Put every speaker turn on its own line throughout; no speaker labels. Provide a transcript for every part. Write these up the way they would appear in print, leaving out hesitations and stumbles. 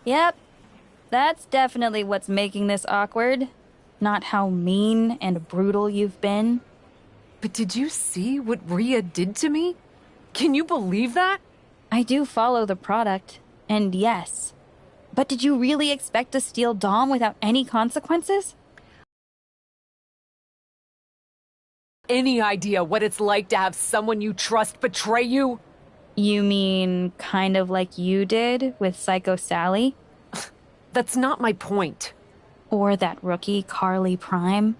Yep, that's definitely what's making this awkward. Not how mean and brutal you've been.
But did you see what Rhea did to me? Can you believe that?
I do follow the product, and yes. But did you really expect to steal Dom without any consequences?
Any idea what it's like to have someone you trust betray you?
You mean kind of like you did with Psycho Sally?
That's not my point.
Or that rookie Carly Prime?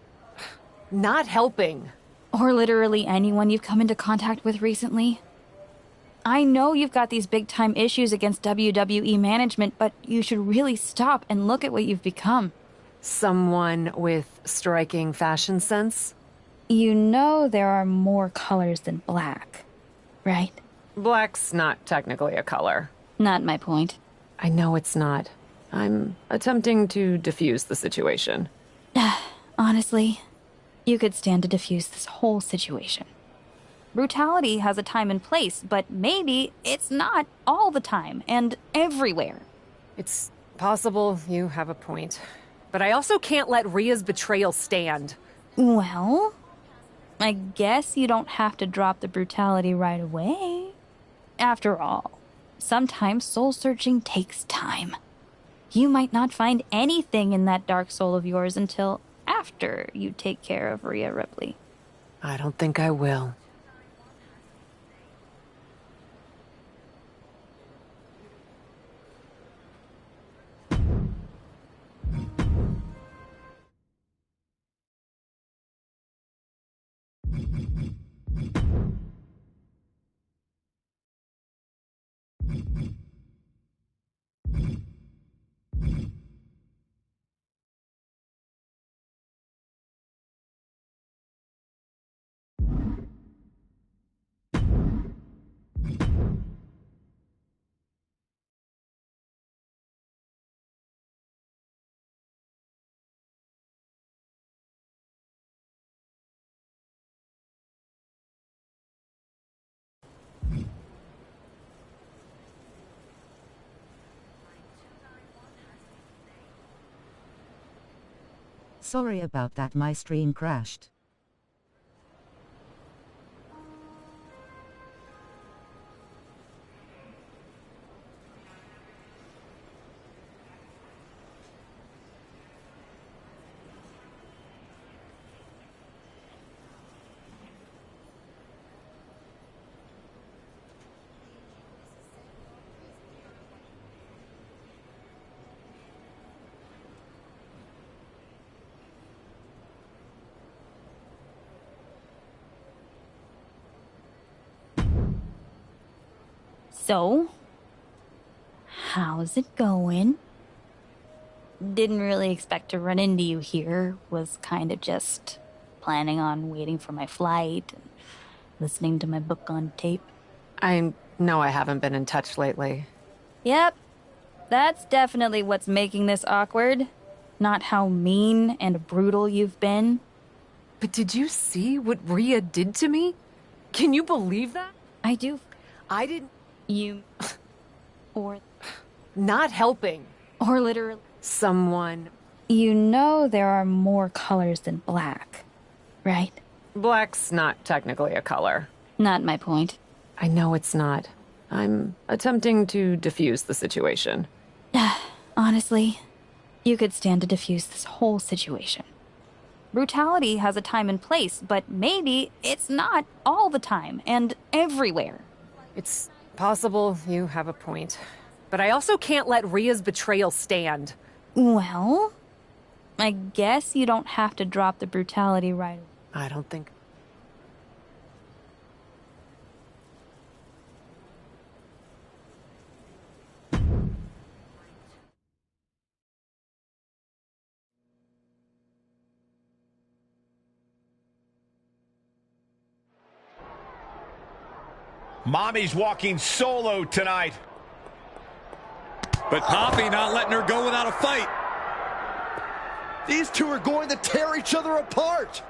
Not helping.
Or literally anyone you've come into contact with recently? I know you've got these big-time issues against WWE management, but you should really stop and look at what you've become.
Someone with striking fashion sense?
You know there are more colors than black, right?
Black's not technically a color.
Not my point.
I know it's not. I'm attempting to diffuse the situation.
Honestly, you could stand to diffuse this whole situation. Brutality has a time and place, but maybe it's not all the time and everywhere.
It's possible you have a point. But I also can't let Rhea's betrayal stand.
Well, I guess you don't have to drop the brutality right away. After all, sometimes soul-searching takes time. You might not find anything in that dark soul of yours until after you take care of Rhea Ripley.
I don't think I will.
Sorry about that, my stream crashed.
So, how's it going? Didn't really expect to run into you here. Was kind of just planning on waiting for my flight and listening to my book on tape.
I know I haven't been in touch lately.
Yep, that's definitely what's making this awkward. Not how mean and brutal you've been.
But did you see what Rhea did to me? Can you believe that?
I do.
I didn't...
You... or...
Not helping.
Or literally...
Someone...
You know there are more colors than black, right?
Black's not technically a color.
Not my point.
I know it's not. I'm attempting to diffuse the situation.
Honestly, you could stand to diffuse this whole situation. Brutality has a time and place, but maybe it's not all the time and everywhere.
It's possible you have a point. But I also can't let Rhea's betrayal stand.
Well, I guess you don't have to drop the brutality right away.
I don't think...
Mommy's walking solo tonight.
But Poppy not letting her go without a fight.
These two are going to tear each other apart.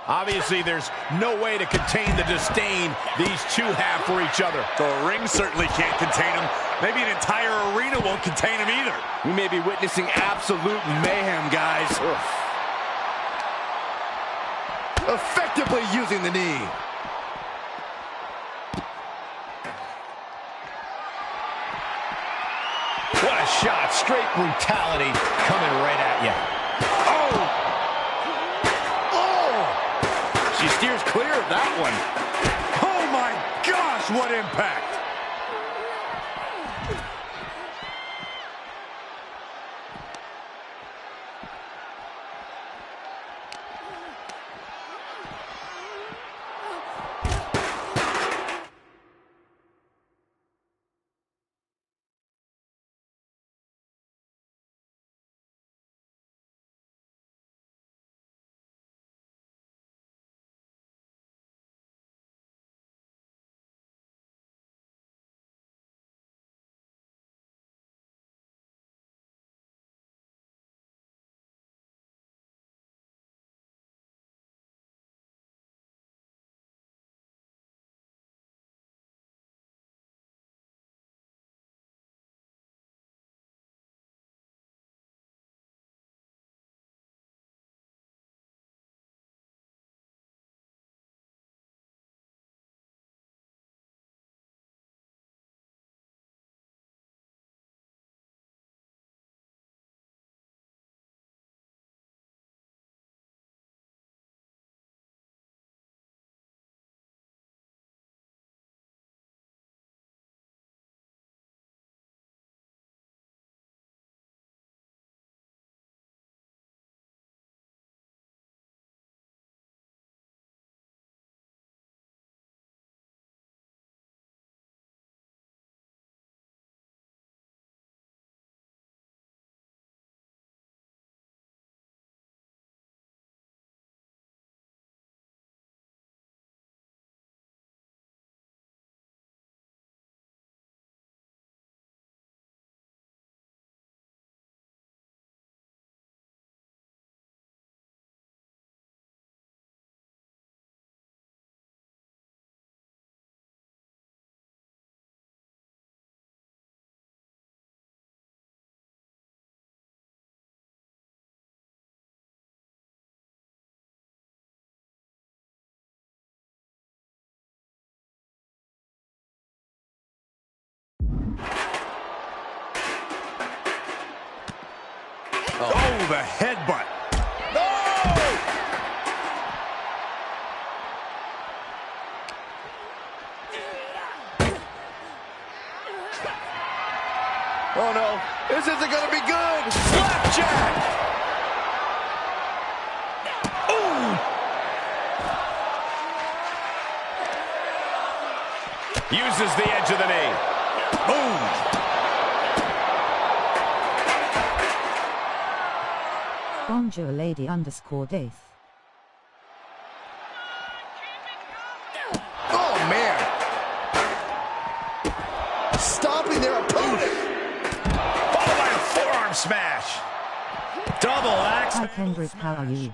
Obviously, there's no way to contain the disdain these two have for each other.
The ring certainly can't contain him. Maybe an entire arena won't contain him either.
We may be witnessing absolute mayhem, guys. Effectively using the knee.
What a shot. Straight brutality coming right at you.
Oh! She steers clear of that one.
Oh my gosh, what impact! Oh, the headbutt.
Oh no, this isn't gonna be good. Slapjack.
Ooh! Uses the edge of the knee. Boom!
Bonjour lady _Dave.
Oh man. Stomping their opponent.
Followed by a forearm smash. Double axe.
Hi Kendrick, how are you?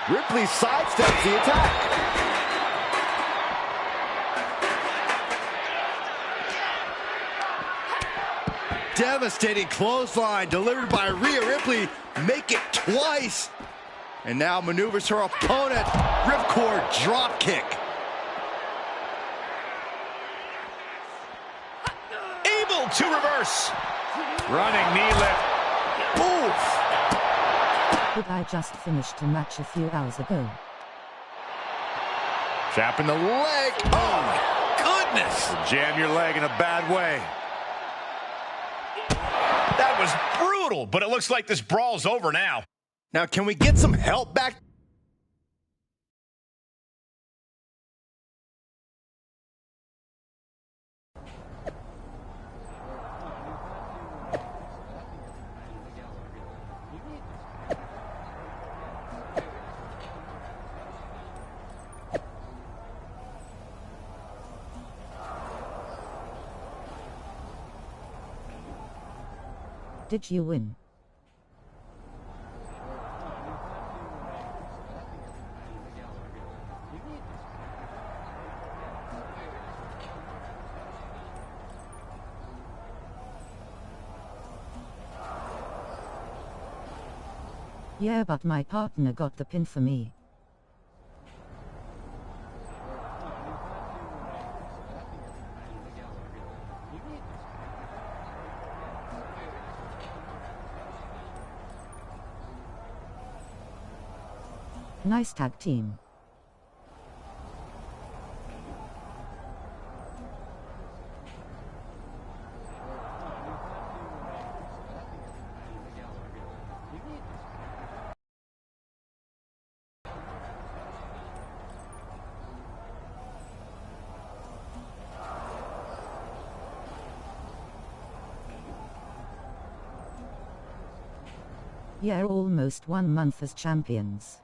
Ripley sidesteps the attack. Devastating clothesline delivered by Rhea Ripley. Make it twice. And now maneuvers her opponent. Ripcord drop kick.
Able to reverse. Running knee lift.
Oof.
Did I just finish a match a few hours ago?
Trapping the leg.
Oh my goodness.
Jam your leg in a bad way.
That was brutal, but it looks like this brawl's over now.
Now, can we get some help back?
Did you win? Yeah, but my partner got the pin for me. Nice tag team. Yeah, almost 1 month as champions.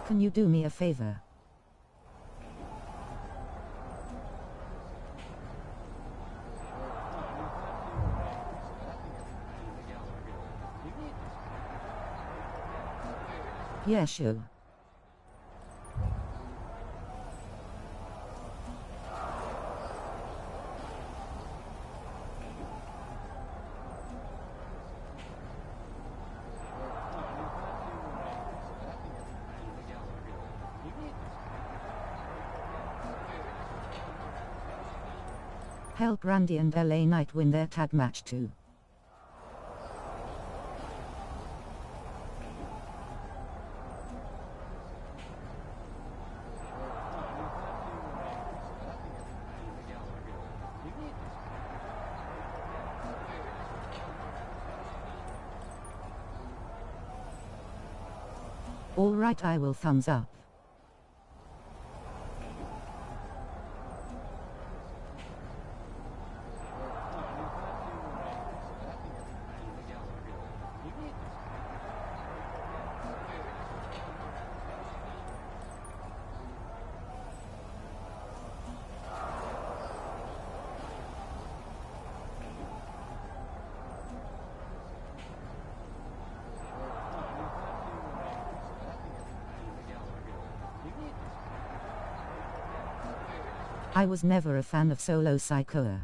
Can you do me a favor? Yeah, sure. Help Randy and LA Knight win their tag match too. Alright, I will thumbs up. I was never a fan of Solo Sikoa.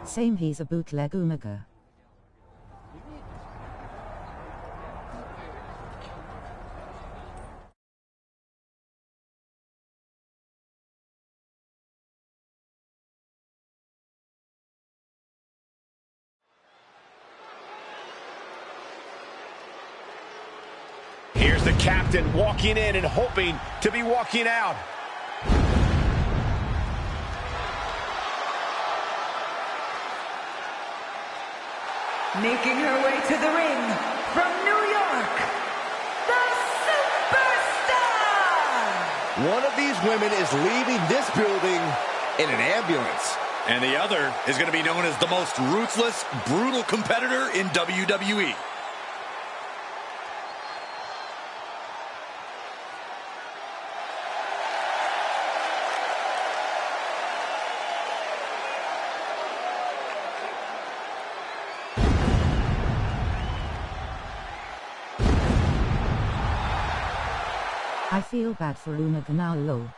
Same, he's a bootleg Umaga.
Here's the captain walking in and hoping to be walking out.
Making her way to the ring from New York, the Superstar!
One of these women is leaving this building in an ambulance.
And the other is going to be known as the most ruthless, brutal competitor in WWE.
I feel bad for Umaga now, lol.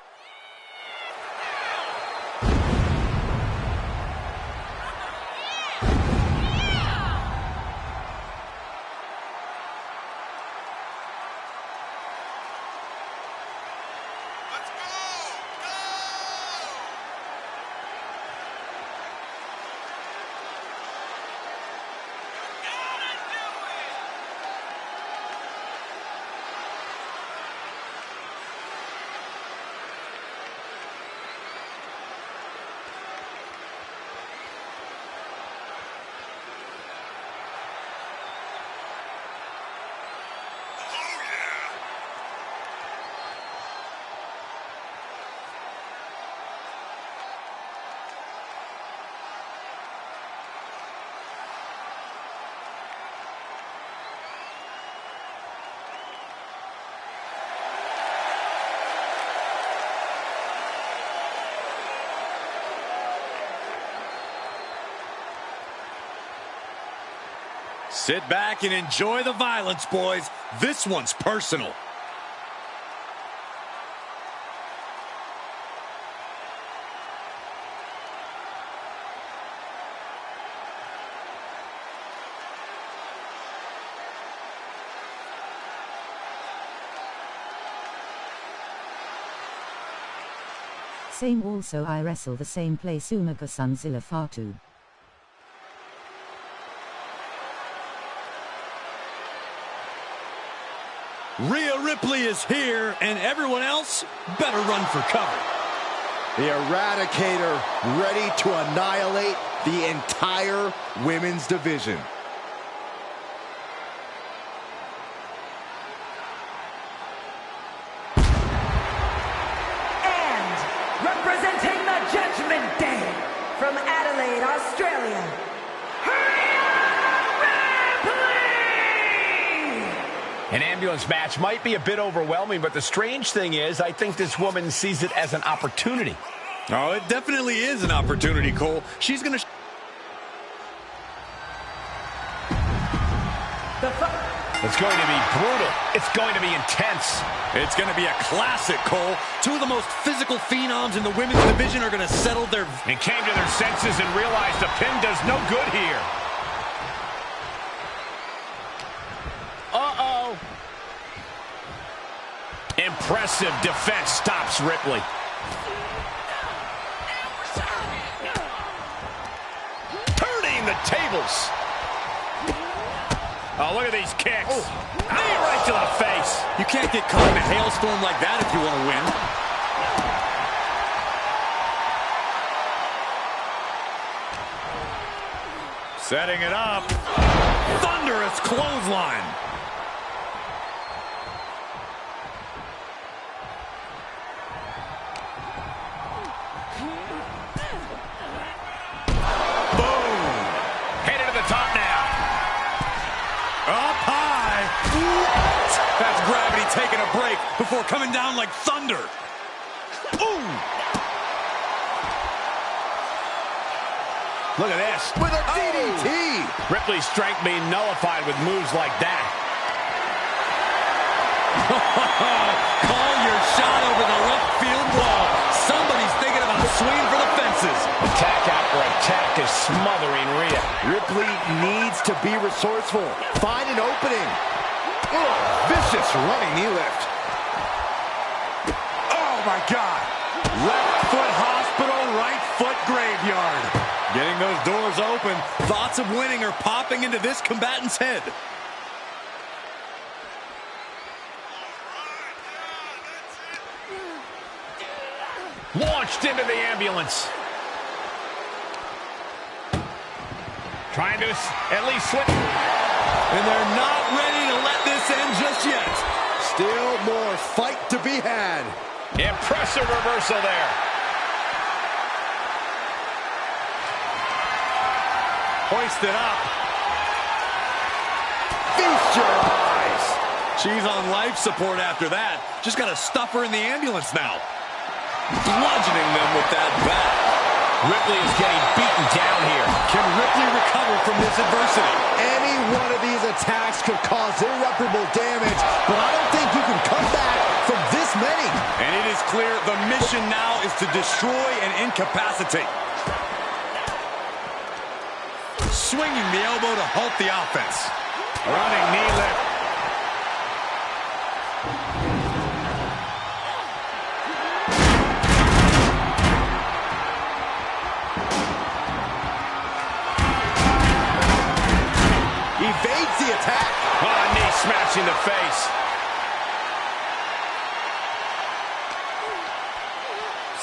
Sit back and enjoy the violence, boys. This one's personal.
Same also I wrestle the same place Umaga Sunzilla Fatu.
Rhea Ripley is here, and everyone else better run for cover.
The Eradicator ready to annihilate the entire women's division.
And representing the Judgment Day from Adelaide, Australia,
An ambulance match might be a bit overwhelming, but the strange thing is, I think this woman sees it as an opportunity.
Oh, it definitely is an opportunity, Cole. She's going to...
It's going to be brutal. It's going to be intense.
It's going to be a classic, Cole. Two of the most physical phenoms in the women's division are going to settle their...
And came to their senses and realized the pin does no good here. Uh-oh. Impressive defense stops Ripley. Turning the tables. Oh, look at these kicks. Knee right to the face.
You can't get caught in a hailstorm like that if you want to win.
Setting it up.
Thunderous clothesline.
Boom. Headed to the top now.
Up high. What? That's gravity taking a break before coming down like thunder. Ooh.
Look at this.
With a DDT.
Ripley's strength being nullified with moves like that.
Call your shot over the left field wall. Somebody's thinking about swinging for the fences.
Attack after attack is smothering Rhea.
Ripley needs to be resourceful. Find an opening. Oh, vicious running knee lift.
Oh, my God. Left foot hospital, right foot graveyard. Getting those doors open, thoughts of winning are popping into this combatant's head.
Launched into the ambulance. Trying to at least slip.
And they're not ready to let this end just yet.
Still more fight to be had.
Impressive reversal there.
Hoisted up.
Feast your eyes.
She's on life support after that. Just got to stuff her in the ambulance now. Bludgeoning them with that bat.
Ripley is getting beaten down here.
Can Ripley recover from this adversity?
Any one of these attacks could cause irreparable damage, but I don't think you can come back from this many.
And it is clear the mission now is to destroy and incapacitate. Swinging the elbow to halt the offense.
Running knee lift.
Evades the attack.
Oh, knee smashing the face.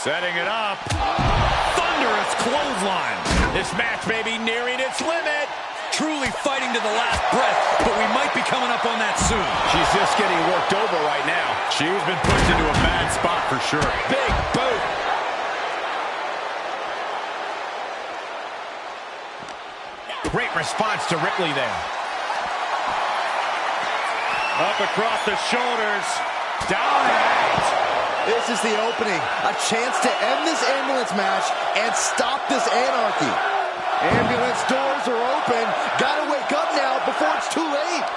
Setting it up.
Thunderous clothesline.
This match may be nearing its limit.
Truly fighting to the last breath, but we might be coming up on that soon.
She's just getting worked over right now.
She's been pushed into a bad spot for sure.
Big boot. Great response to Ripley there.
Up across the shoulders. Down and out.
This is the opening. A chance to end this ambulance match and stop this anarchy. Ambulance doors are open. Gotta wake up now before too late.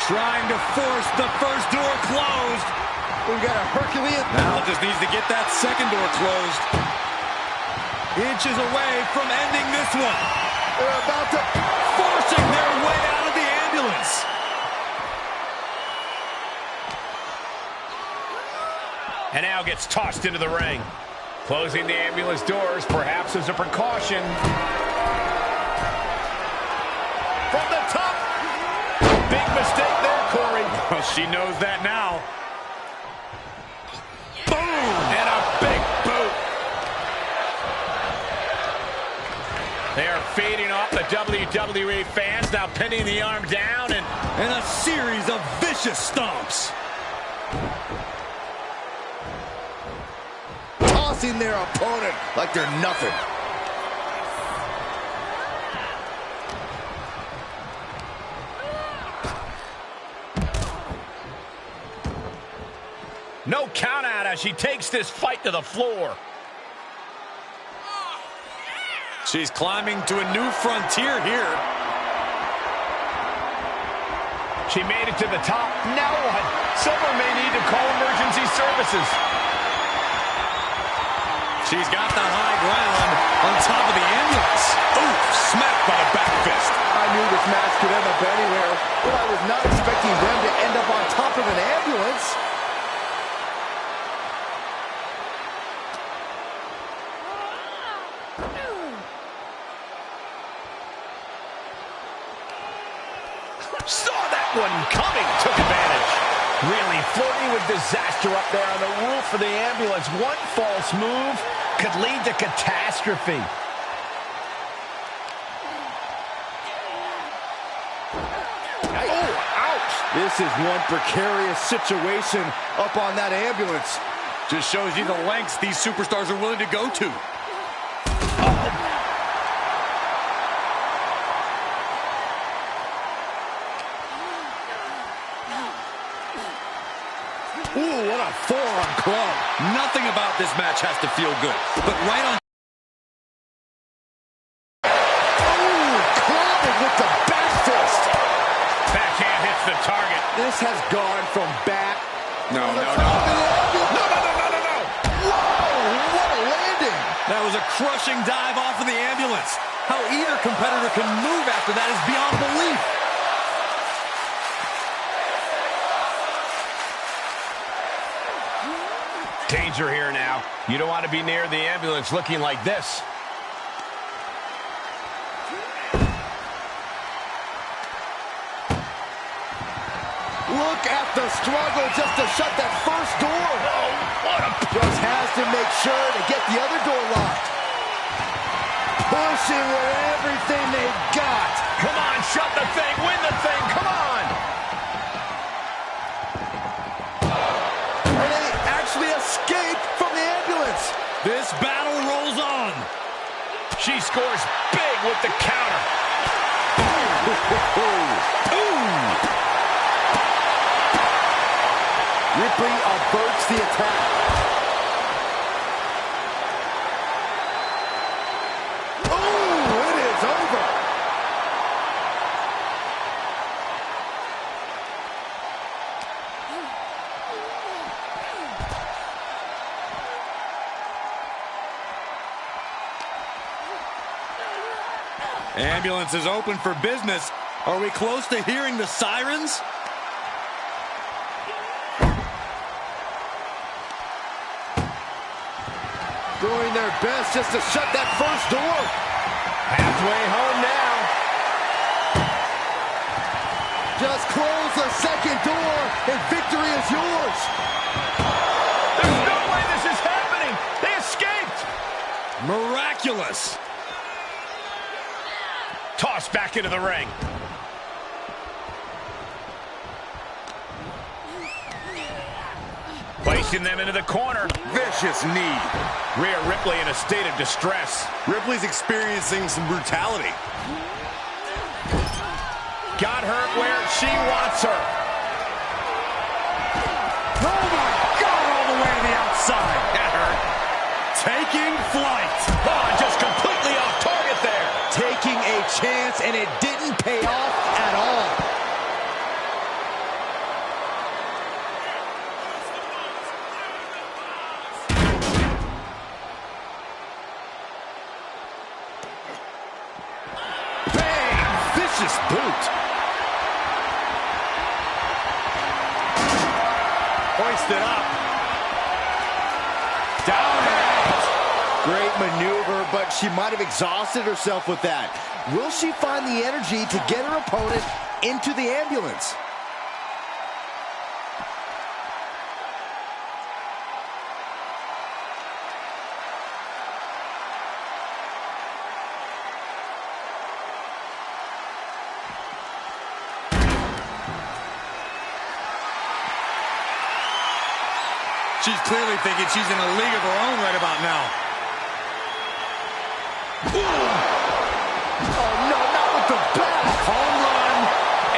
Trying to force the first door closed.
We've got a Herculean.
Now just needs to get that second door closed. Inches away from ending this one.
They're about to...
Forcing their way out of the ambulance.
And now gets tossed into the ring. Closing the ambulance doors, perhaps as a precaution. From the top. Big mistake there, Corey.
Well, she knows that now.
Boom! And a big boot. They are feeding off the WWE fans, now pinning the arm down
and a series of vicious stomps.
Tossing their opponent like they're nothing.
no count out as she takes this fight to the floor.
She's climbing to a new frontier here.
She made it to the top. Now what? Someone may need to call emergency services.
She's got the high ground on top of the ambulance. Ooh, smacked by the back fist.
I knew this match could end up anywhere, but I was not expecting them to end up on top of an ambulance.
Saw that one coming, took advantage. Really flirting with disaster up there on the roof of the ambulance. One false move could lead to catastrophe.
Oh, ouch! This is one precarious situation up on that ambulance.
Just shows you the lengths these superstars are willing to go to.
Ooh, what a forearm club.
Nothing about this match has to feel good, but right on.
Ooh, clubbing with the back fist.
Backhand hits the target.
This has gone from back.
No.
No. Whoa, what a landing.
That was a crushing dive off of the ambulance. How either competitor can move after that is beyond belief.
Danger here now. You don't want to be near the ambulance looking like this.
Look at the struggle just to shut that first door.
Oh, what a...
Just has to make sure to get the other door locked. Pushing with everything they've got.
Come on, shut the thing, win the thing, come on!
And they actually escape from the ambulance.
This battle rolls on.
She scores big with the counter.
Ripley averts the attack. Oh, it is over.
Ambulance is open for business. Are we close to hearing the sirens?
Doing their best just to shut that first door.
Halfway home now.
Just close the second door and victory is yours.
There's no way this is happening. They escaped.
Miraculous.
Tossed back into the ring. Placing them into the corner.
Vicious knee.
Rhea Ripley in a state of distress.
Ripley's experiencing some brutality.
Got her where she wants her.
Oh my God, all the way to the outside.
That hurt.
taking flight.
Oh, just completely off target there.
Taking a chance, and it didn't pay off at all. Bang! Vicious boot.
Hoisted up. Down and out.
Great maneuver, but she might have exhausted herself with that. Will she find the energy to get her opponent into the ambulance?
She's clearly thinking she's in a league of her own right about now.
Oh, no, not with the back.
Home run.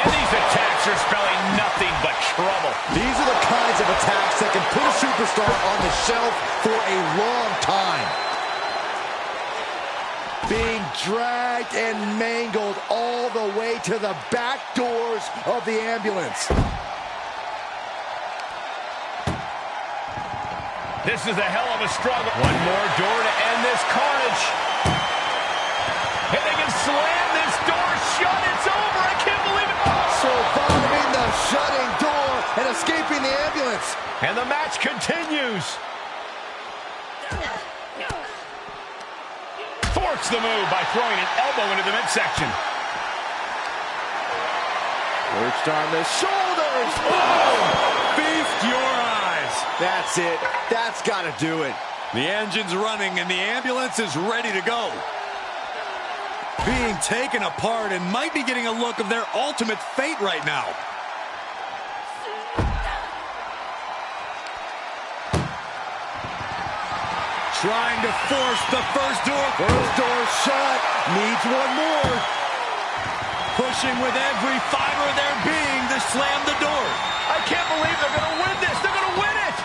And these attacks are spelling nothing but trouble.
These are the kinds of attacks that can put a superstar on the shelf for a long time. Being dragged and mangled all the way to the back doors of the ambulance.
This is a hell of a struggle. One more door to end this carnage. And they can slam this door shut. It's over. I can't believe it.
Surviving the shutting door and escaping the ambulance.
And the match continues. Thwarts the move by throwing an elbow into the midsection.
Perched on the shoulders.
Feast your eyes.
That's it. That's got to do it.
The engine's running and the ambulance is ready to go. Being taken apart and might be getting a look of their ultimate fate right now. Trying to force the first door.
First door shut. Needs one more.
Pushing with every fiber of their being to slam the door.
I can't believe they're going to win this. They're going to win it.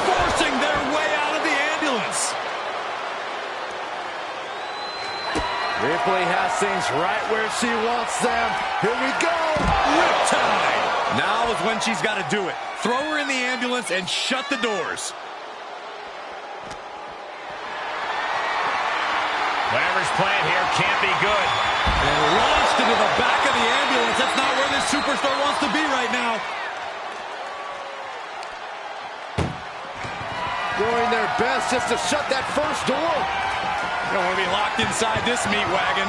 Forcing their way out of the ambulance.
Ripley has things right where she wants them. Here we go.
Riptide. Now is when she's got to do it. Throw her in the ambulance and shut the doors.
Whatever's playing here can't be good.
And launched into the back of the ambulance. That's not where this superstar wants to be right now.
Doing their best just to shut that first door.
You don't want to be locked inside this meat wagon.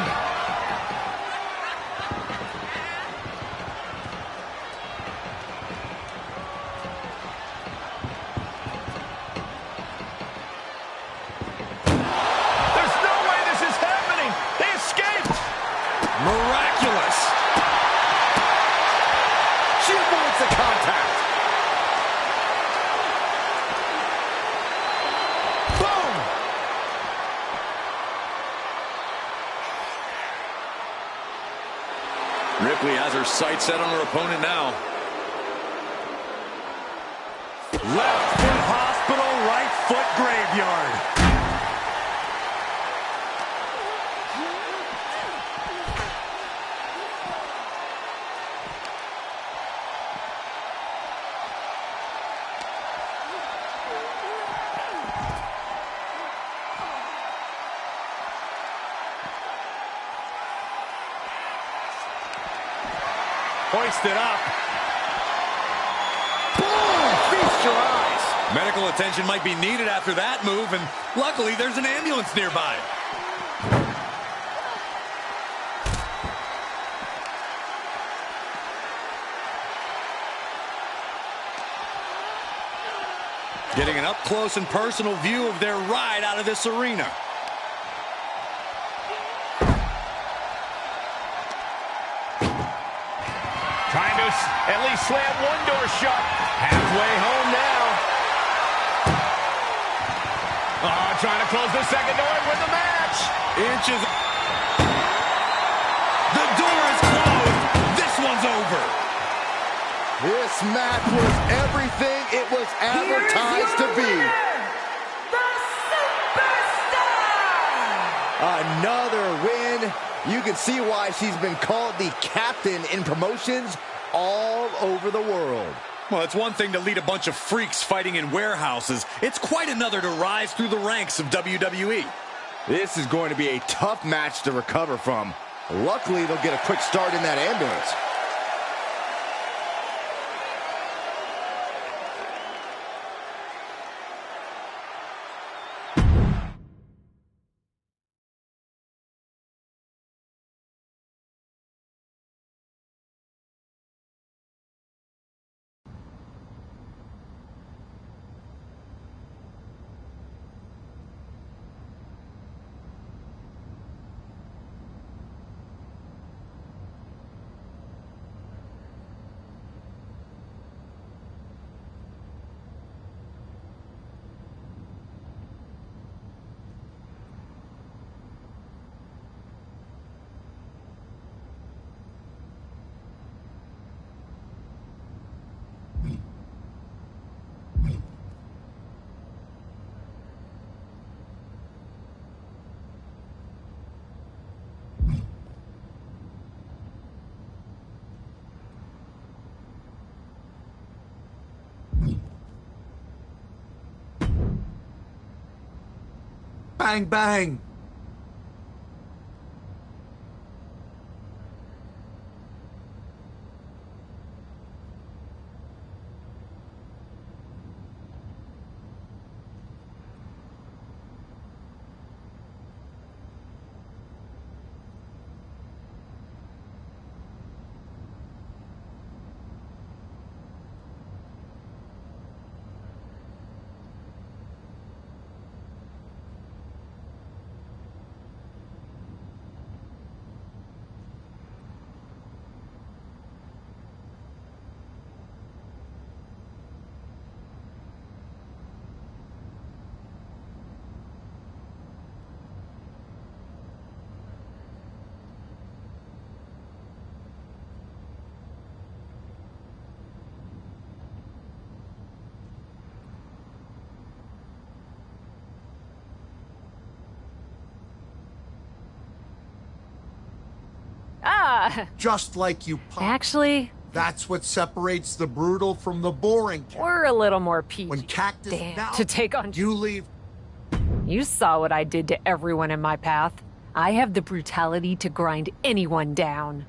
Miraculous. She avoids the contact. Boom.
Ripley has her sights set on her opponent now. Left foot hospital, right foot graveyard. Hoisted up.
Boom! Feast your eyes.
Medical attention might be needed after that move, and luckily there's an ambulance nearby. Getting an up-close and personal view of their ride out of this arena.
Trying to at least slam one door shut. Halfway home now. Oh, trying to close the second door and win the match.
Inches. The door is closed. This one's over.
This match was everything it was advertised to be.
The Superstar!
Another win. You can see why she's been called the captain in promotions all over the world.
Well, it's one thing to lead a bunch of freaks fighting in warehouses. It's quite another to rise through the ranks of WWE.
This is going to be a tough match to recover from. Luckily, they'll get a quick start in that ambulance.
Bang, bang. Just like you pop.
Actually,
That's what separates the brutal from the boring.
we're a little more PG.
When Cactus
Damn,
now
to take on
you leave.
You saw what I did to everyone in my path. I have the brutality to grind anyone down.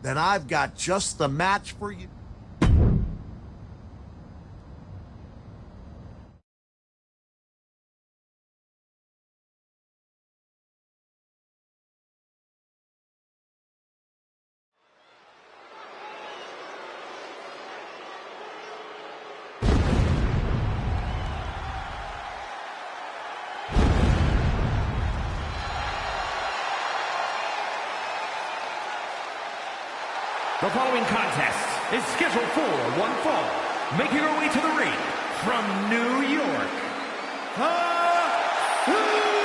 then I've got just the match for you.
The following contest is scheduled for one fall. Making her way to the ring from New York, the Superstar!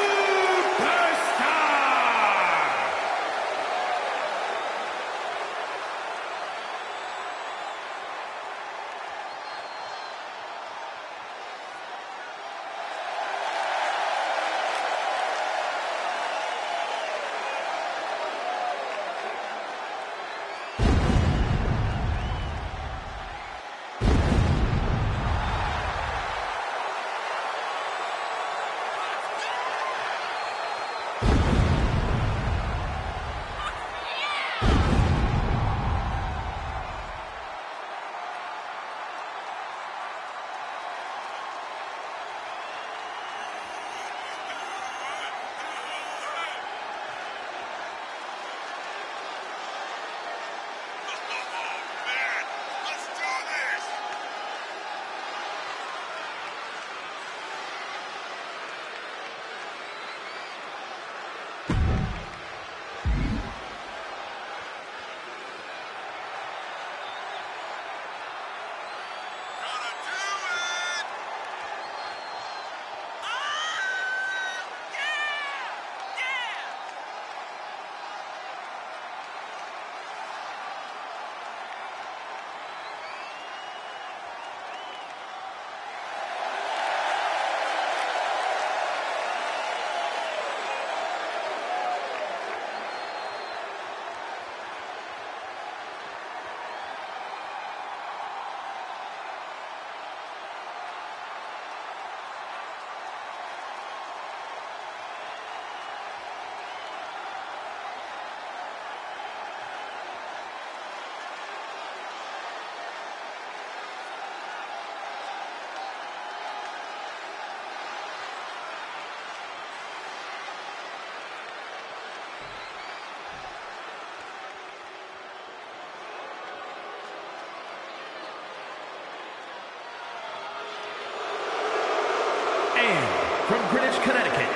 From Greenwich, Connecticut,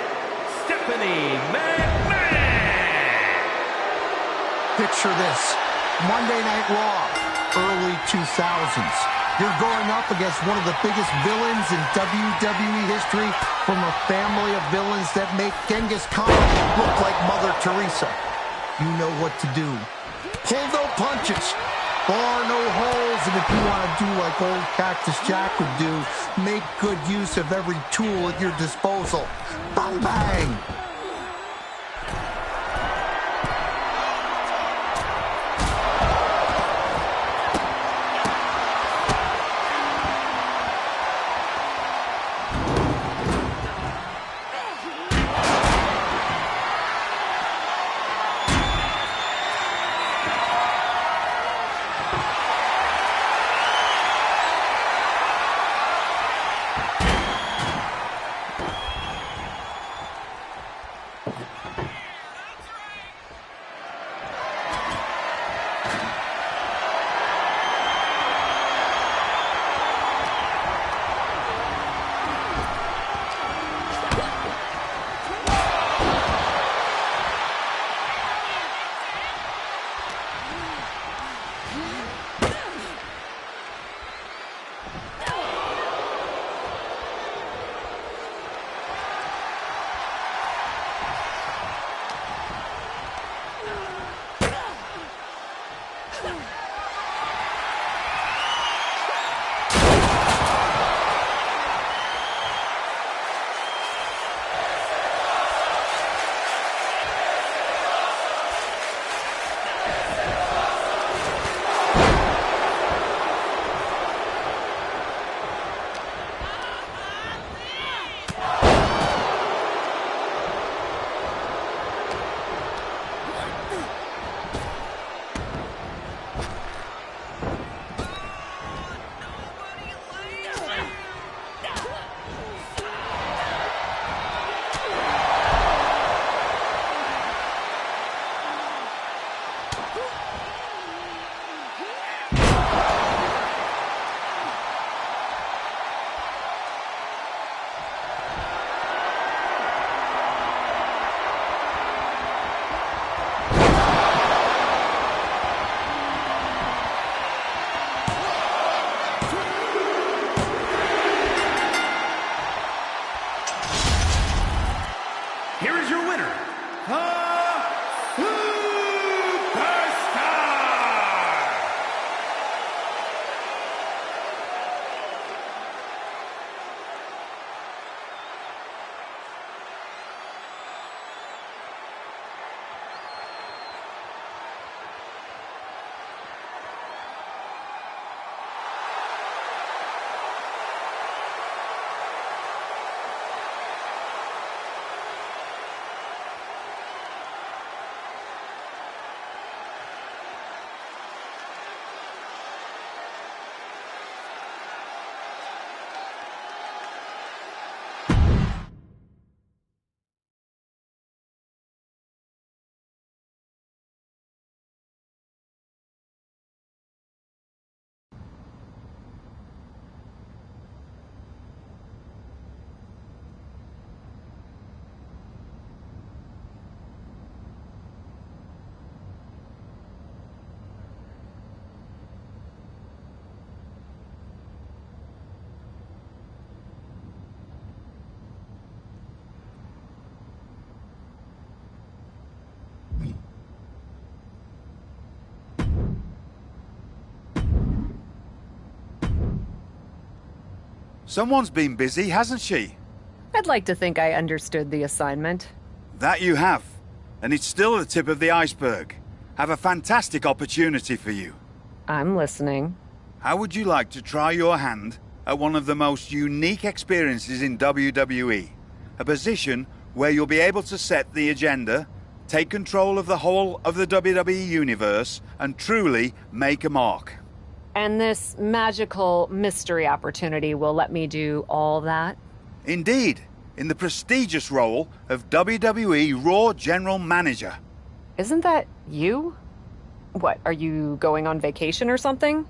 Stephanie McMahon!
Picture this. Monday Night Raw, early 2000s. You're going up against one of the biggest villains in WWE history from a family of villains that make Genghis Khan look like Mother Teresa. You know what to do. Pull no punches. Bar no holes, and if you want to do like old Cactus Jack would do, make good use of every tool at your disposal. Bang, bang!
Here is your winner, the Superstar!
Someone's been busy, hasn't she?
I'd like to think I understood the assignment.
That you have. And it's still the tip of the iceberg. Have a fantastic opportunity for you.
I'm listening.
How would you like to try your hand at one of the most unique experiences in WWE? A position where you'll be able to set the agenda, take control of the whole of the WWE universe, and truly make a mark.
And this magical mystery opportunity will let me do all that?
Indeed, in the prestigious role of WWE Raw General Manager.
Isn't that you? What, are you going on vacation or something?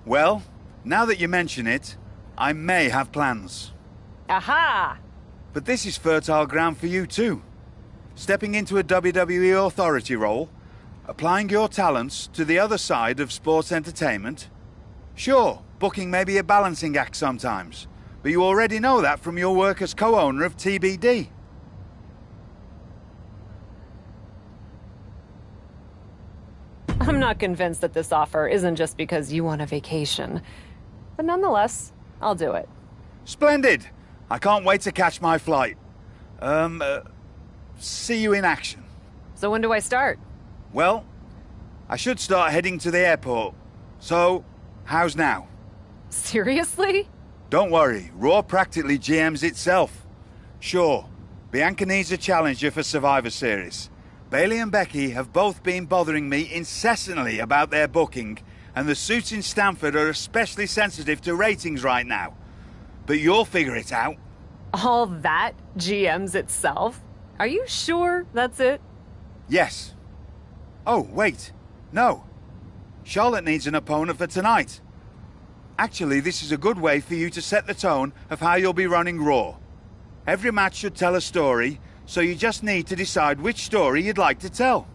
Well, now that you mention it, I may have plans.
Aha!
But this is fertile ground for you too. Stepping into a WWE authority role, applying your talents to the other side of sports entertainment. Sure, booking may be a balancing act sometimes, but you already know that from your work as co-owner of TBD.
I'm not convinced that this offer isn't just because you want a vacation. But nonetheless, I'll do it.
Splendid! I can't wait to catch my flight. See you in action.
So when do I start?
Well, I should start heading to the airport. So, how's now?
Seriously?
Don't worry, Raw practically GMs itself. Sure, Bianca needs a challenger for Survivor Series. Bayley and Becky have both been bothering me incessantly about their booking, and the suits in Stamford are especially sensitive to ratings right now. But you'll figure it out.
All that GMs itself? Are you sure that's it?
Yes. Oh, wait. No. Charlotte needs an opponent for tonight. Actually, this is a good way for you to set the tone of how you'll be running Raw. Every match should tell a story, so you just need to decide which story you'd like to tell.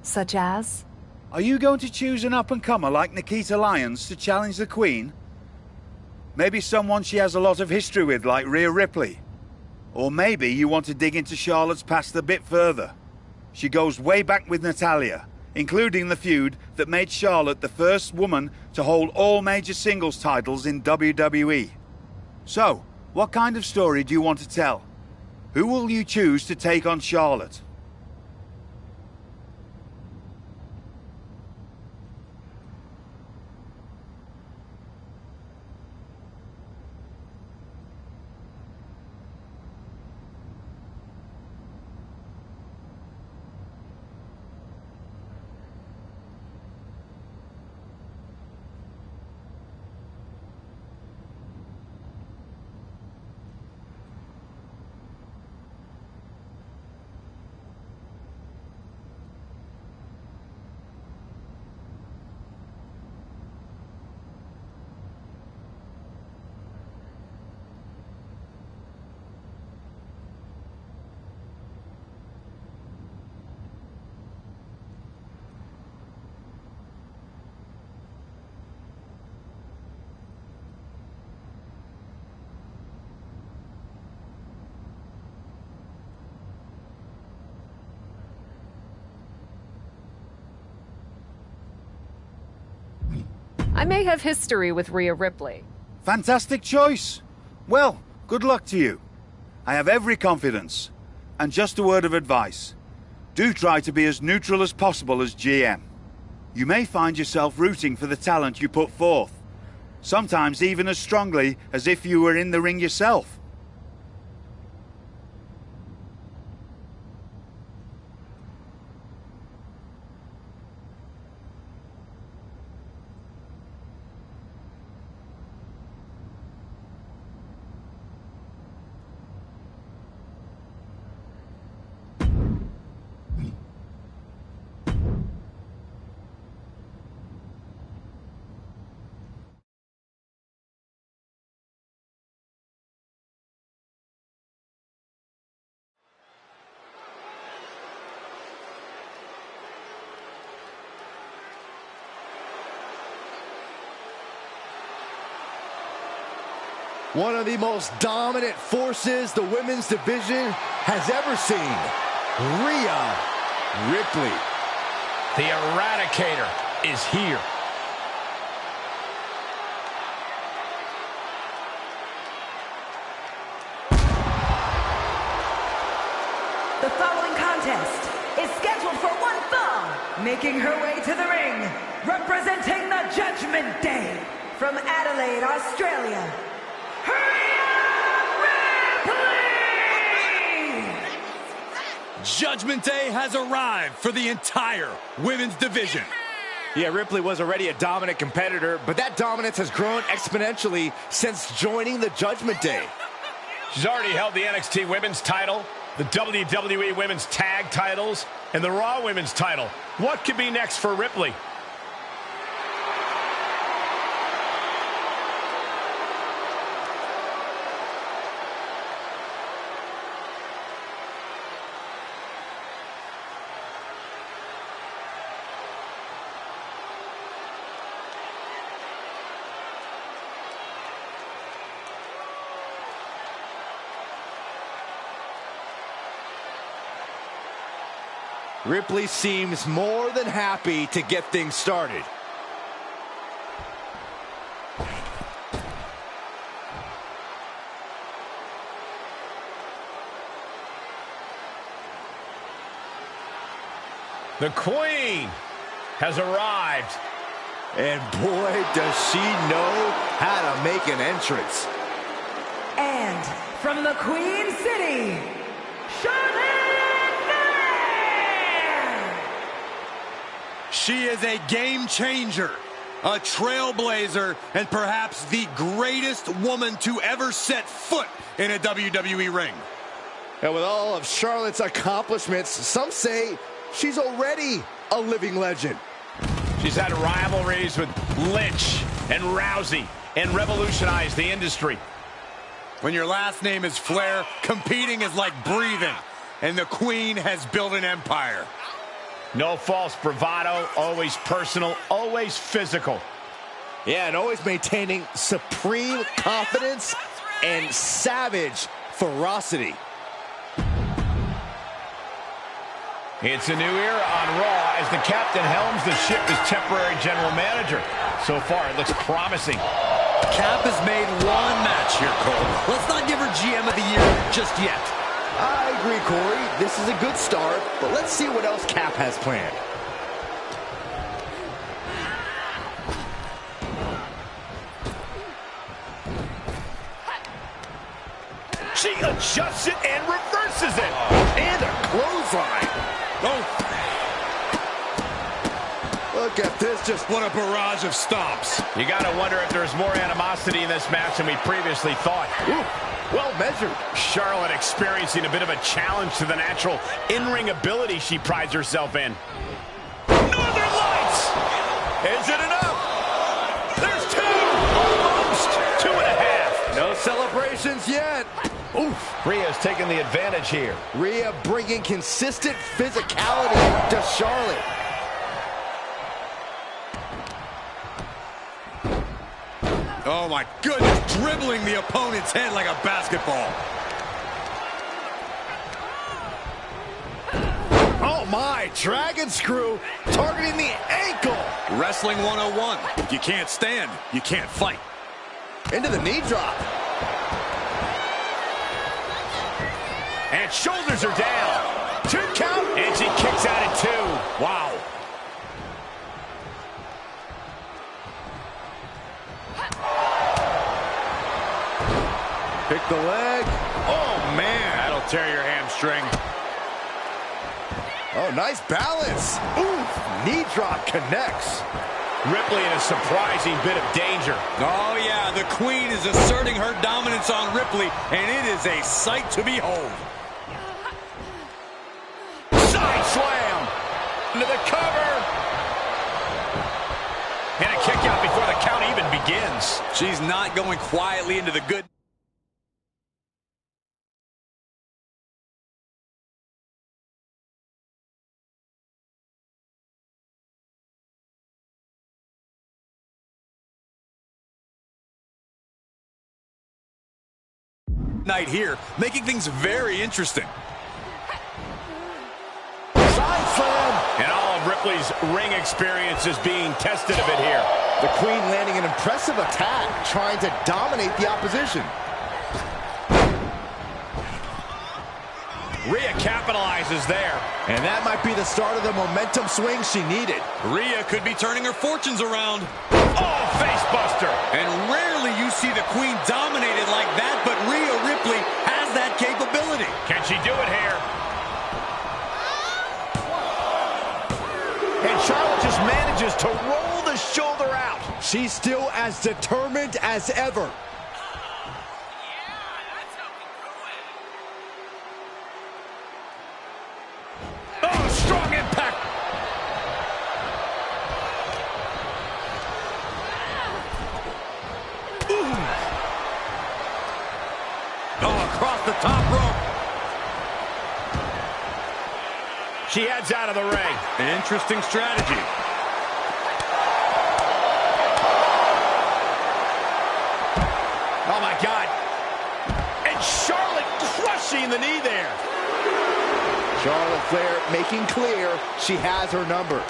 Such as?
Are you going to choose an up-and-comer like Nikita Lyons to challenge the Queen? Maybe someone she has a lot of history with, like Rhea Ripley. Or maybe you want to dig into Charlotte's past a bit further. She goes way back with Natalya, including the feud that made Charlotte the first woman to hold all major singles titles in WWE. So, what kind of story do you want to tell? Who will you choose to take on Charlotte?
I may have history with Rhea Ripley.
Fantastic choice. Well, good luck to you. I have every confidence. And just a word of advice. Do try to be as neutral as possible as GM. You may find yourself rooting for the talent you put forth. Sometimes even as strongly as if you were in the ring yourself.
One of the most dominant forces the women's division has ever seen. Rhea Ripley.
The Eradicator is here.
The following contest is scheduled for one fall. Making her way to the ring, representing the Judgment Day from Adelaide, Australia.
Judgment Day has arrived for the entire women's division.
Yeah, Ripley was already a dominant competitor, but that dominance has grown exponentially since joining the Judgment Day.
She's already held the NXT Women's title, the WWE Women's Tag titles, and the Raw Women's title. What could be next for Ripley?
Ripley seems more than happy to get things started.
The Queen has arrived.
And boy, does she know how to make an entrance.
And from the Queen City, Charlotte!
She is a game changer, a trailblazer, and perhaps the greatest woman to ever set foot in a WWE ring.
And with all of Charlotte's accomplishments, some say she's already a living legend.
She's had rivalries with Lynch and Rousey and revolutionized the industry.
When your last name is Flair, competing is like breathing, and the Queen has built an empire.
No false bravado, always personal, always physical.
Yeah, and always maintaining supreme confidence and savage ferocity.
It's a new era on Raw as the captain helms the ship as temporary general manager. So far, it looks promising.
Cap has made one match here, Cole. Let's not give her GM of the year just yet.
I agree, Corey. This is a good start, but let's see what else Cap has planned.
She adjusts it and reverses it.
And a clothesline.
Oh.
Look at this, just
What a barrage of stomps.
You gotta wonder if there's more animosity in this match than we previously thought.
ooh, well measured.
Charlotte experiencing a bit of a challenge to the natural in-ring ability she prides herself in. Northern Lights! Is it enough? There's two! Almost! 2.5.
No celebrations yet.
Oof. Rhea's taking the advantage here.
Rhea bringing consistent physicality to Charlotte.
Oh my goodness, dribbling the opponent's head like a basketball.
Oh my, dragon screw targeting the ankle.
Wrestling 101. If you can't stand, you can't fight.
Into the knee drop.
And shoulders are down. 2 count. And she kicks out at 2. Wow.
Pick the leg.
Oh, man. That'll tear your hamstring.
Oh, nice balance. Ooh, knee drop connects.
Ripley in a surprising bit of danger.
Oh, yeah, the Queen is asserting her dominance on Ripley, and it is a sight to behold.
Side slam. Into the cover. And a kick out before the count even begins.
She's not going quietly into the good. Night here, making things very interesting.
Side slam.
And all of Ripley's ring experience is being tested a bit here.
The Queen landing an impressive attack, trying to dominate the opposition.
Rhea capitalizes there.
And that might be the start of the momentum swing she needed.
Rhea could be turning her fortunes around.
Oh, face buster.
And rarely you see the Queen dominated like that, but Rhea Ripley has that capability.
Can she do it here? And Charlotte just manages to roll the shoulder out.
She's still as determined as ever.
Oh, strong impact.
Ooh. Oh, across the top rope.
She heads out of the ring.
Interesting strategy.
Oh, my God. And Charlotte crushing the knee there.
Charlotte Flair making clear she has her number.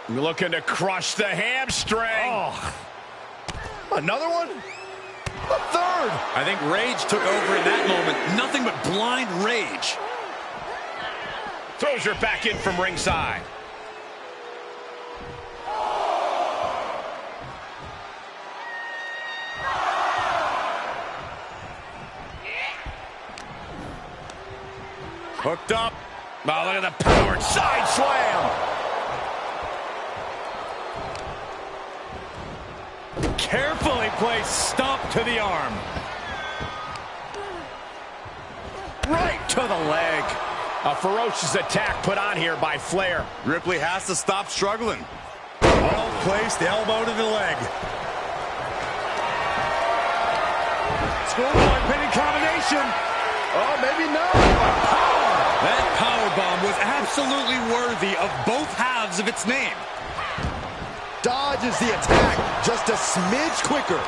Looking to crush the hamstring.
Oh. Another one? A third.
I think rage took over in that moment. Nothing but blind rage.
Throws her back in from ringside. Hooked up. Oh, look at the powered side slam. Carefully placed stomp to the arm. Right to the leg. A ferocious attack put on here by Flair.
Ripley has to stop struggling. Well placed elbow to the leg.
Schoolboy pinning combination. Oh, maybe not.
That powerbomb was absolutely worthy of both halves of its name.
Dodges the attack just a smidge quicker.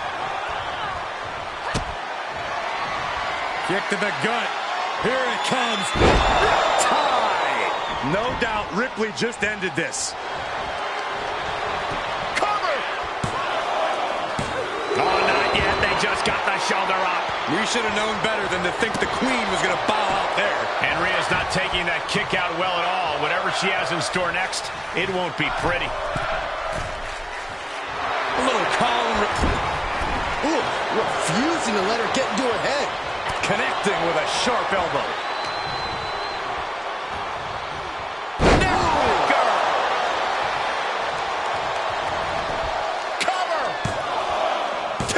Kick to the gut. Here it comes. Tie. No doubt Ripley just ended this.
Cover. Oh, not yet. They just got the shoulder up.
We should have known better than to think the Queen was going to bow out there.
And Rhea's not taking that kick out well at all. Whatever she has in store next, it won't be pretty.
A little column.
Ooh, refusing to let her get into her head.
Connecting with a sharp elbow. Neckbreaker. Cover. 2.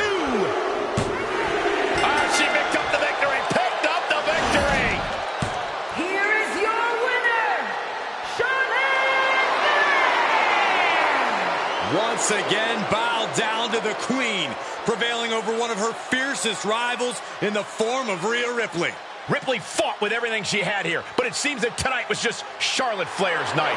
She picked up the victory. Picked up the victory.
Here is your winner, Charlotte Flair!
Once again, bow down to the Queen, prevailing over one of her fiercest rivals in the form of Rhea Ripley.
Ripley fought with everything she had here, but it seems that tonight was just Charlotte Flair's night.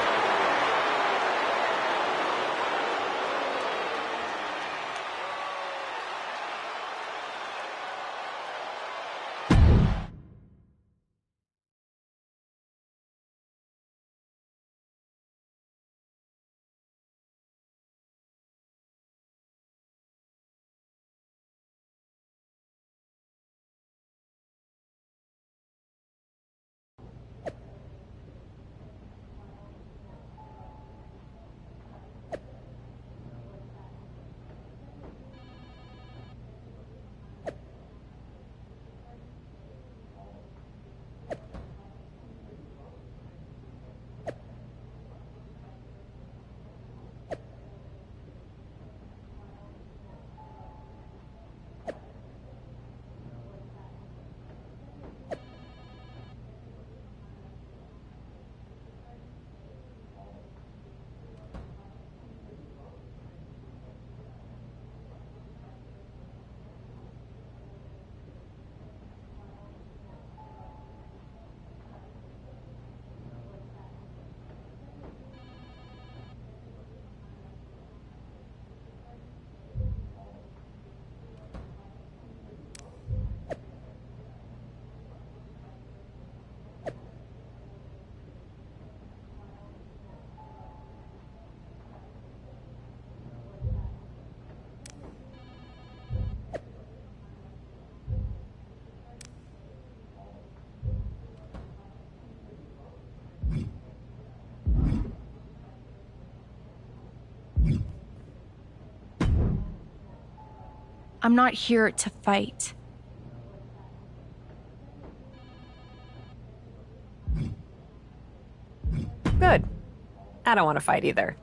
I'm not here to fight.
Good. I don't want to fight either.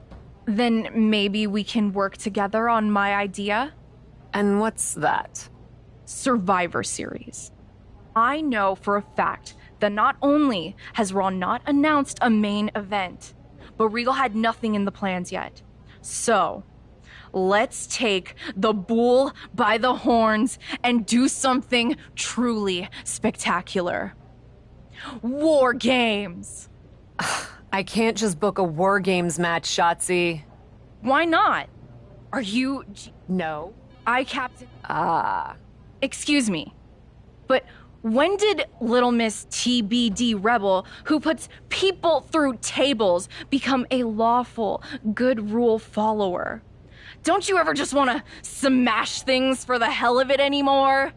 Then maybe we can work together on my idea?
And what's that?
Survivor Series. I know for a fact that not only has Raw not announced a main event, but Regal had nothing in the plans yet. So, let's take the bull by the horns and do something truly spectacular. War Games!
I can't just book a War Games match, Shotzi.
Why not? Are you...
No.
I captain...
Ah.
Excuse me, but when did Little Miss TBD Rebel, who puts people through tables, become a lawful, good rule follower? Don't you ever just want to smash things for the hell of it anymore?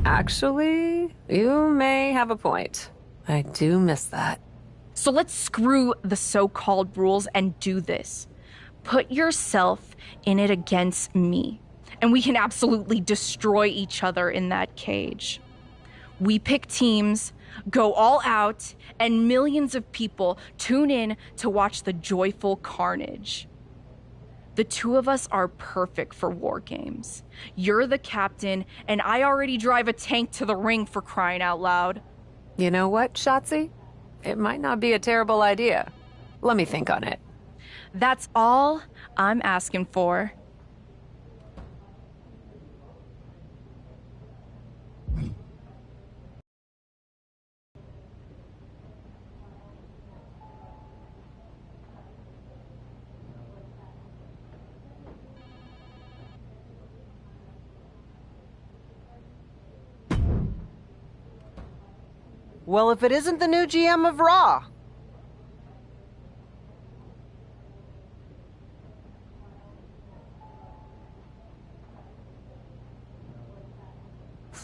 Actually, you may have a point. I do miss that.
So let's screw the so-called rules and do this. Put yourself in it against me, and we can absolutely destroy each other in that cage. We pick teams, go all out, and millions of people tune in to watch the joyful carnage. The two of us are perfect for War Games. You're the captain, and I already drive a tank to the ring, for crying out loud.
You know what, Shotzi? It might not be a terrible idea. Let me think on it.
That's all I'm asking for.
Well, if it isn't the new GM of Raw.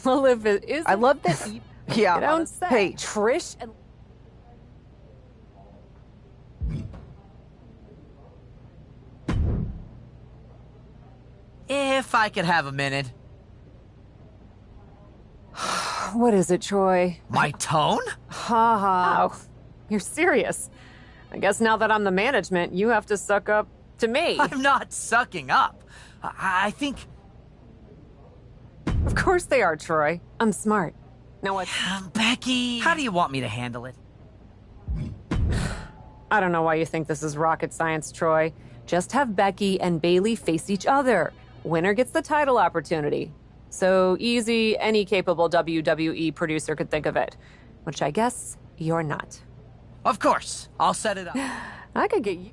Well, if it is...
I love that you... Yeah.
You don't say.
Hey,
Trish and...
If I could have a minute.
What is it, Troy?
My tone?
Ha ha. Oh, you're serious. I guess now that I'm the management, you have to suck up to me.
I'm not sucking up. I think...
Of course they are, Troy. I'm smart. Now what?
Becky, how do you want me to handle it?
I don't know why you think this is rocket science, Troy. Just have Becky and Bailey face each other. Winner gets the title opportunity. So easy, any capable WWE producer could think of it. Which I guess you're not.
Of course. I'll set it up.
I could get you...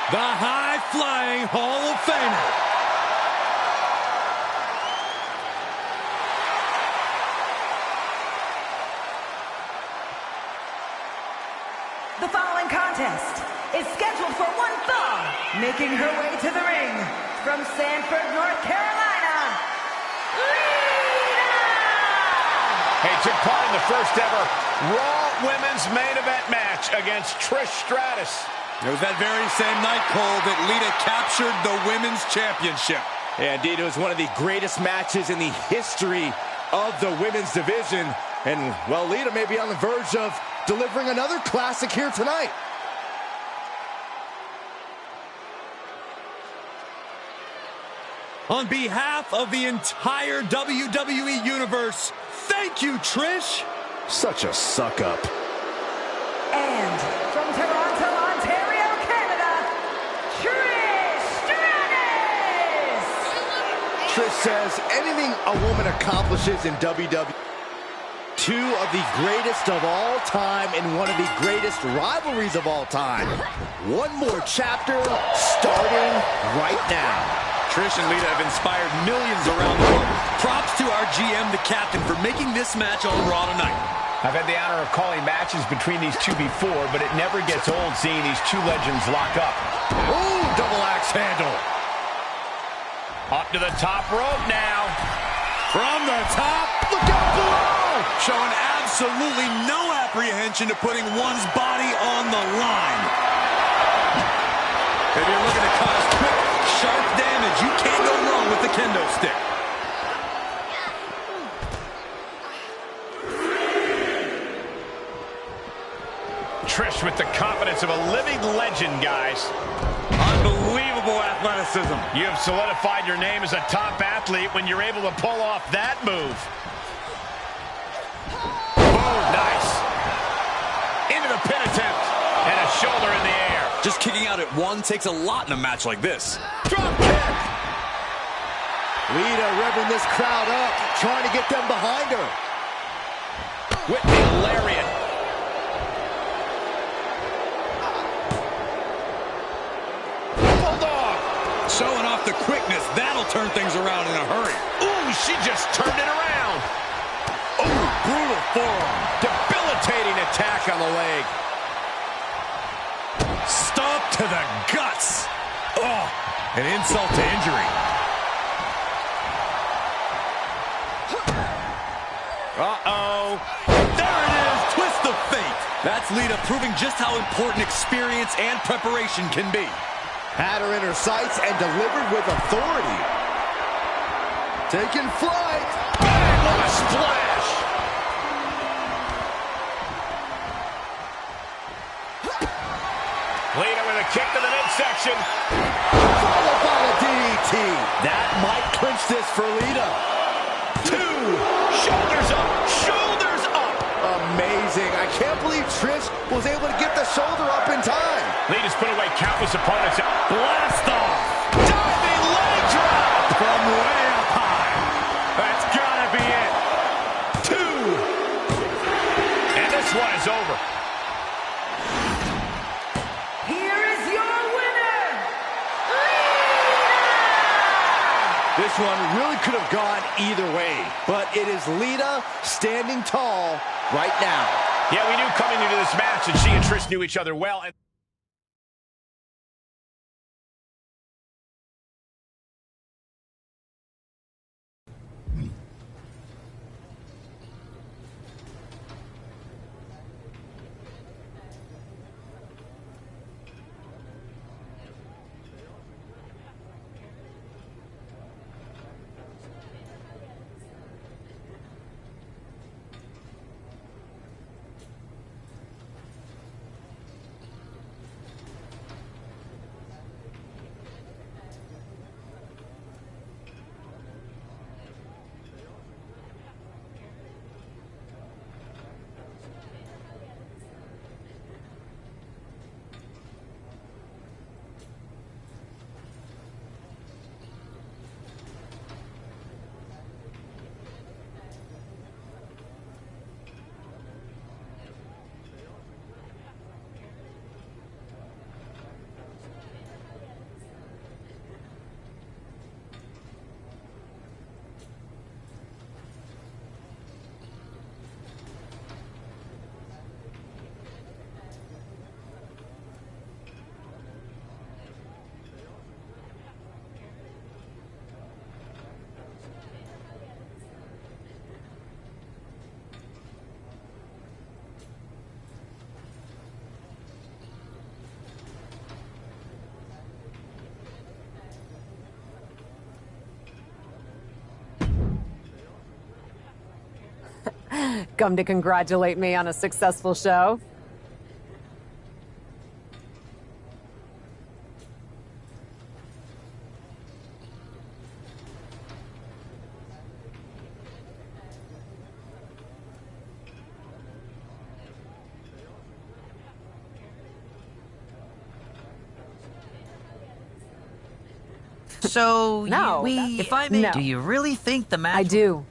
The high-flying Hall of Famer.
The following contest is scheduled for one fall, making her way to the ring from Sanford, North Carolina, Lita!
Hey, took part in the first ever Raw Women's Main Event match against Trish Stratus.
It was that very same night, Cole, that Lita captured the Women's Championship.
Yeah, indeed, it was one of the greatest matches in the history of the women's division. And, well, Lita may be on the verge of
delivering another classic here tonight.
On behalf of the entire WWE Universe, thank you, Trish.
Such a suck-up.
And from Toronto, Ontario, Canada, Trish Stratus!
Trish says anything a woman accomplishes in WWE, two of the greatest of all time and one of the greatest rivalries of all time. One more chapter starting right now.
Trish and Lita have inspired millions around the world. Props to our GM, the captain, for making this match on Raw tonight.
I've had the honor of calling matches between these two before, but it never gets old seeing these two legends lock up.
Ooh, double axe handle.
Up to the top rope now.
From the top, look out below! Showing absolutely no apprehension to putting one's body on the line. If you're looking to cause quick, sharp damage, you can't go wrong with the kendo stick.
Trish with the confidence of a living legend, guys.
Unbelievable athleticism.
You have solidified your name as a top athlete when you're able to pull off that move. Oh, nice. Into the pin attempt. And a shoulder in the air.
Just kicking out at one takes a lot in a match like this.
Drop kick. Lita revving this crowd up, trying to get them behind her.
Whitney lariat.
Showing off the quickness. That'll turn things around in a hurry.
Ooh, she just turned it around.
Ooh, brutal forearm.
Debilitating attack on the leg.
Stomp to the guts. Oh, an insult to injury.
Uh-oh.
There it is. Twist of fate. That's Lita proving just how important experience and preparation can be.
Had her in her sights and delivered with authority. Taking flight.
Bang, what a splash. Lita with a kick to the midsection.
Followed by a DDT. That might clinch this for Lita.
2. Shoulders up. Shoulders up.
Amazing. I can't believe Trish was able to get the shoulder up in time.
Lita's put away countless opponents.
Blast off.
Diving leg drop.
From way up high.
That's gotta be it. 2. And this one is over.
Here is your winner, Lita!
This one really could have gone either way, but it is Lita standing tall right now.
Yeah, we knew coming into this match that she and Trish knew each other well.
Come to congratulate me on a successful show?
So,
No,
if I may,
no.
do you really think the match...
I do.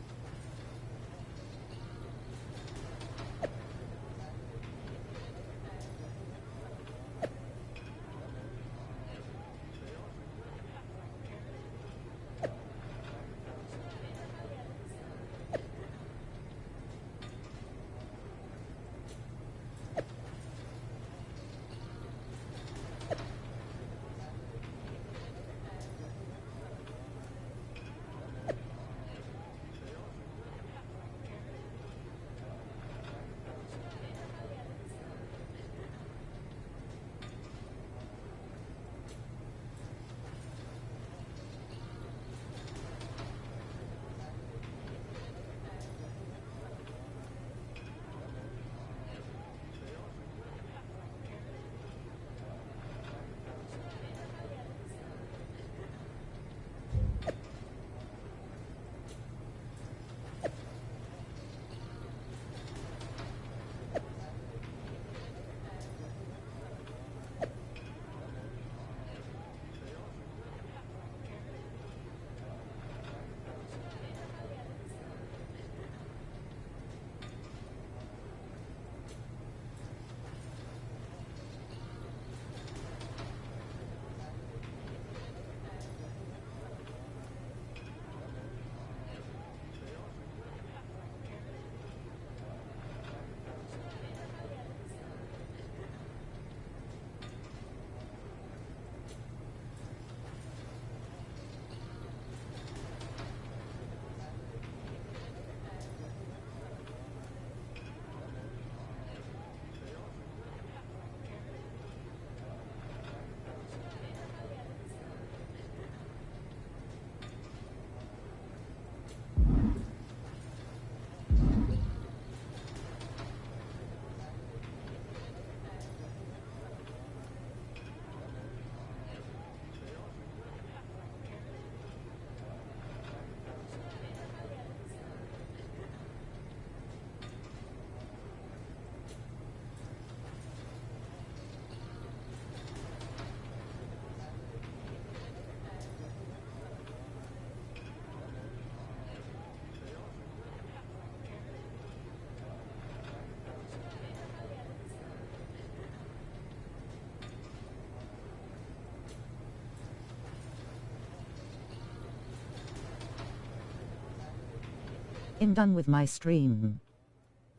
I'm done with my stream.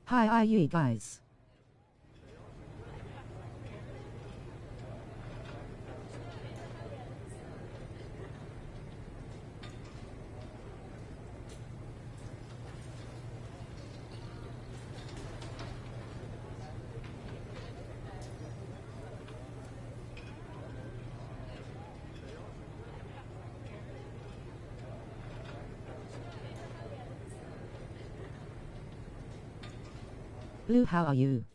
Hi, you guys. Blue, how are you?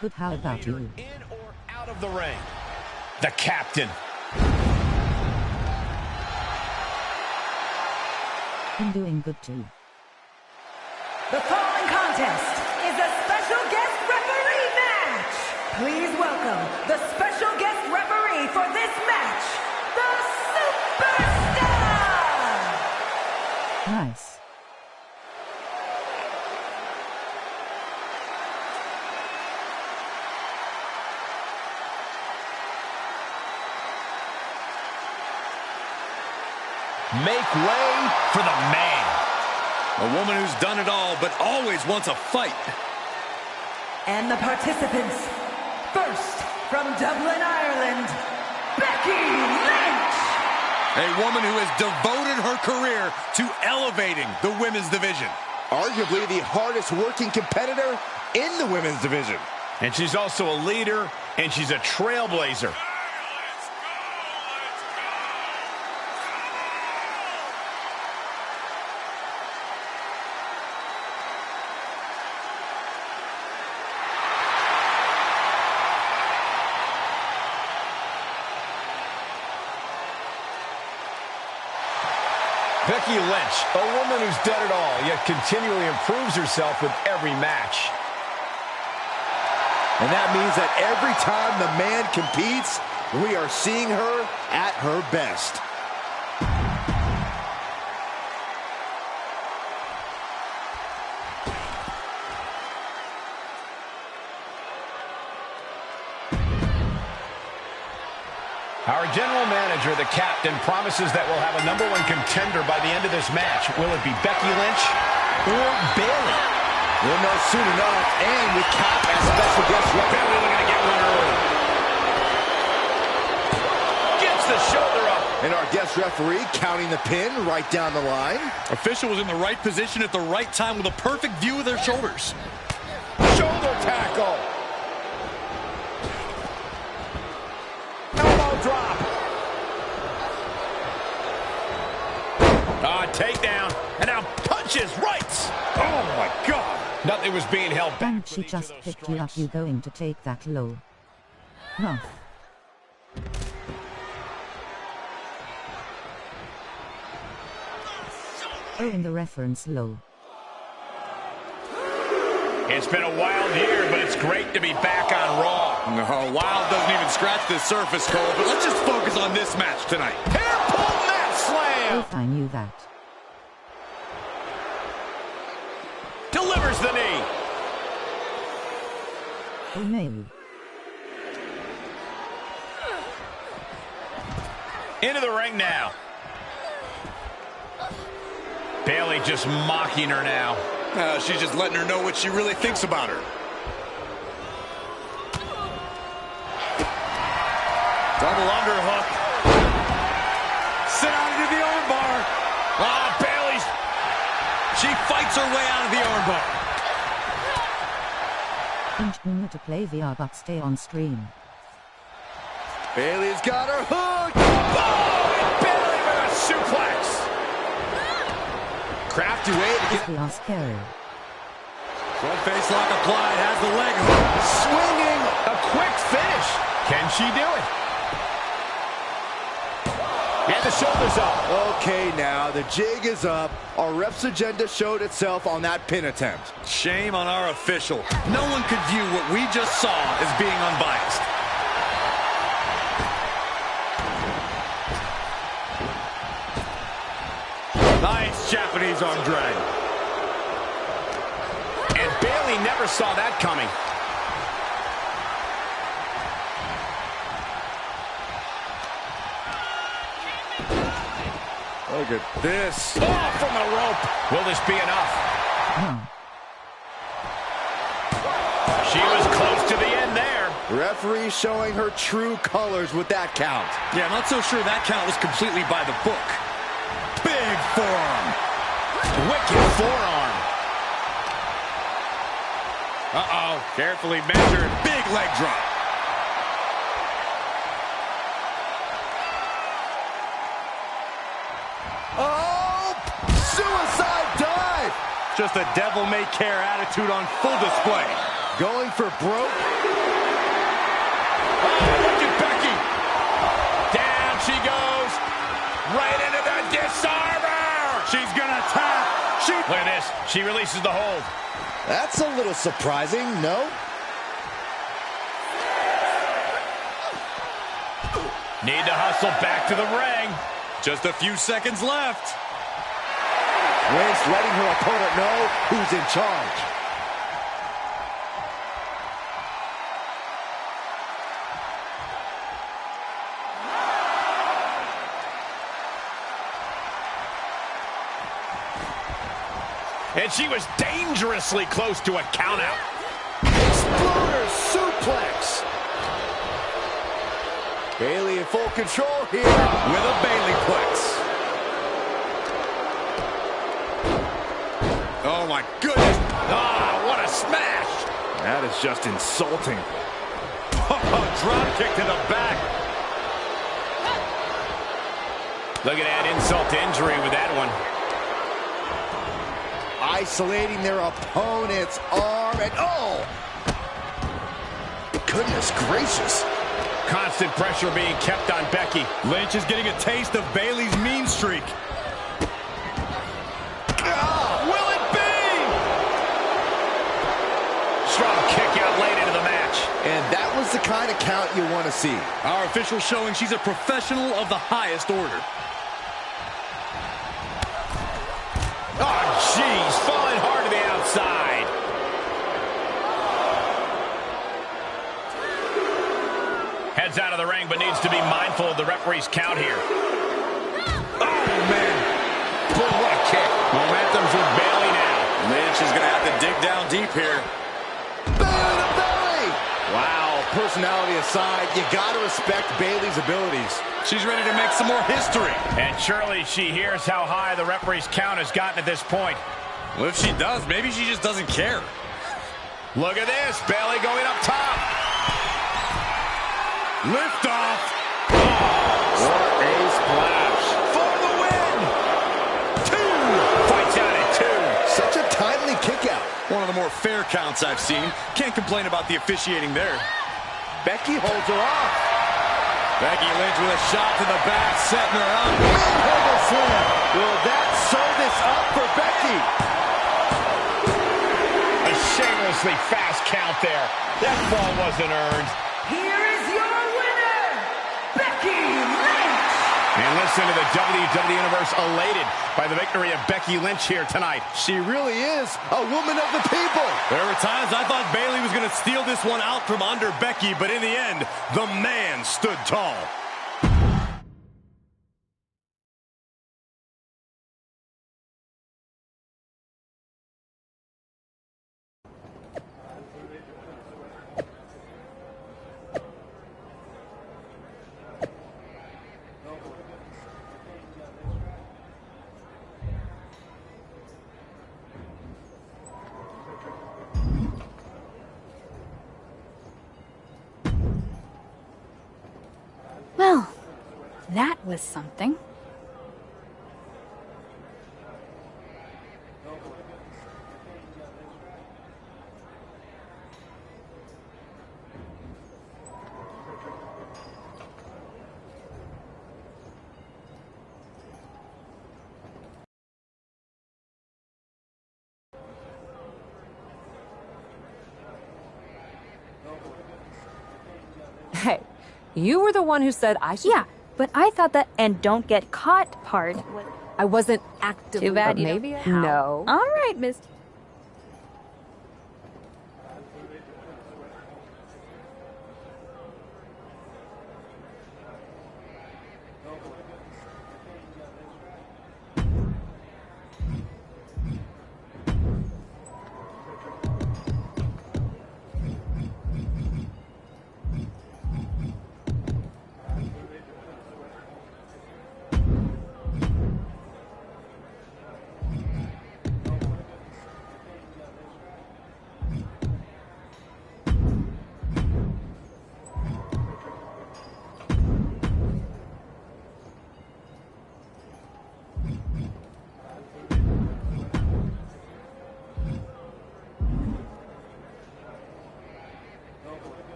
Good, how about you?
In or out of the ring? The captain.
I'm doing good too.
The following contest is a special guest referee match. Please welcome the special guest referee for this match, the Superstar!
Nice.
Make way for the man.
A woman who's done it all, but always wants a fight.
And the participants, first from Dublin, Ireland, Becky Lynch.
A woman who has devoted her career to elevating the women's division.
Arguably the hardest working competitor in the women's division.
And she's also a leader, and she's a trailblazer. Becky Lynch, a woman who's done it all, yet continually improves herself with every match.
And that means that every time the man competes, we are seeing her at her best.
Our general manager, the captain, promises that we'll have a #1 contender by the end of this match. Will it be Becky Lynch or Bayley?
We'll know soon enough, and with Cap as special guest referee.
Bayley looking to get one early. Gets the shoulder up.
And our guest referee counting the pin right down the line.
Official was in the right position at the right time with a perfect view of their shoulders.
Shoulder tackle. Elbow drop.
Takedown. And now punches right. Oh, my God. Nothing was being held back.
And she just picked you up. You going to take that low? No. Oh, in the reference low.
It's been a wild year, but it's great to be back on Raw.
No, wild doesn't even scratch the surface, Cole, but let's just focus on this match tonight.
Hairpole mat slam.
If I knew that.
Delivers the knee.
Oh no.
Into the ring now. Bayley just mocking her now.
She's just letting her know what she really thinks about her.
Double underhook.
Sit out into the armbar.
Ah, Bayley's.
She fights her way out of the armbar.
To play VR but stay on stream.
Bayley's got her hooked.
Oh, and Bayley with a suplex.
Crafty way to get
VR scary.
Front face lock applied, has the leg hook.
Swinging. A quick finish. Can she do it? And the shoulders up.
Okay, now the jig is up. Our ref's agenda showed itself on that pin attempt.
Shame on our official. No one could view what we just saw as being unbiased.
Nice Japanese arm drag. And Bayley never saw that coming.
Look at this.
Oh, from the rope. Will this be enough? She was close to the end there.
Referee showing her true colors with that count.
Yeah, I'm not so sure that count was completely by the book. Big forearm.
Wicked forearm. Uh-oh. Carefully measured.
Big leg drop.
Oh! Suicide dive!
Just a devil-may-care attitude on full display.
Going for broke.
Oh, look at Becky. Down she goes. Right into the disarmer.
She's gonna tap.
Look at this. She releases the hold.
That's a little surprising, no?
Need to hustle back to the ring.
Just a few seconds left.
Lynch letting her opponent know who's in charge.
And she was dangerously close to a countout.
Exploder suplex. Bayley in full control here.
With a Bayleyplex. Oh my goodness.
Ah, what a smash.
That is just insulting. Oh, drop kick to the back.
Look at that insult to injury with that one.
Isolating their opponent's arm and oh! Goodness gracious.
Constant pressure being kept on Becky.
Lynch is getting a taste of Bayley's mean streak.
Will it be? Strong kick out late into the match.
And that was the kind of count you want to see.
Our official showing she's a professional of the highest order.
Oh, jeez. Falling hard to the outside. Heads out of the ring, but needs to be mindful of the referee's count here. Oh, man. Boy, what a kick. Momentum's with Bayley now.
Lynch is going to have to dig down deep here.
Belly to belly! Wow, personality aside, you got to respect Bayley's abilities.
She's ready to make some more history.
And surely she hears how high the referee's count has gotten at this point.
Well, if she does, maybe she just doesn't care.
Look at this. Bayley going up top.
Lift off.
Oh, what a splash. For the win. 2. Fights out at 2.
Such a timely kick out.
One of the more fair counts I've seen. Can't complain about the officiating there.
Becky holds her off.
Becky Lynch with a shot to the back, setting her up.
Elbow slam. Will that sew this up for Becky?
A shamelessly fast count there. That fall wasn't earned.
Here is your winner, Becky Lynch.
And listen to the WWE Universe elated by the victory of Becky Lynch here tonight.
She really is a woman of the people.
There were times I thought Bayley was going to steal this one out from under Becky, but in the end, the man stood tall.
Well, that was something.
Hey, you were the one who said I should...
Yeah, but I thought that "and don't get caught" part was...
I wasn't actively...
Too bad you
maybe
don't
I...
know.
No.
All right, Miss...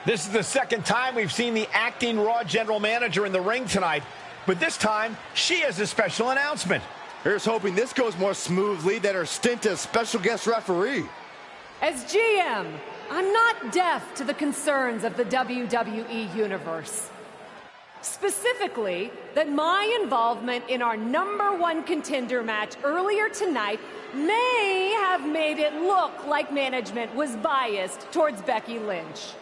This is the second time we've seen the acting Raw general manager in the ring tonight, but this time she has a special announcement.
Here's hoping this goes more smoothly than her stint as special guest referee.
As GM, I'm not deaf to the concerns of the WWE Universe. Specifically, that my involvement in our #1 contender match earlier tonight may have made it look like management was biased towards Becky Lynch.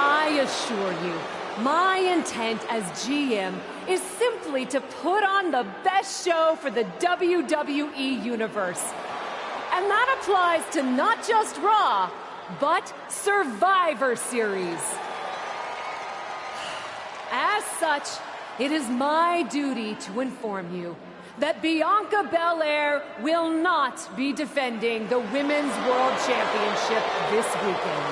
I assure you, my intent as GM is simply to put on the best show for the WWE Universe. And that applies to not just Raw, but Survivor Series. As such, it is my duty to inform you that Bianca Belair will not be defending the Women's World Championship this weekend.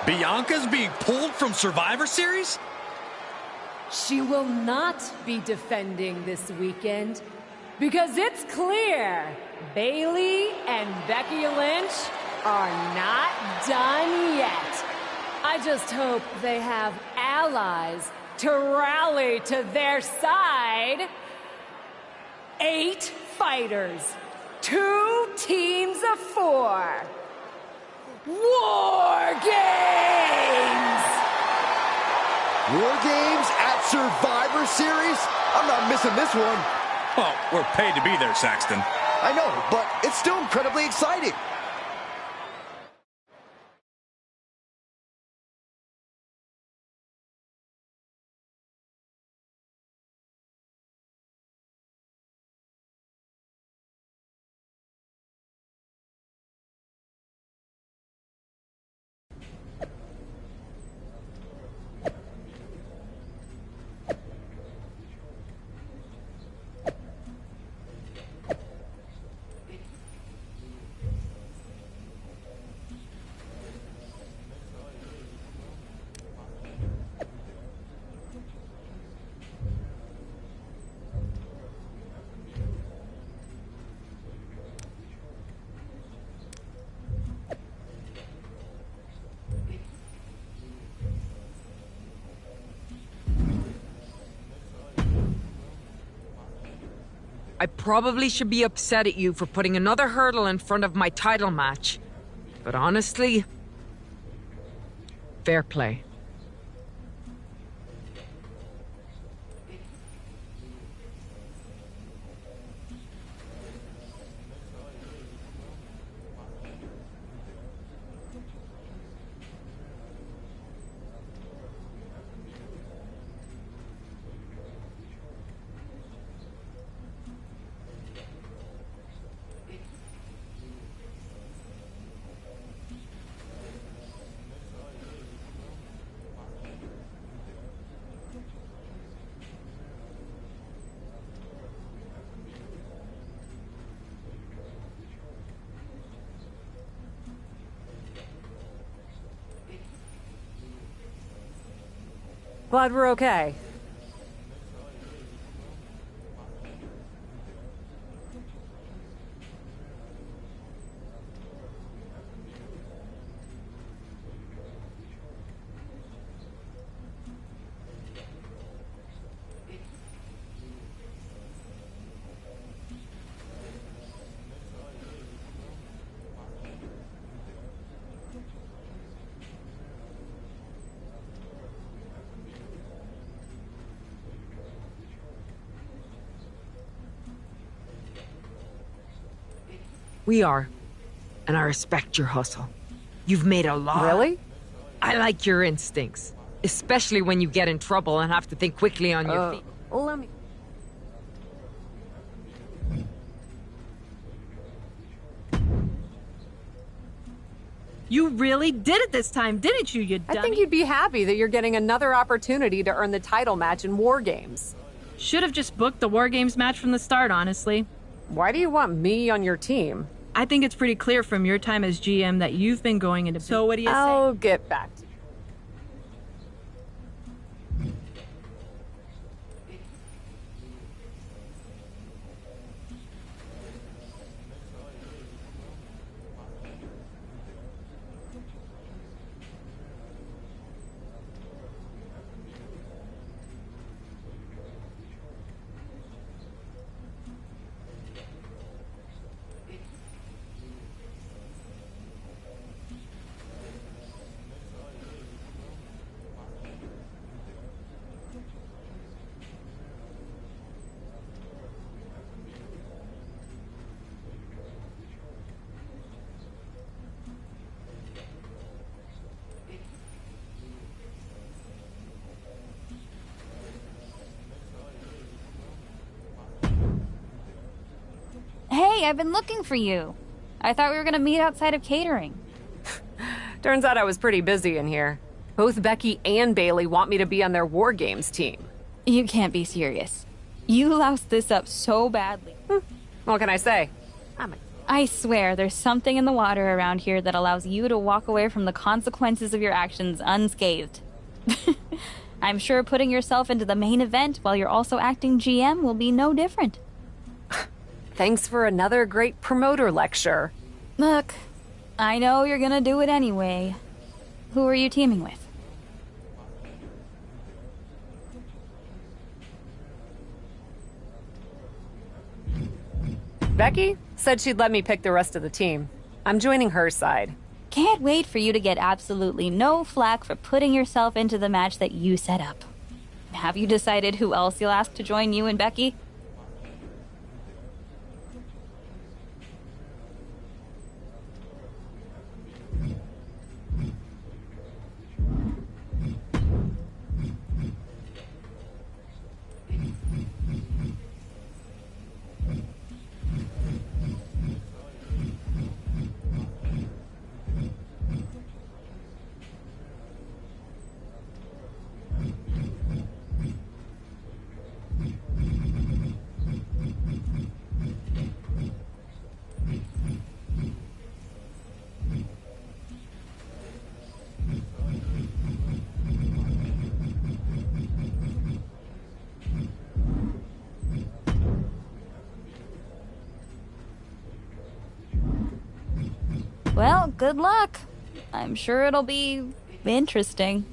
Bianca's being pulled from Survivor Series?
She will not be defending this weekend because it's clear Bayley and Becky Lynch are not done yet. I just hope they have allies to rally to their side. 8 fighters, 2 teams of 4. War Games!
War Games at Survivor Series? I'm not missing this one.
Well, we're paid to be there, Saxton.
I know, but it's still incredibly exciting.
I probably should be upset at you for putting another hurdle in front of my title match. But honestly, fair play.
Glad we're okay.
We are. And I respect your hustle. You've made a lot.
Really?
I like your instincts. Especially when you get in trouble and have to think quickly on your feet.
Let me...
You really did it this time, didn't you, you dummy?
I think you'd be happy that you're getting another opportunity to earn the title match in War Games.
Should have just booked the War Games match from the start, honestly.
Why do you want me on your team?
I think it's pretty clear from your time as GM that you've been going into... So what do you say?
I'll get back to you.
Hey, I've been looking for you. I thought we were gonna meet outside of catering.
Turns out I was pretty busy in here. Both Becky and Bailey want me to be on their War Games team.
You can't be serious. You loused this up so badly.
What can I say?
I swear, there's something in the water around here that allows you to walk away from the consequences of your actions unscathed. I'm sure putting yourself into the main event while you're also acting GM will be no different.
Thanks for another great promoter lecture.
Look, I know you're gonna do it anyway. Who are you teaming with?
Becky said she'd let me pick the rest of the team. I'm joining her side.
Can't wait for you to get absolutely no flack for putting yourself into the match that you set up. Have you decided who else you'll ask to join you and Becky? Well, good luck. I'm sure it'll be interesting.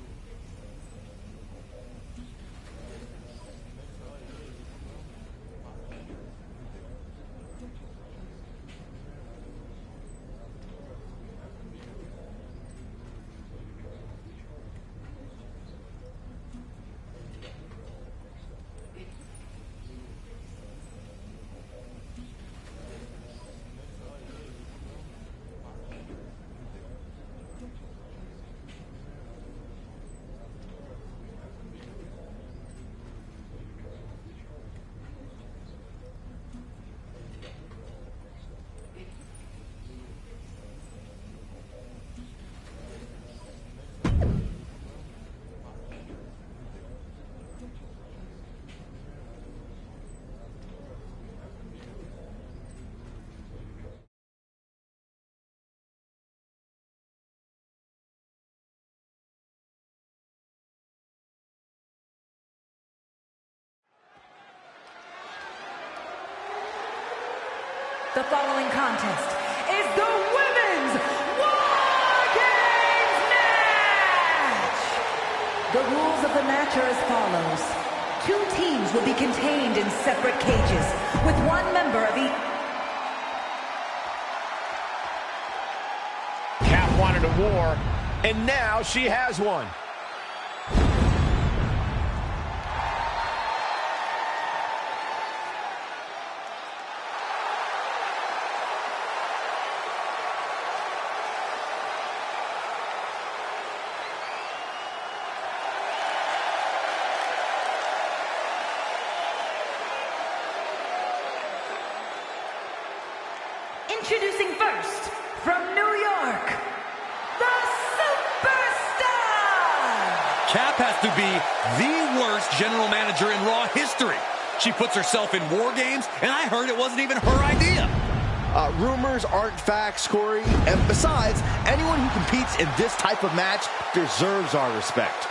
The following contest is the Women's War Games match! The rules of the match are as follows. 2 teams will be contained in separate cages, with 1 member of each...
Cap wanted a war, and now she has one.
Introducing first, from New York, the Superstar!
Cap has to be the worst general manager in Raw history. She puts herself in War Games, and I heard it wasn't even her idea.
Rumors aren't facts, Corey. And besides, anyone who competes in this type of match deserves our respect.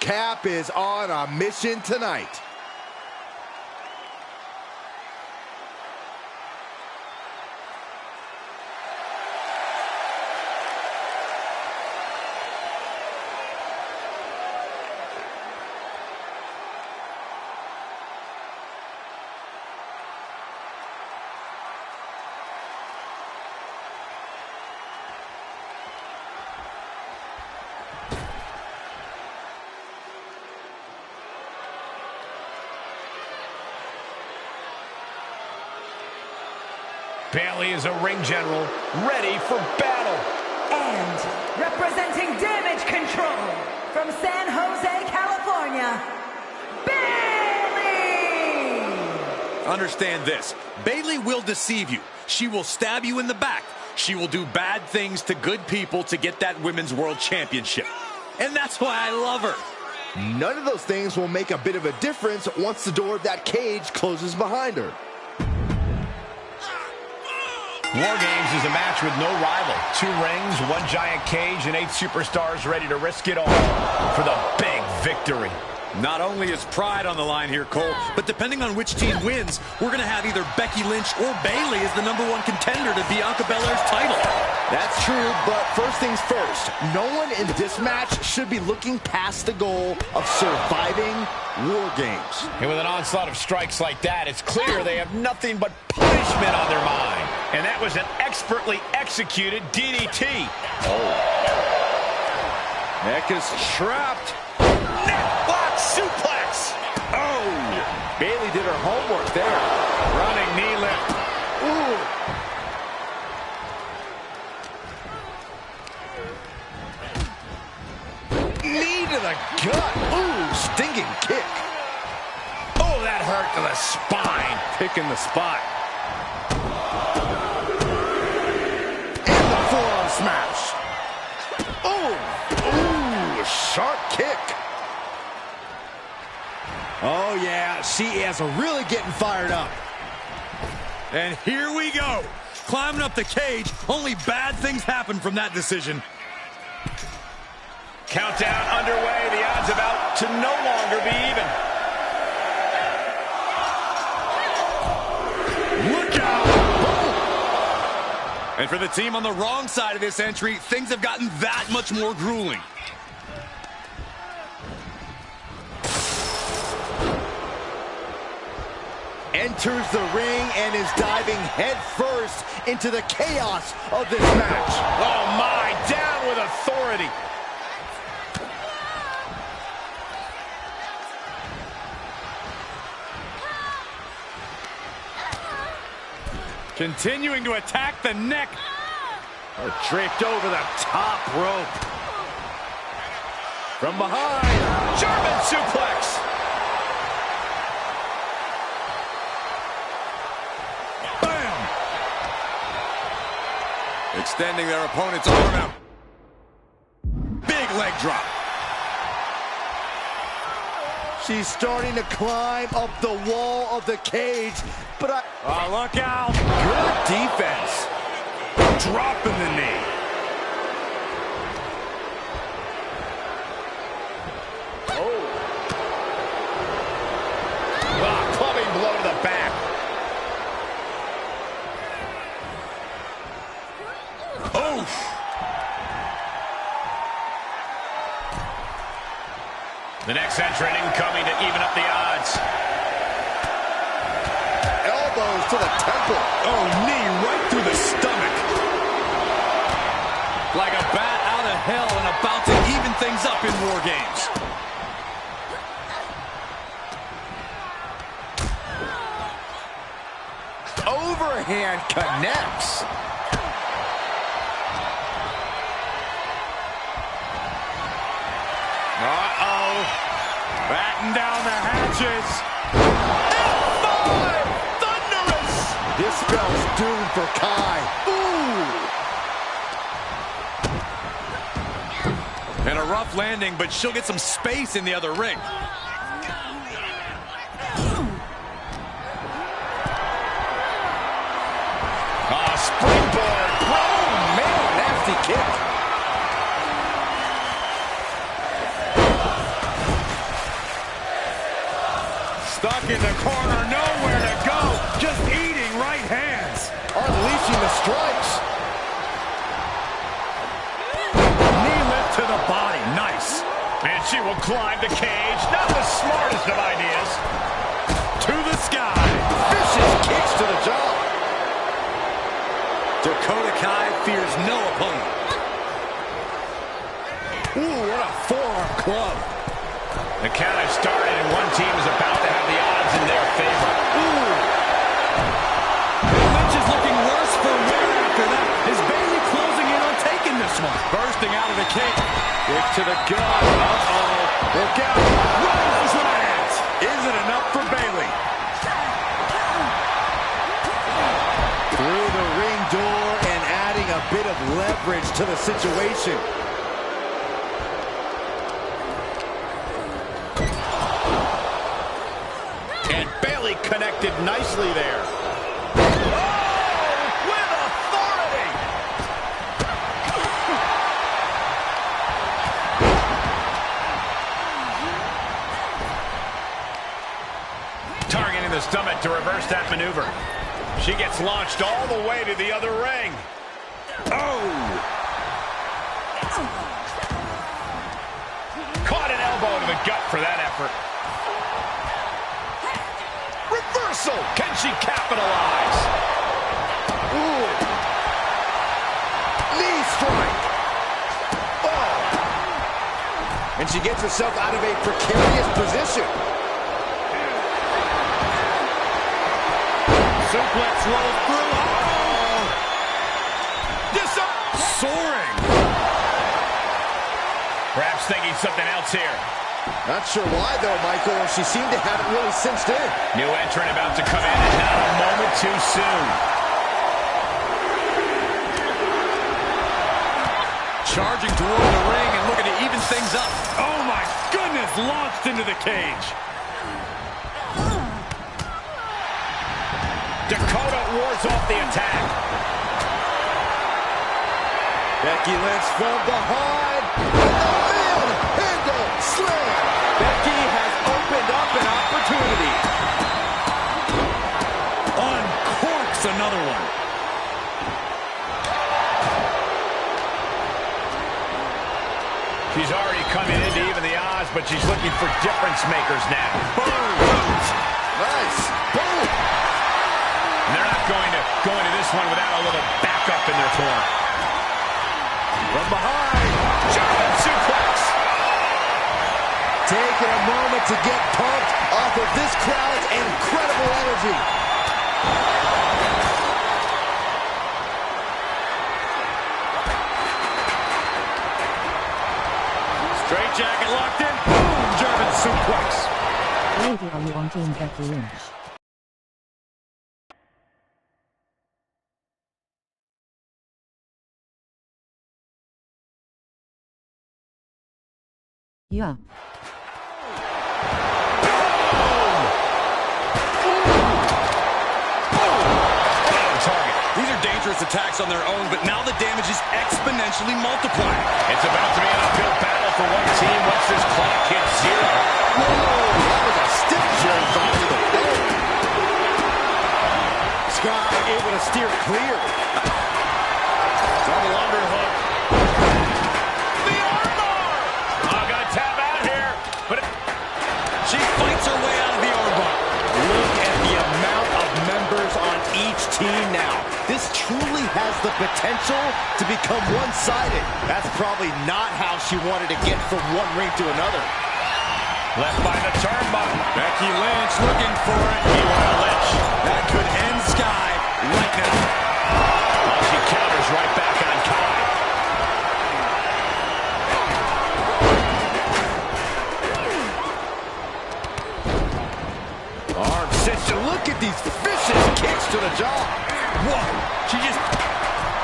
Cap is on a mission tonight.
Bayley is a ring general, ready for battle.
And representing Damage Control from San Jose, California, Bayley!
Understand this. Bayley will deceive you. She will stab you in the back. She will do bad things to good people to get that Women's World Championship. And that's why I love her.
None of those things will make a bit of a difference once the door of that cage closes behind her.
War Games is a match with no rival. 2 rings, 1 giant cage, and 8 superstars ready to risk it all for the big victory.
Not only is pride on the line here, Cole, but depending on which team wins, we're going to have either Becky Lynch or Bayley as the #1 contender to Bianca Belair's title.
That's true, but first things first, no one in this match should be looking past the goal of surviving War Games.
And with an onslaught of strikes like that, it's clear they have nothing but punishment on their mind. And that was an expertly executed DDT.
Oh. Neck is trapped.
Neckblock suplex.
Oh, Bayley did her homework there.
Running knee lift.
Ooh. Knee to the gut. Ooh, stinging kick.
Oh, that hurt to the spine.
Picking the spot.
And the forearm smash. Oh, ooh, sharp kick. Oh, yeah, she is really getting fired up.
And here we go. Climbing up the cage, only bad things happen from that decision.
Countdown underway. The odds about to no longer be even.
Look out! And for the team on the wrong side of this entry, things have gotten that much more grueling.
Enters the ring and is diving head first into the chaos of this match.
Oh my, down with authority.
Continuing to attack the neck.
Draped over the top rope. From behind.
German suplex.
Extending their opponent's arm out. Big leg drop.
She's starting to climb up the wall of the cage, but
oh, look out.
Good defense.
Dropping the knee.
Oh. Clubbing blow to the back. The next entrant incoming to even up the odds.
Elbows to the temple.
Oh, knee right through the stomach. Like a bat out of hell and about to even things up in War Games.
Overhand connects.
Uh-oh. Batten down the hatches.
F5! Thunderous! This spells doom for Kai. Ooh!
And a rough landing, but she'll get some space in the other ring.
Springboard.
Oh, man, nasty kick.
Stuck in the corner, nowhere to go. Just eating right hands.
Unleashing the strikes.
Knee lift to the body. Nice.
And she will climb the cage. Not the smartest of ideas.
To the sky.
Vicious kicks to the jaw.
Dakota Kai fears no opponent.
Ooh, what a forearm club.
The count has started and one team is about to have the odds in their favor.
Ooh. Lynch is looking worse one. Bursting out of the kick. Kick to the gut. Uh-oh. Look out. Rose lands. Isn't enough for Bayley.
Through the ring door and adding a bit of leverage to the situation.
And Bayley connected nicely there. Targeting the stomach to reverse that maneuver. She gets launched all the way to the other ring. Oh! Caught an elbow to the gut for that effort. Reversal! Can she capitalize? Ooh! Knee strike! Oh!
And she gets herself out of a precarious position.
Suplex rolls through. Oh! Soaring. Perhaps thinking something else here.
Not sure why, though, Michael. She seemed to have it really cinched in.
New entrant about to come in, and not a moment too soon. Charging toward the ring and looking to even things up. Oh, my goodness. Launched into the cage. Dakota wards off the attack.
Becky Lynch from behind. Manhandle slam.
Becky has opened up an opportunity. Uncorks another one. She's already coming in to even the odds, but she's looking for difference makers now. Boom!
Nice. Boom!
And they're not going to go into this one without a little backup in their corner. From behind, German suplex.
Taking a moment to get pumped off of this crowd's incredible energy.
Straight jacket locked in. Boom, German suplex.
Lady on wanting Becky Lynch. Yeah.
Target. These are dangerous attacks on their own, but now the damage is exponentially multiplied. It's about to be an uphill battle for one team once this clock hits zero.
Whoa, that was a stiff jump onto the floor. Sky able to steer clear.
Double underhook. The armbar! Oh, got to tap out here. But she fights her way out of the armbar.
Look at the amount of members on each team now. This truly has the potential to become one-sided. That's probably not how she wanted to get from one ring to another.
Left by the turnbuckle. Becky Lynch looking for it. Meanwhile, Lynch. That could end Sky right now. Oh, she counters right back on Kai. Arm sits.
Look at these vicious kicks to the jaw.
Whoa. She just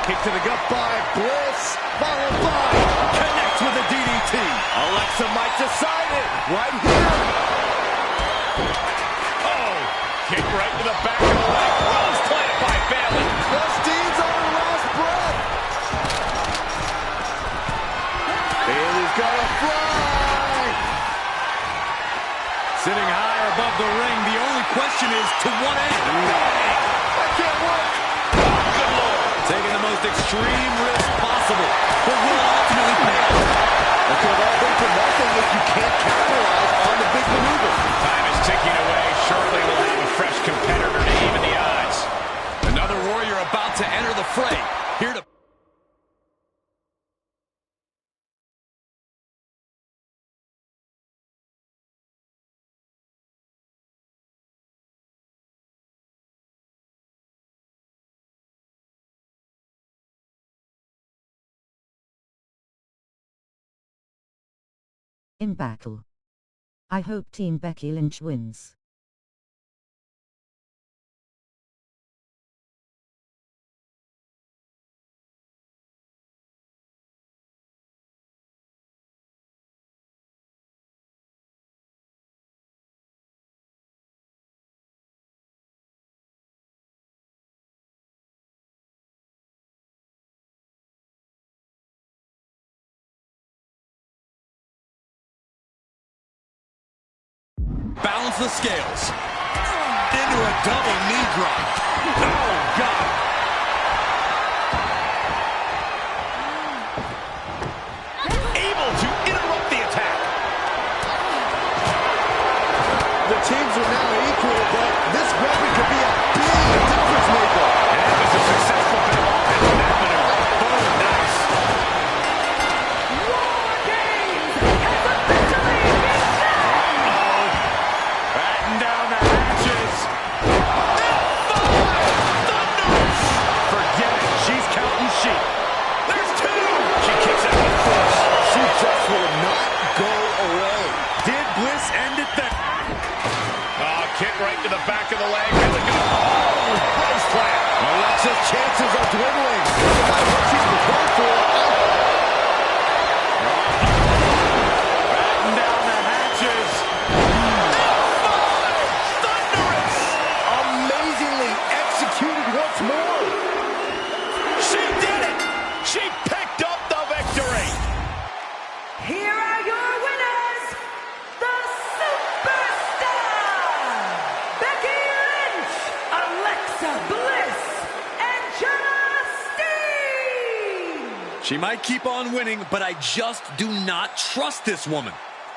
Kick to the gut by Bliss. Followed by connects with a DDT. Alexa might decide it right here.
Oh, kick right to the back of the leg. Rose played by Bayley.
Justine's on her last breath. Bayley's gonna fly.
Sitting high above the ring, the only question is to what end?
That can't work.
Good Lord. Taking the most extreme risk possible, but will ultimately pay off.
It could have all been for nothing if you can't capitalize on the big maneuver.
Time is ticking away. Surely we'll have a fresh competitor to even the odds. Another warrior about to enter the fray. Here to
In battle. I hope Team Becky Lynch wins.
Balance the scales. Into a double knee drop. Oh, God.
Able to interrupt the attack.
The teams are now equal, but this weapon could be a big difference maker.
And that was a successful bit of offense in that maneuver. Boom, nice.
War Games has officially begun!
Batten down the hatches. Thunderous. Forget it. She's counting sheep. There's two. She kicks out with force.
She just will not go away.
Did Bliss end it there? Kick right to the back of the leg. Here we go. Oh, Bliss plant.
Alexa's chances are dwindling. No matter what she's prepared for.
Batten down the hatches. Thunderous.
Amazingly executed once more.
She did it. She picked up the victory.
Here are your winners, the Superstar, Becky Lynch, Alexa Bliss, and Justine!
She might keep on winning, but I just do not trust this woman.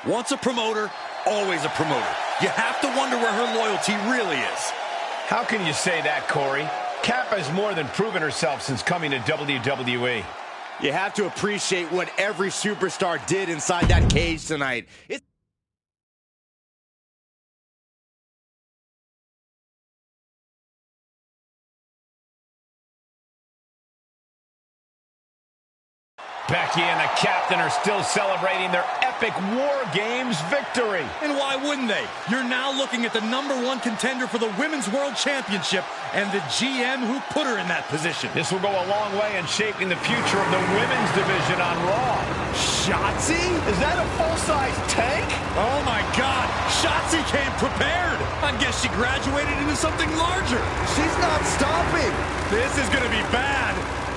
Once a promoter, always a promoter. You have to wonder where her loyalty really is.
How can you say that, Corey? Cap has more than proven herself since coming to WWE.
You have to appreciate what every superstar did inside that cage tonight.
Becky and the captain are still celebrating their epic War Games victory.
And why wouldn't they? You're now looking at the #1 contender for the Women's World Championship and the GM who put her in that position.
This will go a long way in shaping the future of the women's division on Raw.
Shotzi?
Is that a full-size tank?
Oh my God, Shotzi came prepared. I guess she graduated into something larger.
She's not stopping.
This is gonna be bad.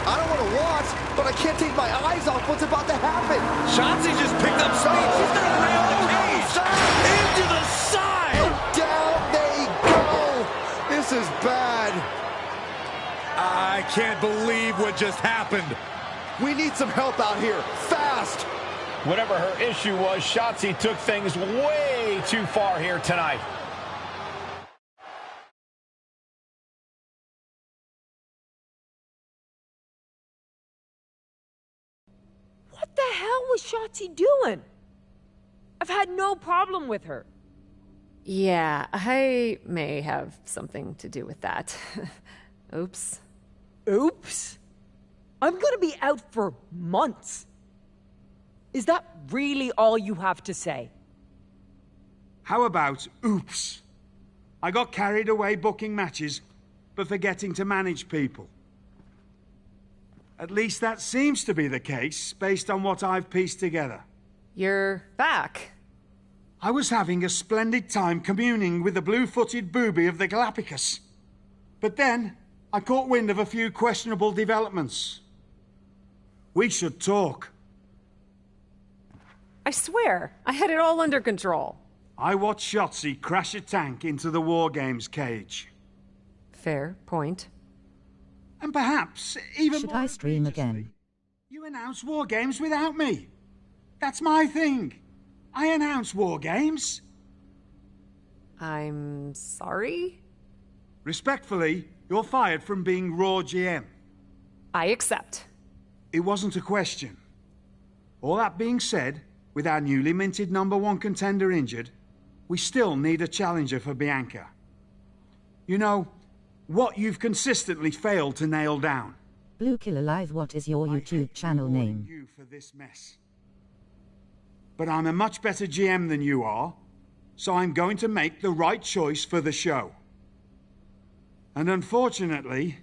I don't want to watch, but I can't take my eyes off what's about to happen.
Shotzi just picked up speed. She's gonna rail the cage. Into the side.
And down they go. This is bad.
I can't believe what just happened.
We need some help out here, fast.
Whatever her issue was, Shotzi took things way too far here tonight.
What the hell was Shotzi doing? I've had no problem with her.
Yeah, I may have something to do with that. Oops.
Oops? I'm gonna be out for months. Is that really all you have to say?
How about oops? I got carried away booking matches, but forgetting to manage people. At least that seems to be the case, based on what I've pieced together.
You're back.
I was having a splendid time communing with the blue-footed booby of the Galapagos. But then, I caught wind of a few questionable developments. We should talk.
I swear, I had it all under control.
I watched Shotzi crash a tank into the War Games cage.
Fair point.
And perhaps, even
Should
more
I stream again?
you announce War Games without me. That's my thing. I announce War Games.
I'm sorry?
Respectfully, you're fired from being Raw GM.
I accept.
It wasn't a question. All that being said, with our newly minted #1 contender injured, we still need a challenger for Bianca. You know, what you've consistently failed to nail down.
Blue Killer Live, what is your YouTube channel name?
You for this mess. but I'm a much better GM than you are, so I'm going to make the right choice for the show. And unfortunately,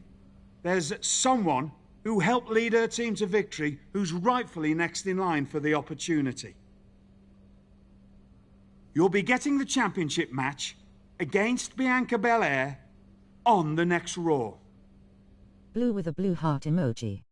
there's someone who helped lead her team to victory who's rightfully next in line for the opportunity. You'll be getting the championship match against Bianca Belair on the next Raw.
Blue with a blue heart emoji.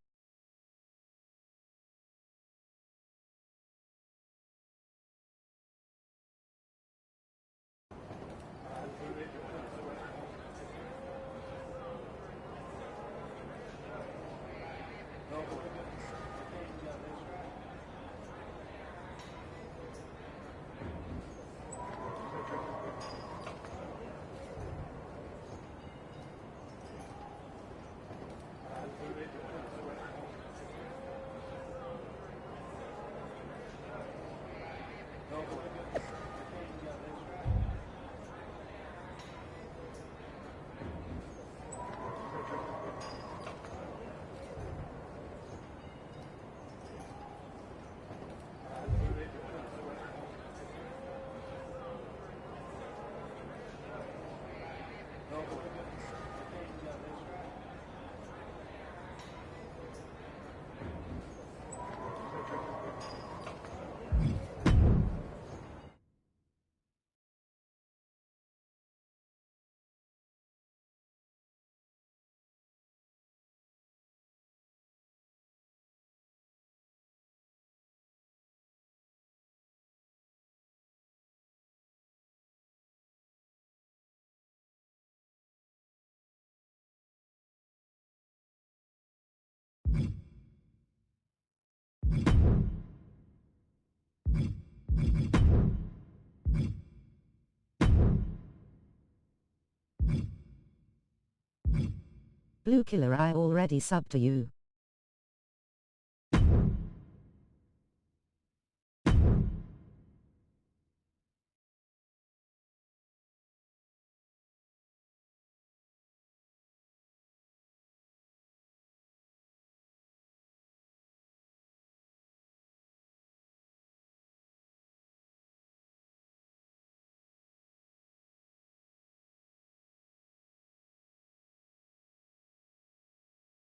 Blue Killer, I already subbed to you.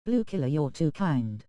Blue Killer, you're too kind.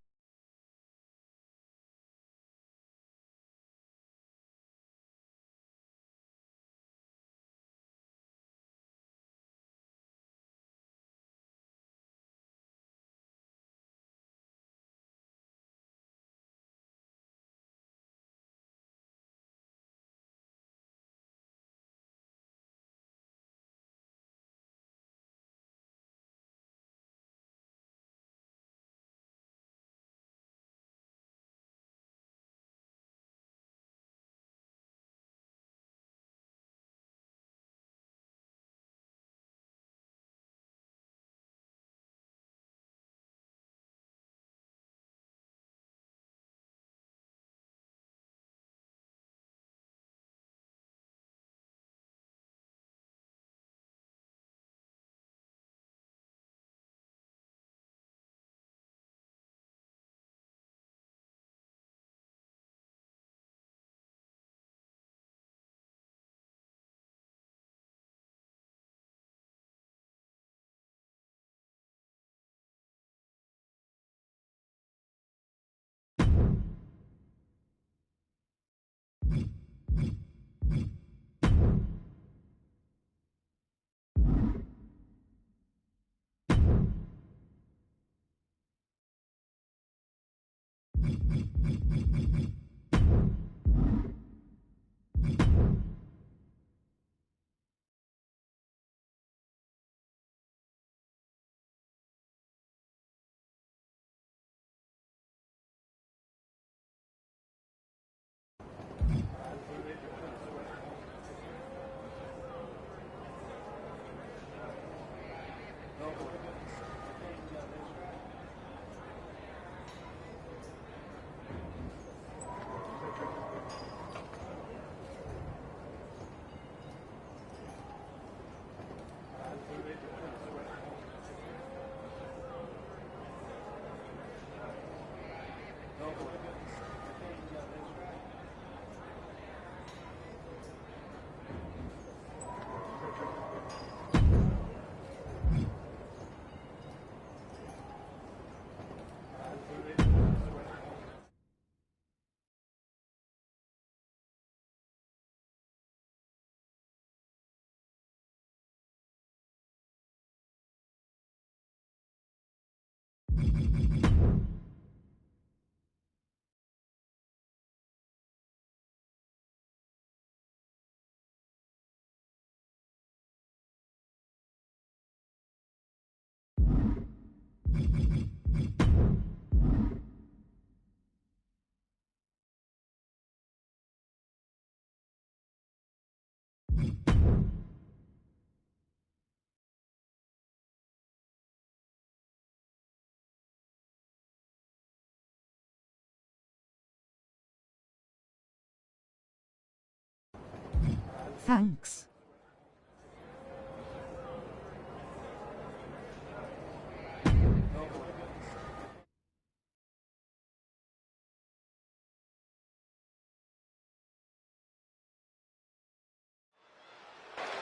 Thanks.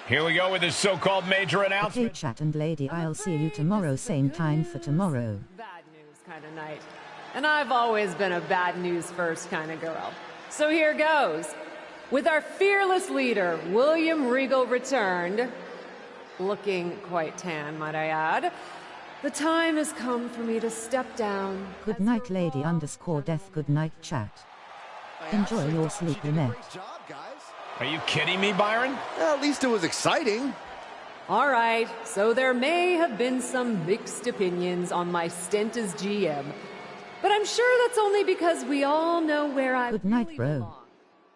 Here we go with this so-called major announcement.
Okay, chat and lady, I'll see you tomorrow, same time for tomorrow.
Bad news kind of night. And I've always been a bad news first kind of girl. So here goes. With our fearless leader, William Regal, returned, looking quite tan, might I add, the time has come for me to step down.
Good night, lady _ death. Good night, chat. Enjoy your sleep, Lynette.
Are you kidding me, Byron?
Well, at least it was exciting.
All right, so there may have been some mixed opinions on my stint as GM, but I'm sure that's only because we all know where I
Good night, bro.
belong,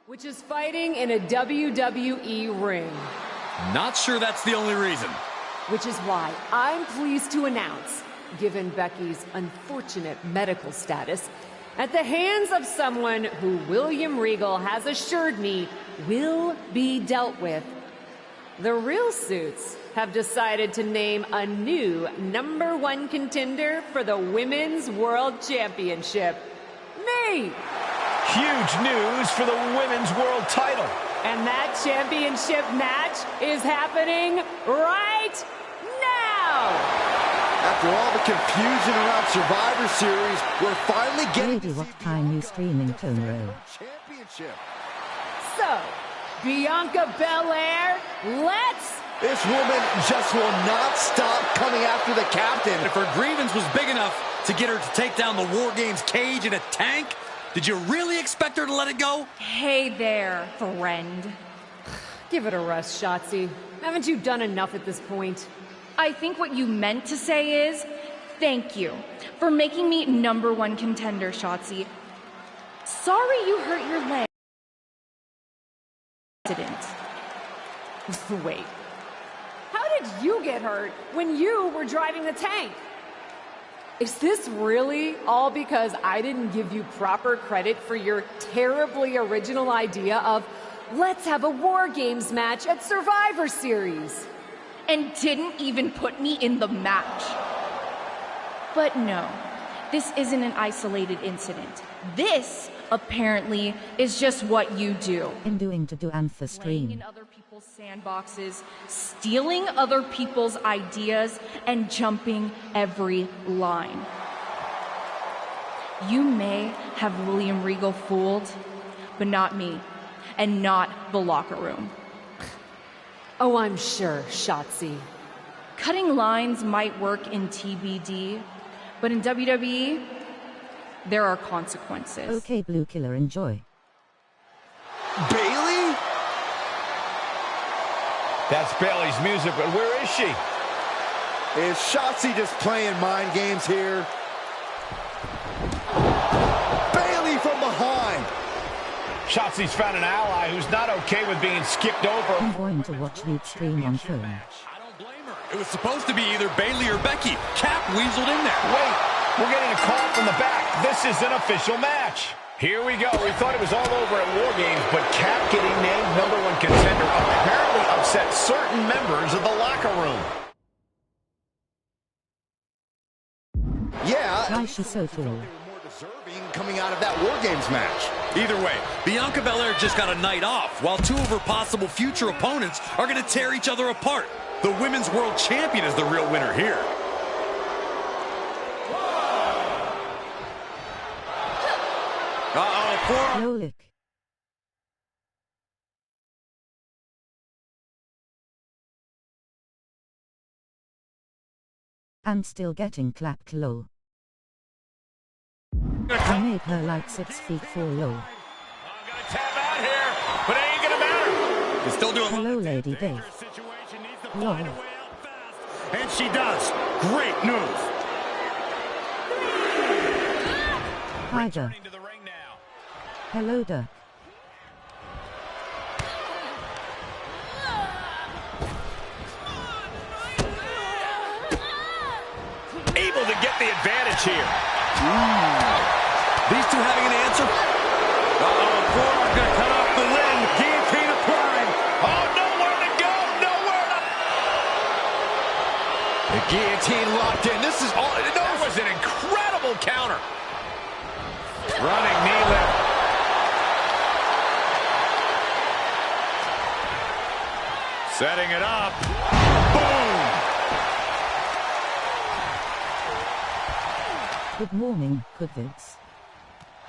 which is fighting in a WWE ring.
Not sure that's the only reason.
Which is why I'm pleased to announce, given Becky's unfortunate medical status, at the hands of someone who William Regal has assured me will be dealt with, the Real Suits have decided to name a new #1 contender for the Women's World Championship. Me!
Huge news for the Women's World title.
And that championship match is happening right now!
After all the confusion around Survivor Series, we're finally getting
Lady, what time you streaming tomorrow?
championship.
So, Bianca Belair, let's...
This woman just will not stop coming after the captain.
If her grievance was big enough to get her to take down the War Games cage in a tank, did you really expect her to let it go?
Hey there, friend.
Give it a rest, Shotzi. Haven't you done enough at this point?
I think what you meant to say is, thank you for making me #1 contender, Shotzi. Sorry you hurt your leg.
Wait. How did you get hurt when you were driving the tank? Is this really all because I didn't give you proper credit for your terribly original idea of let's have a War Games match at Survivor Series?
And didn't even put me in the match. But no, this isn't an isolated incident. This, apparently, is just what you do.
In doing to do and for
Playing
stream.
in other people's sandboxes, stealing other people's ideas, and jumping every line. You may have William Regal fooled, but not me, and not the locker room.
Oh, I'm sure, Shotzi.
Cutting lines might work in TBD, but in WWE, there are consequences.
Okay, Blue Killer, enjoy.
Bailey?
That's Bailey's music, but where is she?
Is Shotzi just playing mind games here? Bailey from behind.
Shotzi's found an ally who's not okay with being skipped over.
I'm going to watch Luke stream on phone.
I don't blame her. It was supposed to be either Bailey or Becky. Cap weaseled in there.
Wait, we're getting a call from the back. This is an official match. Here we go. We thought it was all over at War Games, but Cap getting named #1 contender apparently upset certain members of the locker room.
Yeah.
Why is she so tall?
More deserving coming out of that War Games match.
Either way, Bianca Belair just got a night off, while two of her possible future opponents are going to tear each other apart. The Women's World Champion is the real winner here. Uh-oh,
Lolik. And still getting clapped, lol. I made her like 6'4" lol.
Tap out here, but it ain't gonna matter.
He's still doing
Hello, Lady Dave. Lol.
And she does. Great move.
Hi, Duck. Hello, Duck.
Able to get the advantage here.
These two having an answer?
Uh-oh, Forearm gonna cut off the limb. Guillotine applied. Oh, no!
The guillotine locked in. This is all.
That was an incredible counter. Running knee lift. Setting it up. Boom.
Good morning, Goodvids.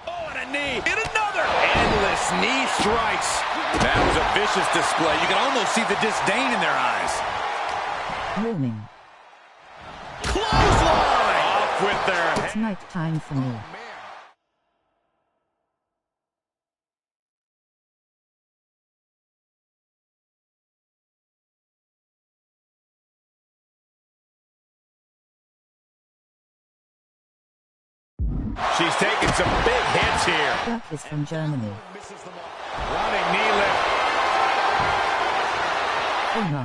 Oh, and a knee. And another. Endless knee strikes.
That was a vicious display. You can almost see the disdain in their eyes.
Morning.
Clothesline.
Off with their
It's night time for me.
She's taking some big hits here.
Duck is from Germany.
Running knee lift.
Oh no.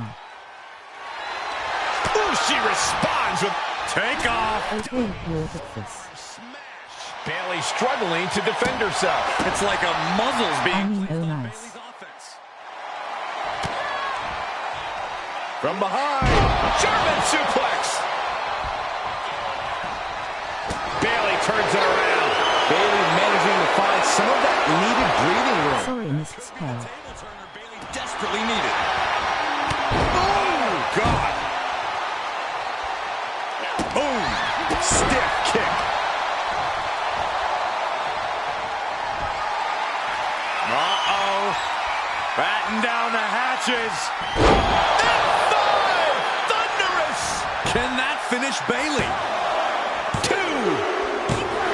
Ooh, she responds with takeoff.
Okay, look at this.
Bayley struggling to defend herself.
It's like a muzzle's being
Oh nice.
From behind. German suplex. Bayley turns it around.
Bayley managing to find some of that needed breathing room.
Sorry, Mrs. Spell.
Bayley desperately needed.
Oh, God. Boom. Stiff kick. Uh-oh. Batten down the hatches. F5! Thunderous!
Can that finish Bayley?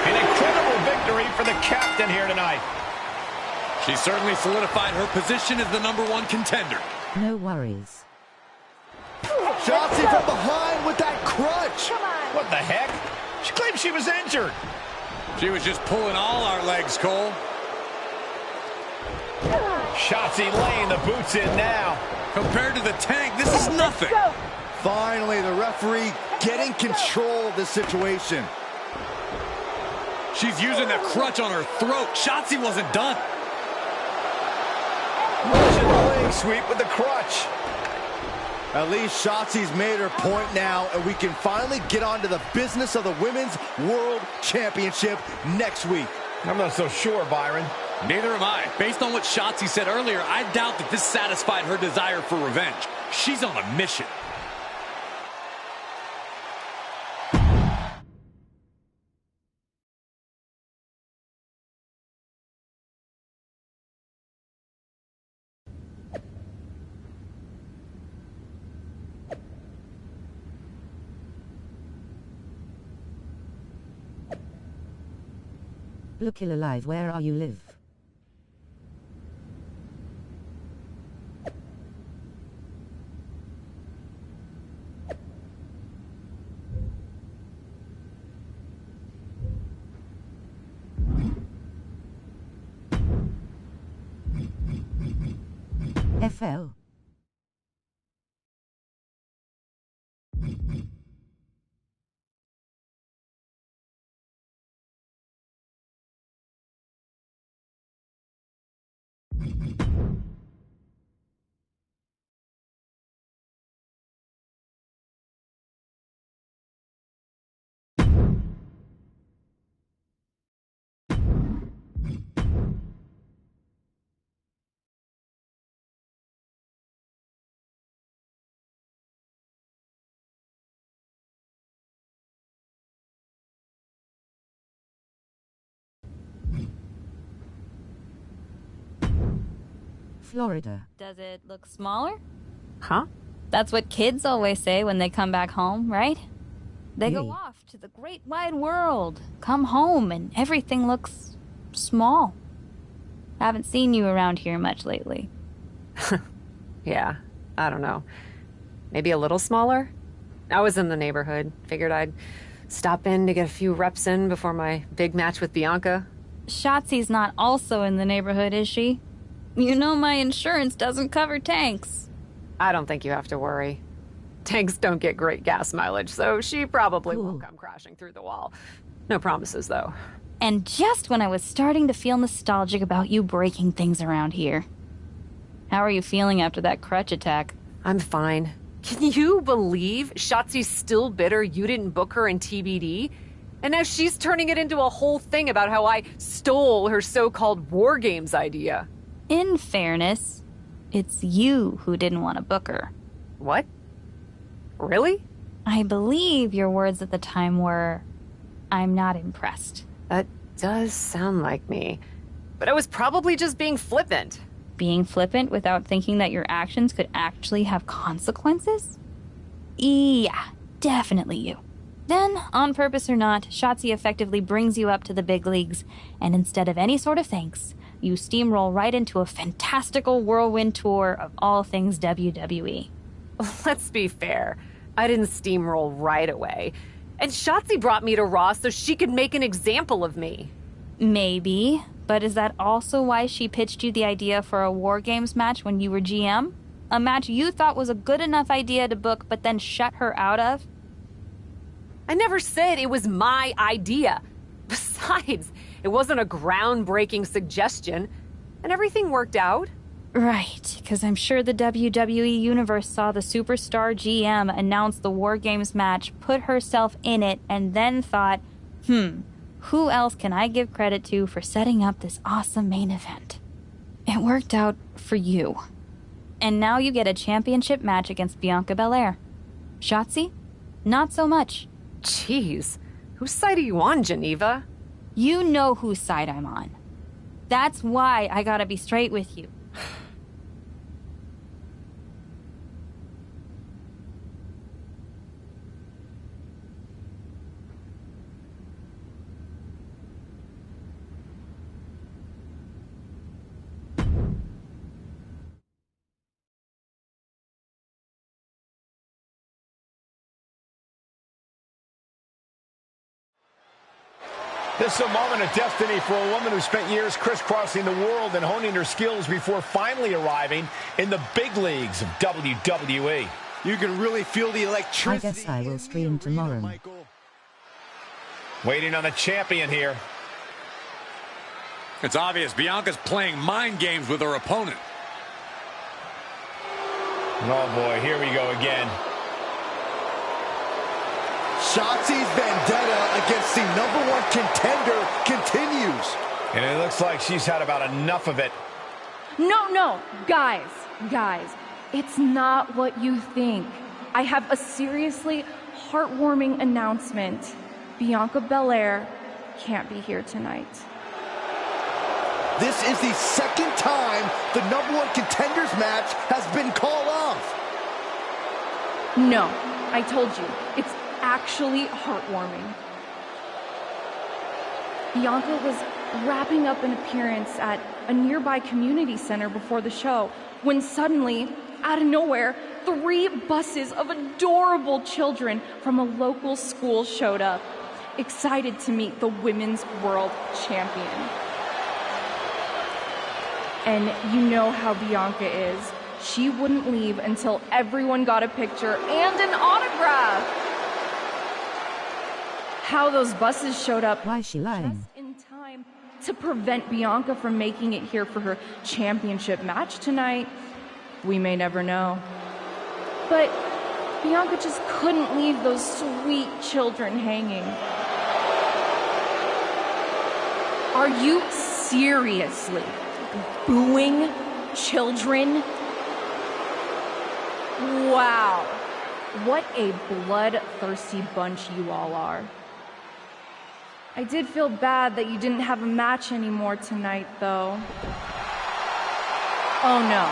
An incredible victory for the captain here tonight.
She certainly solidified her position as the #1 contender.
No worries.
Shotzi from behind with that crutch.
What the heck? She claimed she was injured.
She was just pulling all our legs, Cole.
Shotzi laying the boots in now.
Compared to the Tank, this is nothing.
Finally, the referee getting control of the situation.
She's using the crutch on her throat. Shotzi wasn't done.
Russian leg sweep with the crutch.
At least Shotzi's made her point now, and we can finally get on to the business of the Women's World Championship next week.
I'm not so sure, Byron.
Neither am I. Based on what Shotzi said earlier, I doubt that this satisfied her desire for revenge. She's on a mission.
Look ill alive, where are you live? FL. Florida.
Does it look smaller?
Huh?
That's what kids always say when they come back home, right? They go
Yay.
off to the great wide world, come home, and everything looks small. Haven't seen you around here much lately.
Yeah, I don't know. Maybe a little smaller? I was in the neighborhood. Figured I'd stop in to get a few reps in before my big match with Bianca.
Shotzi's not also in the neighborhood, is she? You know my insurance doesn't cover tanks.
I don't think you have to worry. Tanks don't get great gas mileage, so she probably won't come crashing through the wall. No promises, though.
And just when I was starting to feel nostalgic about you breaking things around here. How are you feeling after that crutch attack?
I'm fine. Can you believe Shotzi's still bitter you didn't book her in TBD? And now she's turning it into a whole thing about how I stole her so-called War Games idea.
In fairness, it's you who didn't want to book her.
What? Really?
I believe your words at the time were, "I'm not impressed."
That does sound like me. But I was probably just being flippant.
Being flippant without thinking that your actions could actually have consequences? Yeah, definitely you. Then, on purpose or not, Shotzi effectively brings you up to the big leagues, and instead of any sort of thanks, you steamroll right into a fantastical whirlwind tour of all things WWE.
Let's be fair. I didn't steamroll right away. And Shotzi brought me to Raw so she could make an example of me.
Maybe, but is that also why she pitched you the idea for a War Games match when you were GM? A match you thought was a good enough idea to book but then shut her out of?
I never said it was my idea. Besides, it wasn't a groundbreaking suggestion, and everything worked out.
Right, because I'm sure the WWE Universe saw the superstar GM announce the War Games match, put herself in it, and then thought, who else can I give credit to for setting up this awesome main event? It worked out for you. And now you get a championship match against Bianca Belair. Shotzi? Not so much.
Jeez, whose side are you on, Geneva?
You know whose side I'm on. That's why I gotta be straight with you.
This is a moment of destiny for a woman who spent years crisscrossing the world and honing her skills before finally arriving in the big leagues of WWE.
You can really feel the electricity.
I guess I will stream tomorrow.
Waiting on the champion here.
It's obvious Bianca's playing mind games with her opponent.
Oh boy, here we go again.
Shotzi's vendetta against the #1 contender continues.
And it looks like she's had about enough of it.
No, guys, it's not what you think. I have a seriously heartwarming announcement. Bianca Belair can't be here tonight.
This is the second time the #1 contenders match has been called off.
No, I told you, it's actually heartwarming. Bianca was wrapping up an appearance at a nearby community center before the show when suddenly, out of nowhere, 3 buses of adorable children from a local school showed up, excited to meet the Women's World Champion. And you know how Bianca is. She wouldn't leave until everyone got a picture and an autograph. How those buses showed up
Why is she lying?
just in time to prevent Bianca from making it here for her championship match tonight, we may never know. But Bianca just couldn't leave those sweet children hanging. Are you seriously booing children? Wow. What a bloodthirsty bunch you all are. I did feel bad that you didn't have a match anymore tonight, though. Oh no,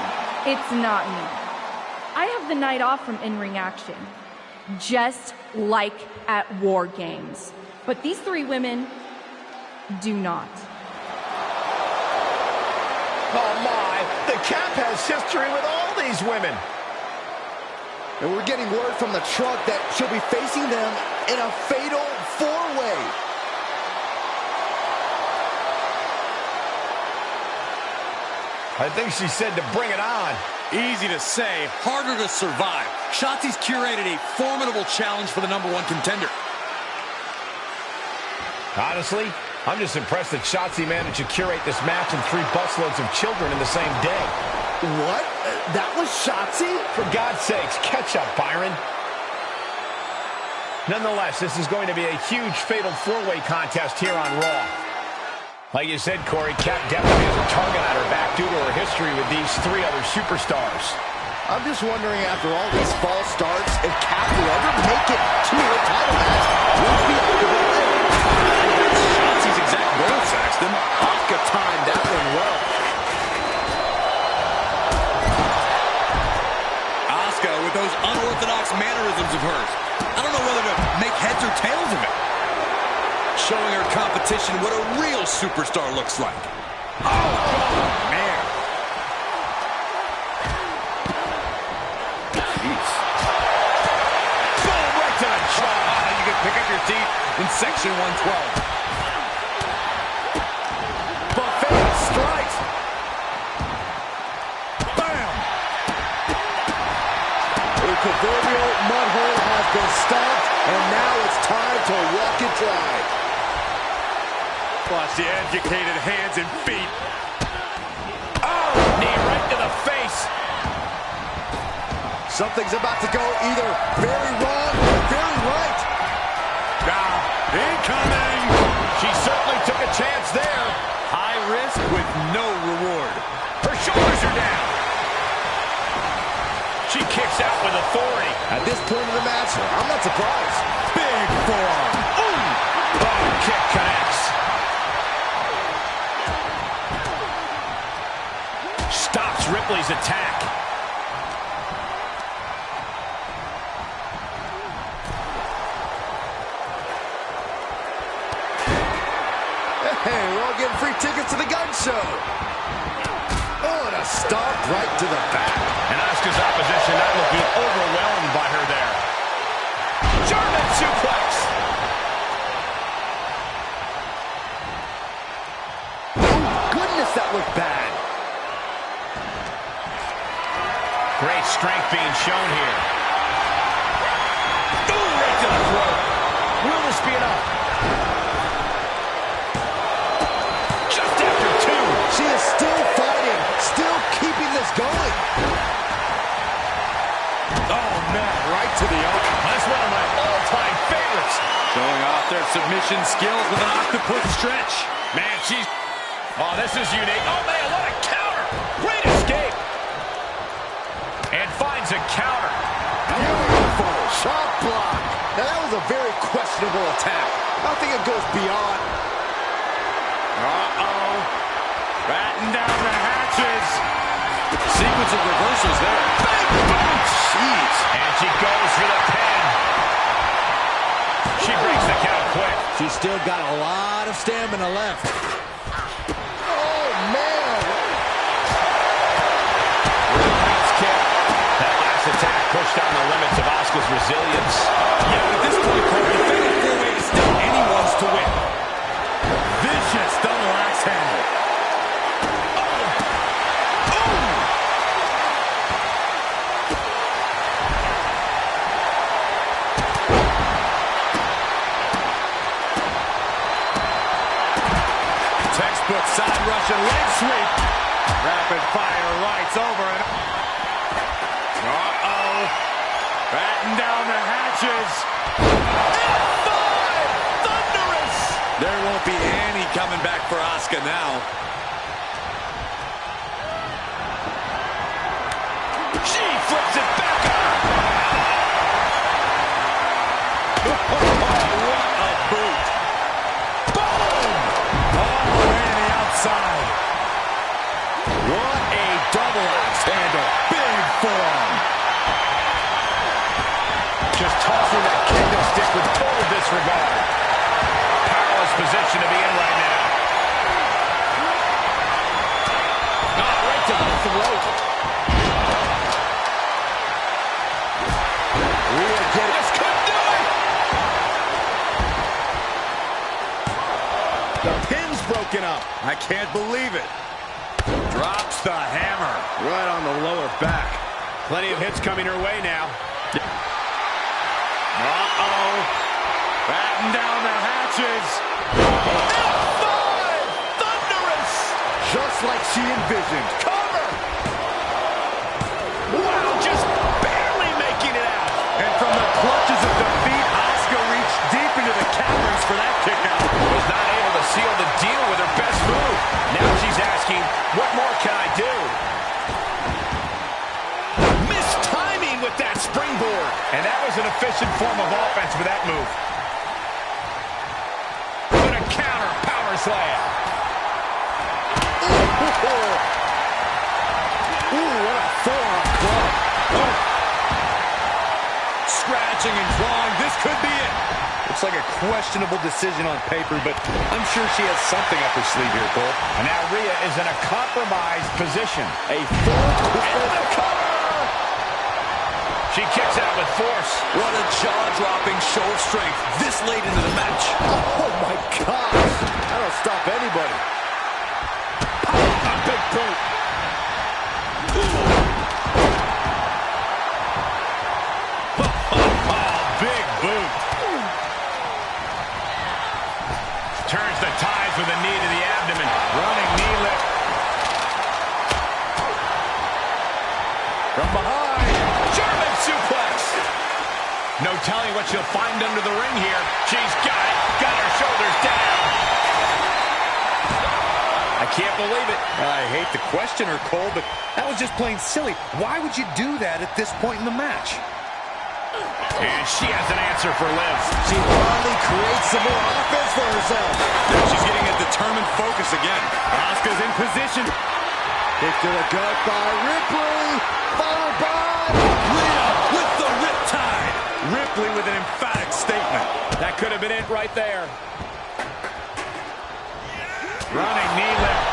it's not me. I have the night off from in-ring action, just like at War Games. But these 3 women do not.
Oh my, the Cap has history with all these women.
And we're getting word from the truck that she'll be facing them in a fatal 4-way.
I think she said to bring it on.
Easy to say, harder to survive. Shotzi's curated a formidable challenge for the #1 contender.
Honestly, I'm just impressed that Shotzi managed to curate this match and 3 busloads of children in the same day.
What? That was Shotzi?
For God's sakes, catch up, Byron. Nonetheless, this is going to be a huge fatal four-way contest here on Raw. Like you said, Corey, Kat definitely has a target on her back due to her history with these three other superstars.
I'm just wondering, after all these false starts, if Kat will ever make it to her title match. Will be That's Shotzi's exact goal, Saxton. Asuka timed that one well. Asuka with those unorthodox mannerisms of hers. I don't know whether to make heads or tails of it. Showing her competition what a real superstar looks like. Oh, man. Jeez. Boom, right to the jaw. You can pick up your seat in section 112. Buffet strikes. Bam. The proverbial mud hole has been stomped, and now it's time to walk it dry. Watch the educated hands and feet. Oh, knee right to the face. Something's about to go either very wrong or very right. Incoming. She certainly took a chance there. High risk with no reward. Her shoulders are down. She kicks out with authority. At this point in the match, I'm not surprised. Big forearm. Ooh. Oh, kick connects. Stops Ripley's attack. Hey, we're all getting free tickets to the gun show. Oh, and a stomp right to the back. And Asuka's opposition not looking overwhelmed by her there. German suplex. Oh, goodness, that looked bad. Great strength being shown here. Ooh, right to the throat. Will this be enough? Just after two. She is still fighting, still keeping this going. Oh, man, right to the elbow. That's one of my all-time favorites. Showing off their submission skills with an octopus stretch. Man, she's... Oh, this is unique. Oh, man, what a counter. Great escape. And finds a counter. Beautiful shot block. Now, that was a very questionable attack. I think it goes beyond. Uh-oh. Batten down the hatches. Sequence of reversals there. Big boom. Jeez. And she goes for the pin. She breaks the count quick. She's still got a lot of stamina left. Oh, man. That last attack pushed down the limits of Asuka's resilience. Yeah, at this point, Corey, the fatal four-way is still anyone's to win. Vicious double axe handle. Oh. Oh. Textbook side Russian leg sweep. Rapid fire rights over and batten down the hatches. F5! Thunderous! There won't be any coming back for Asuka now. She flips it back on. Oh, what a boot. Boom! Oh, and the outside. What a double axe handle. Big forearm. Just tossing that kendo stick with total disregard. Powerless position to be in right now. Right to the throat. This could do it. The pin's broken up. I can't believe it. Drops the hammer right on the lower back. Plenty of hits coming her way now. Uh-oh. Batten down the hatches. F5! Thunderous! Just like she envisioned. Cover!
And that was an efficient form of offense with that move. With a counter power slam.
Ooh, what a forearm club. Oh.
Scratching and clawing. This could be it. Looks like a questionable decision on paper, but I'm sure she has something up her sleeve here, Cole.
And now Rhea is in a compromised position.
A full
and the cover! She kicks out with force.
What a jaw-dropping show of strength this late into the match.
Oh, my gosh. That'll stop anybody.
A big boot. Big boot. Turns the ties with a knee to the abdomen. Running knee lift.
From behind.
German suplex. No telling what she'll find under the ring here. She's got it. Got her shoulders down.
I can't believe it. I hate to question her, Cole, but that was just plain silly. Why would you do that at this point in the match?
And she has an answer for Liv.
She finally creates some more offense for herself.
Now she's getting a determined focus again. Asuka's in position.
Kick to the gut by Ripley. Followed by
Rhea with the riptide. Ripley with an emphatic statement.
That could have been it right there. Running knee lift.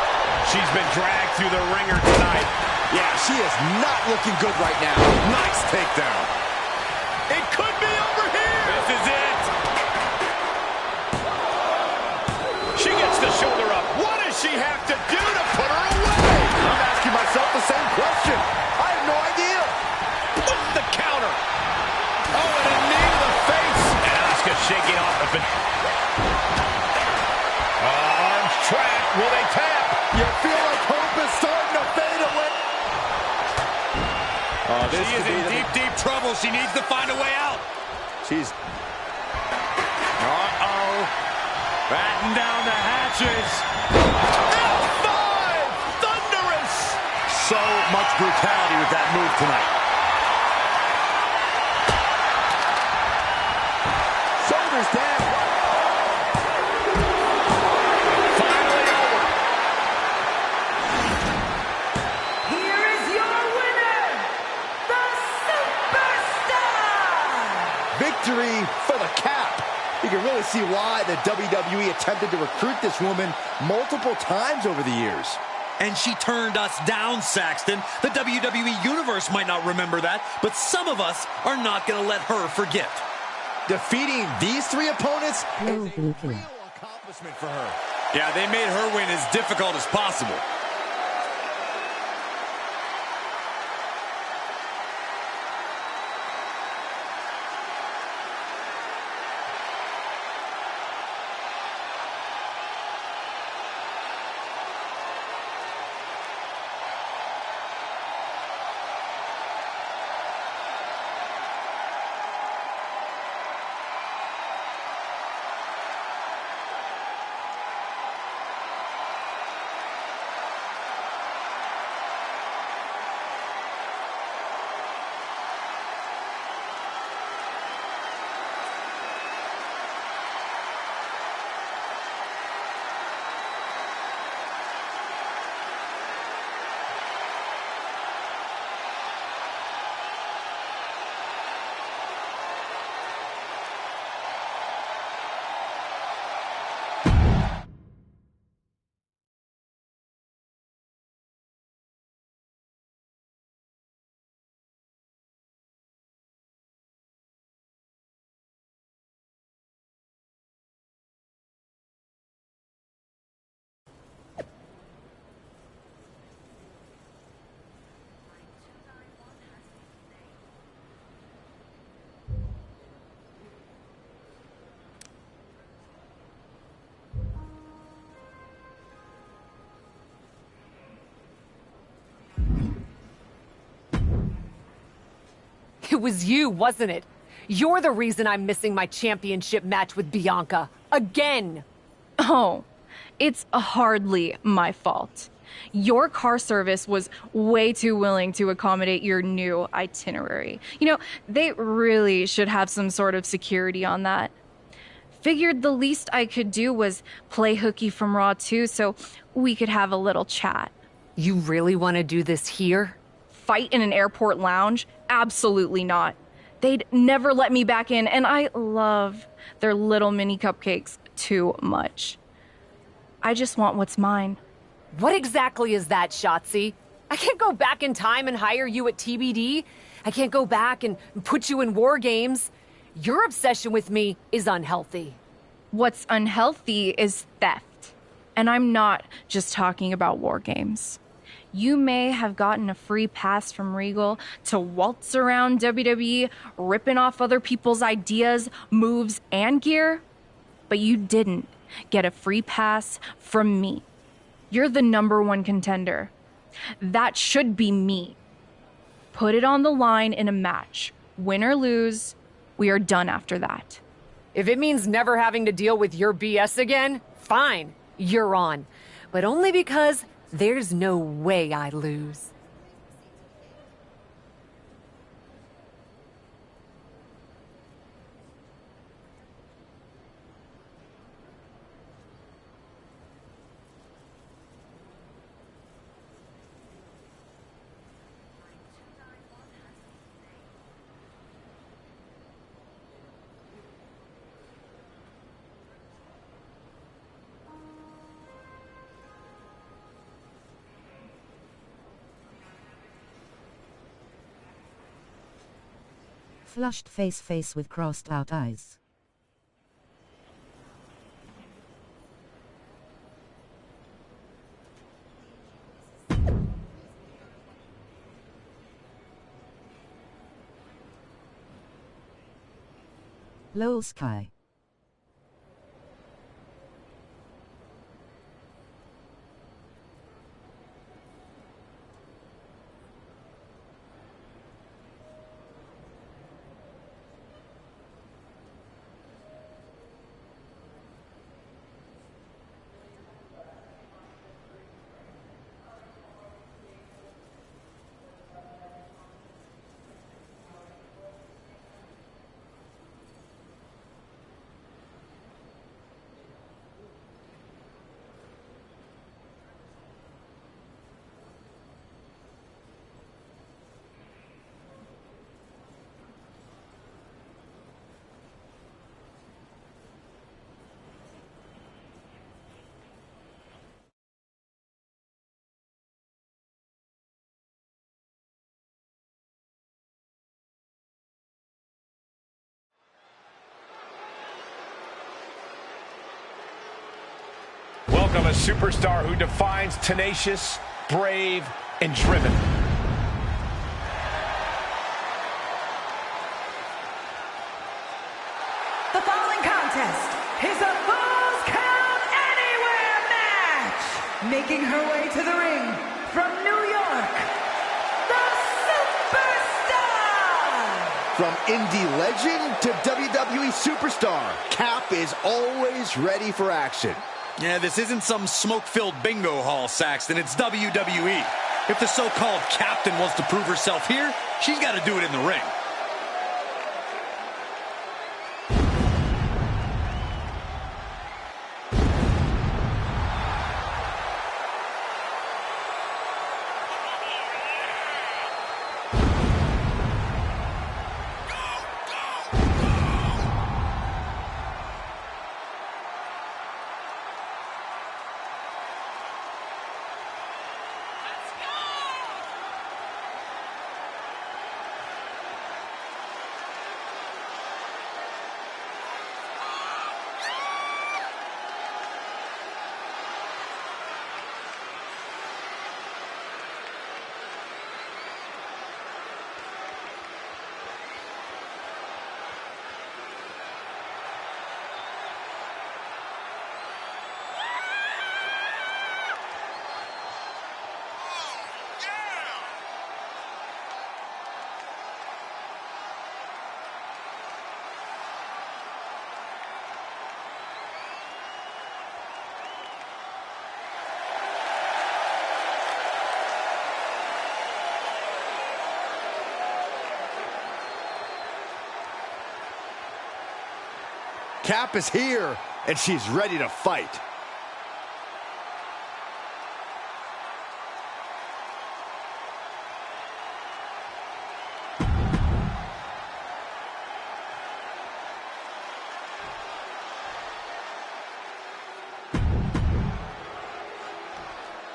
She's been dragged through the ringer tonight.
Yeah, she is not looking good right now.
Nice takedown.
It could be over here.
This is it.
She gets the shoulder up. What does she have to do to put her away?
I'm asking myself the same question. I have no idea.
The counter. Oh, and a knee to the face. And Asuka shaking off the... arms trapped. Will they tap?
You feel like hope is starting to fade away.
She is in deep trouble. She needs to find a way out.
She's...
Uh-oh. Batten down the hatches.
F5! Thunderous!
So much brutality with that move tonight. Shoulders down.
Finally over.
Here is your winner, the Superstar!
Victory for the cap. You can really see why the WWE attempted to recruit this woman multiple times over the years.
And she turned us down, Saxton. The WWE Universe might not remember that, but some of us are not going to let her forget.
Defeating these three opponents is a real accomplishment for her.
Yeah, they made her win as difficult as possible.
It was you, wasn't it? You're the reason I'm missing my championship match with Bianca. Again!
Oh, it's hardly my fault. Your car service was way too willing to accommodate your new itinerary. You know, they really should have some sort of security on that. Figured the least I could do was play hooky from Raw 2 so we could have a little chat.
You really want to do this here?
Fight in an airport lounge? Absolutely not. They'd never let me back in, and I love their little mini cupcakes too much. I just want what's mine.
What exactly is that, Shotzi? I can't go back in time and hire you at TBD. I can't go back and put you in War Games. Your obsession with me is unhealthy.
What's unhealthy is theft. And I'm not just talking about War Games. You may have gotten a free pass from Regal to waltz around WWE, ripping off other people's ideas, moves, and gear, but you didn't get a free pass from me. You're the #1 contender. That should be me. Put it on the line in a match. Win or lose, we are done after that.
If it means never having to deal with your BS again, fine, you're on. But only because there's no way I lose.
Flushed face with crossed out eyes. Low sky.
Welcome a superstar who defines tenacious, brave, and driven.
The following contest is a Falls Count Anywhere match. Making her way to the ring from New York, the Superstar.
From indie legend to WWE superstar, Cap is always ready for action.
Yeah, this isn't some smoke-filled bingo hall, Saxton. It's WWE. If the so-called captain wants to prove herself here, she's got to do it in the ring.
Cap is here, and she's ready to fight.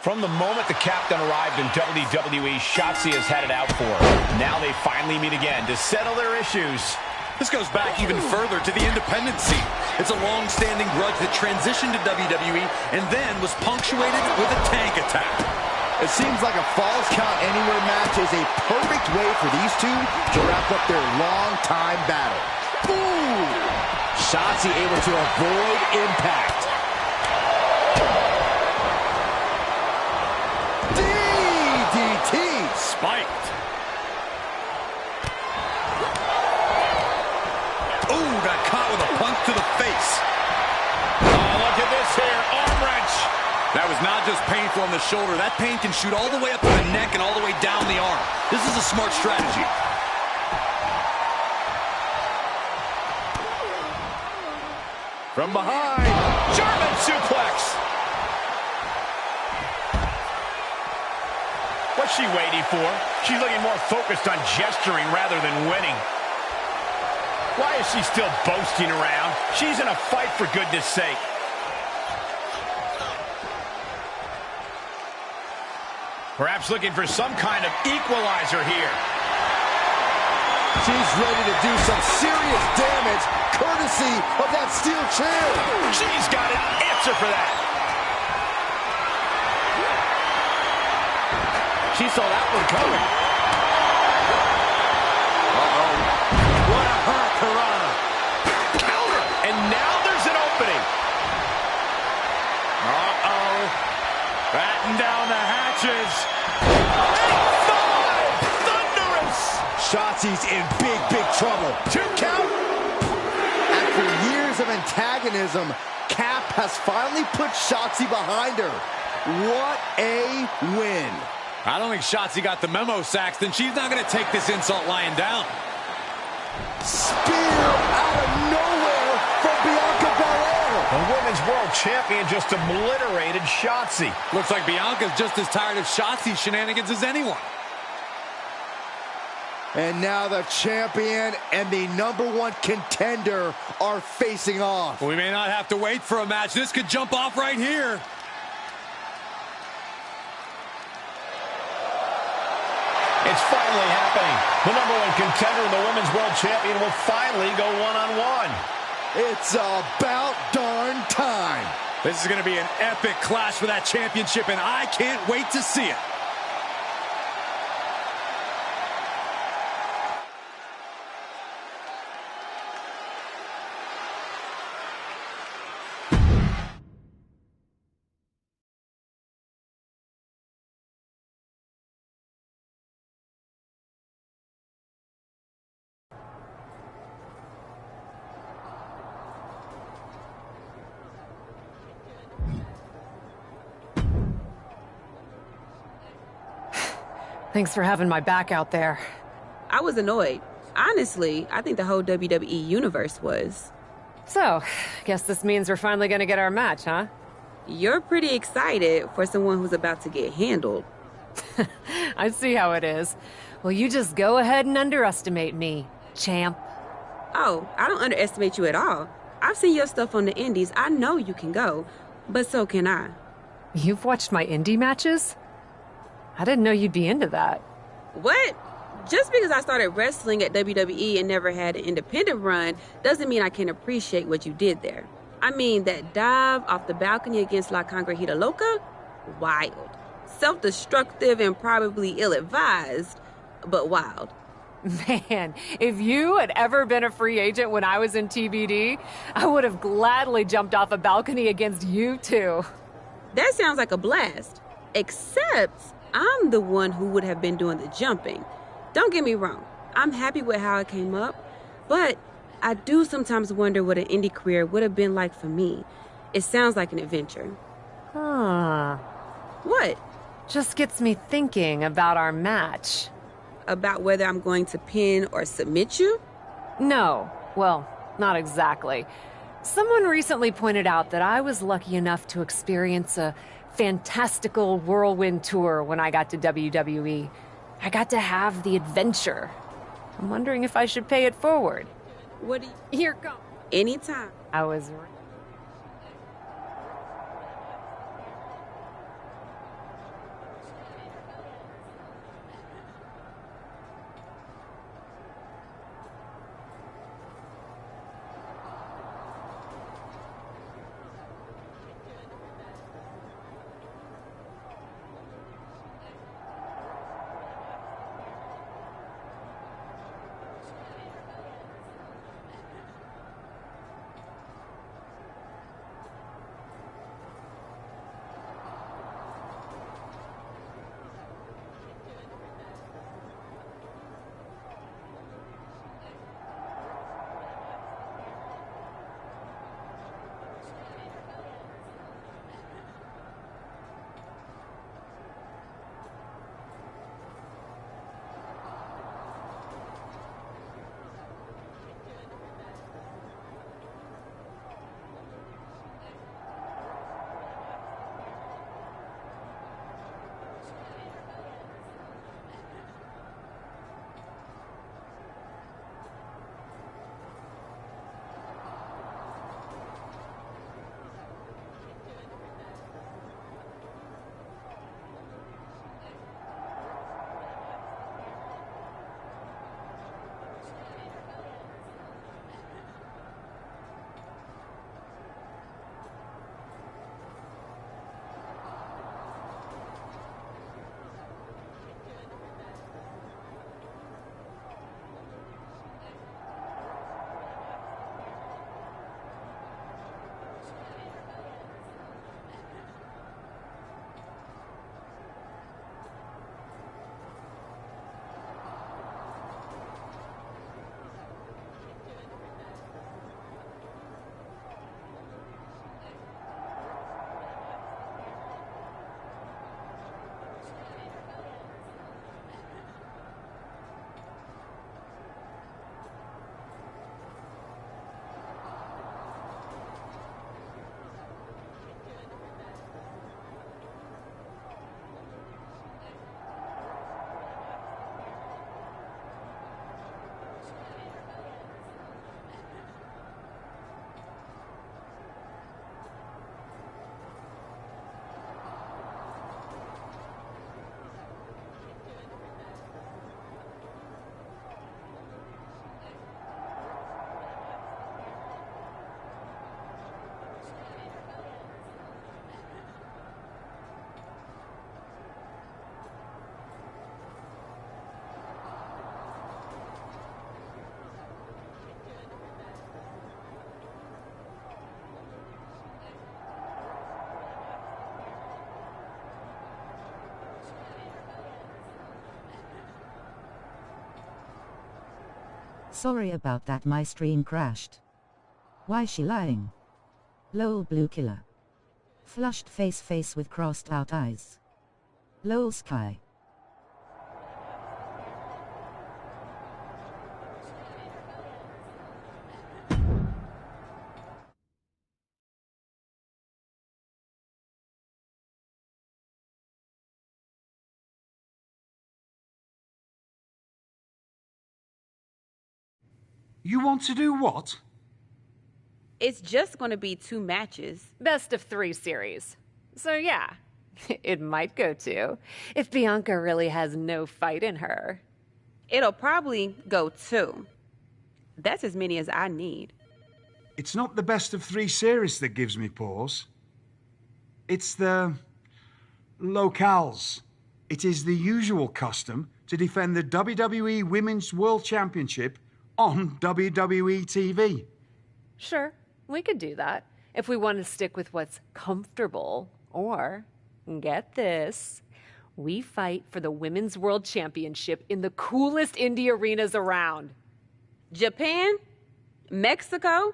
From the moment the captain arrived in WWE, Shotzi has had it out for her. Now they finally meet again to settle their issues.
This goes back even further to the independent scene. It's a long-standing grudge that transitioned to WWE and then was punctuated with a tank attack.
It seems like a Falls Count Anywhere match is a perfect way for these two to wrap up their long-time battle. Ooh! Shotzi able to avoid impact. DDT!
Spiked. Ooh, got caught with a punch to the face.
Oh, look at this here, arm wrench.
That was not just painful on the shoulder. That pain can shoot all the way up to the neck and all the way down the arm. This is a smart strategy.
From behind.
German suplex. What's she waiting for? She's looking more focused on gesturing rather than winning. Why is she still boasting around? She's in a fight, for goodness sake. Perhaps looking for some kind of equalizer here.
She's ready to do some serious damage, courtesy of that steel chair.
She's got an answer for that.
She saw that one coming. Uh-oh. What a hurricanrana.
Counter. And now there's an opening.
Uh-oh. Batten down the hatches.
Thunderous.
Shotzi's in big, big trouble.
2 count.
After years of antagonism, Cap has finally put Shotzi behind her. What a win.
I don't think Shotzi got the memo, Saxton. She's not going to take this insult lying down.
Spear out of nowhere from Bianca Belair.
The Women's World Champion just obliterated Shotzi.
Looks like Bianca's just as tired of Shotzi's shenanigans as anyone.
And now the champion and the #1 contender are facing off.
We may not have to wait for a match. This could jump off right here.
It's finally happening. The #1 contender and the Women's World Champion will finally go one-on-one.
It's about darn time.
This is going to be an epic clash for that championship, and I can't wait to see it.
Thanks for having my back out there.
I was annoyed. Honestly, I think the whole WWE universe was.
So, guess this means we're finally gonna get our match, huh?
You're pretty excited for someone who's about to get handled.
I see how it is. Well, you just go ahead and underestimate me, champ.
Oh, I don't underestimate you at all. I've seen your stuff on the indies. I know you can go, but so can I.
You've watched my indie matches? I didn't know you'd be into that.
What? Just because I started wrestling at WWE and never had an independent run doesn't mean I can't appreciate what you did there. I mean, that dive off the balcony against La Congrejita Loca? Wild. Self-destructive and probably ill-advised, but wild.
Man, if you had ever been a free agent when I was in TBD, I would have gladly jumped off a balcony against you too.
That sounds like a blast. Except I'm the one who would have been doing the jumping. Don't get me wrong, I'm happy with how it came up, but I do sometimes wonder what an indie career would have been like for me. It sounds like an adventure.
Huh.
What?
Just gets me thinking about our match.
About whether I'm going to pin or submit you?
No. Well, not exactly. Someone recently pointed out that I was lucky enough to experience a fantastical whirlwind tour when I got to WWE. I got to have the adventure. I'm wondering if I should pay it forward.
What do you...
Here come.
Anytime.
I was...
Sorry about that, my stream crashed. Why she lying? Lol blue killer. Flushed face with crossed out eyes. Lol sky.
You want to do what?
It's just going to be 2 matches.
Best of 3 series. So yeah, it might go 2 if Bianca really has no fight in her.
It'll probably go 2. That's as many as I need.
It's not the best of 3 series that gives me pause. It's the locales. It is the usual custom to defend the WWE Women's World Championship on WWE TV.
Sure, we could do that if we want to stick with what's comfortable. Or, get this, we fight for the Women's World Championship in the coolest indie arenas around.
Japan? Mexico?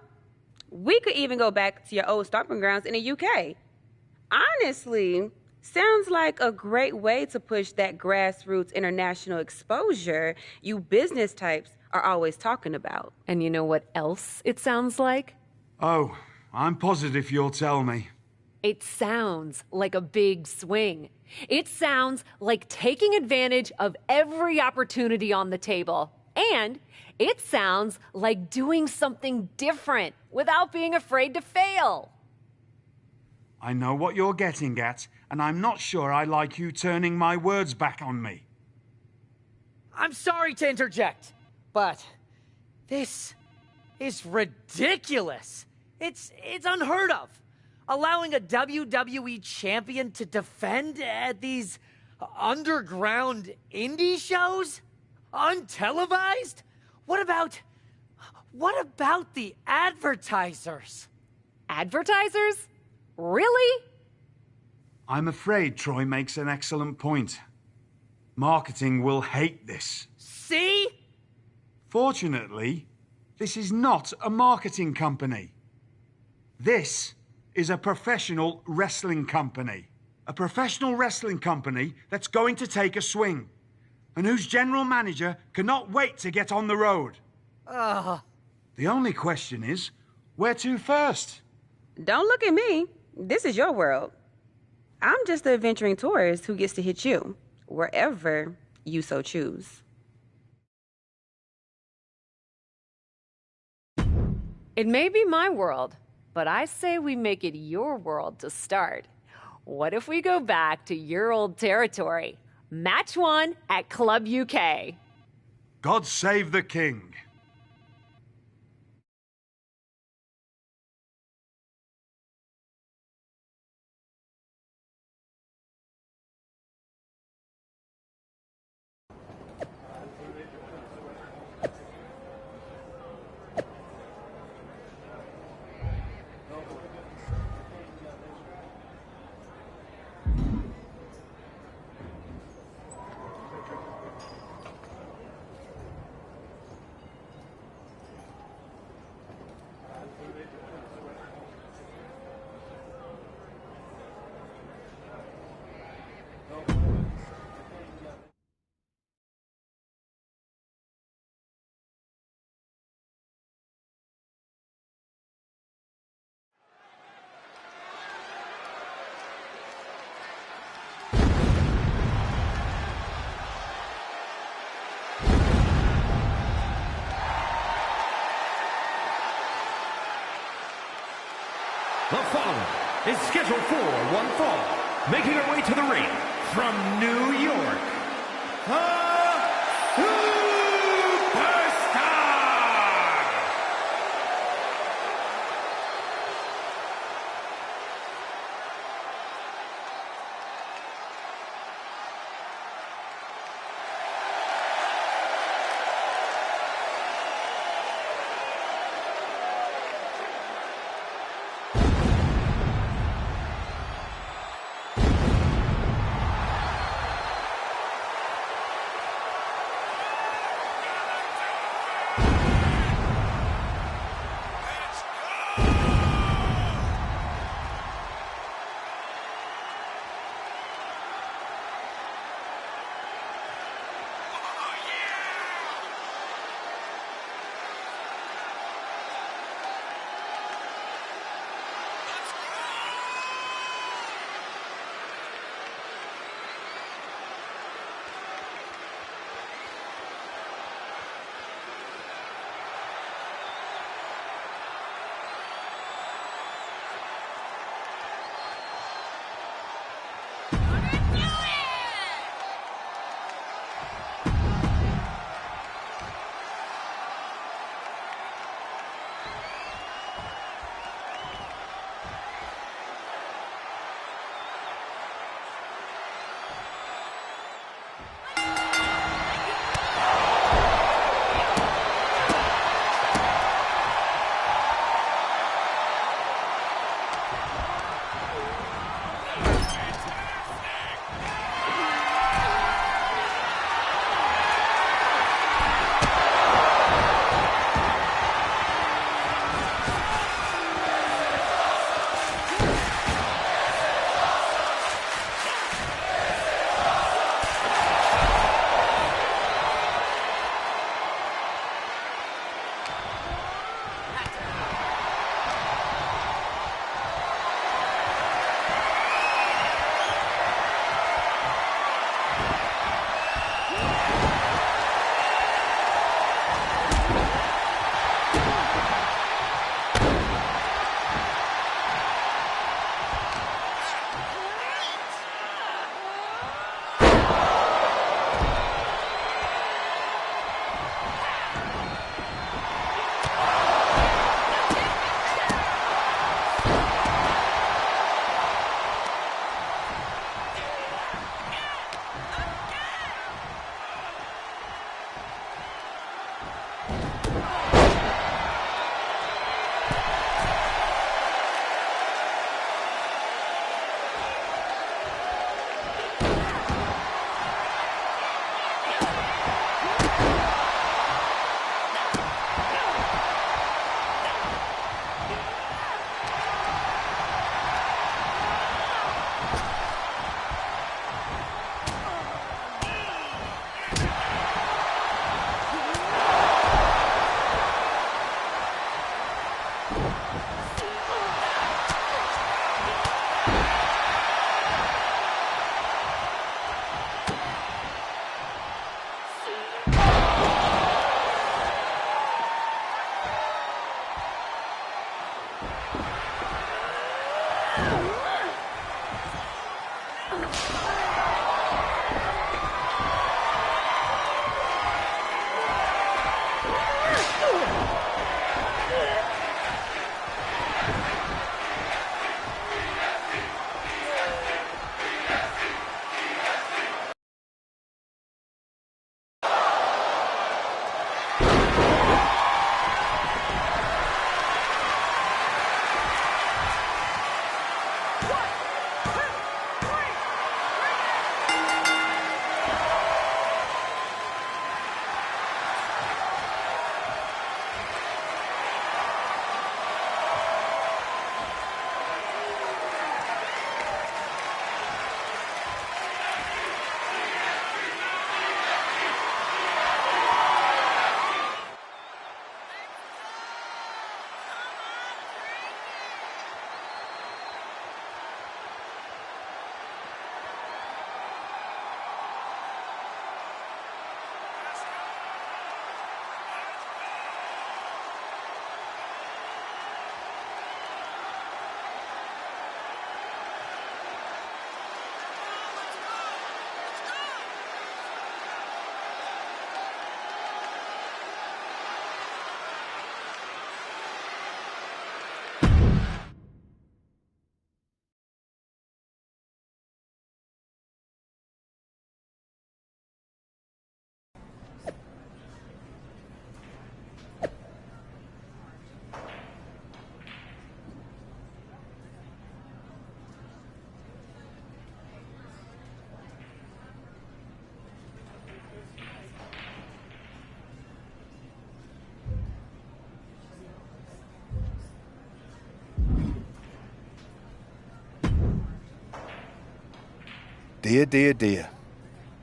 We could even go back to your old stomping grounds in the UK. Honestly, sounds like a great way to push that grassroots international exposure you business types are always talking about.
And you know what else it sounds like?
Oh, I'm positive you'll tell me.
It sounds like a big swing. It sounds like taking advantage of every opportunity on the table. And it sounds like doing something different without being afraid to fail.
I know what you're getting at, and I'm not sure I like you turning my words back on me.
I'm sorry to interject, but this is ridiculous. It's unheard of. Allowing a WWE champion to defend at these underground indie shows? Untelevised? What about the advertisers?
Advertisers? Really?
I'm afraid Troy makes an excellent point. Marketing will hate this.
See?
Fortunately, this is not a marketing company. This is a professional wrestling company. A professional wrestling company that's going to take a swing, and whose general manager cannot wait to get on the road. The only question is, where to first?
Don't look at me. This is your world. I'm just the adventuring tourist who gets to hit you, wherever you so choose.
It may be my world, but I say we make it your world to start. What if we go back to your old territory? Match 1 at Club UK.
God save the king.
The following is scheduled for one fall, making her way to the ring from New York, the Superstar!
Dear, dear, dear.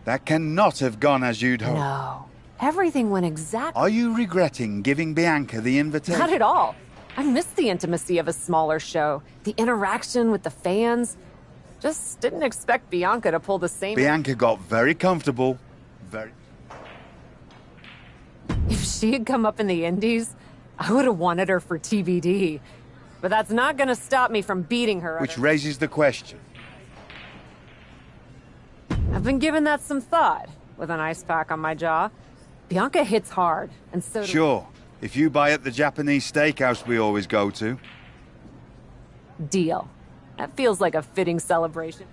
That cannot have gone as you'd hoped.
No. Everything went exactly...
Are you regretting giving Bianca the invitation?
Not at all. I missed the intimacy of a smaller show. The interaction with the fans. Just didn't expect Bianca to pull the same...
Bianca got very comfortable.
If she had come up in the Indies, I would have wanted her for TBD. But that's not gonna stop me from beating her.
Which raises the question.
I've been giving that some thought, with an ice pack on my jaw. Bianca hits hard, and so do...
Sure, if you buy at the Japanese steakhouse we always go to.
Deal. That feels like a fitting celebration.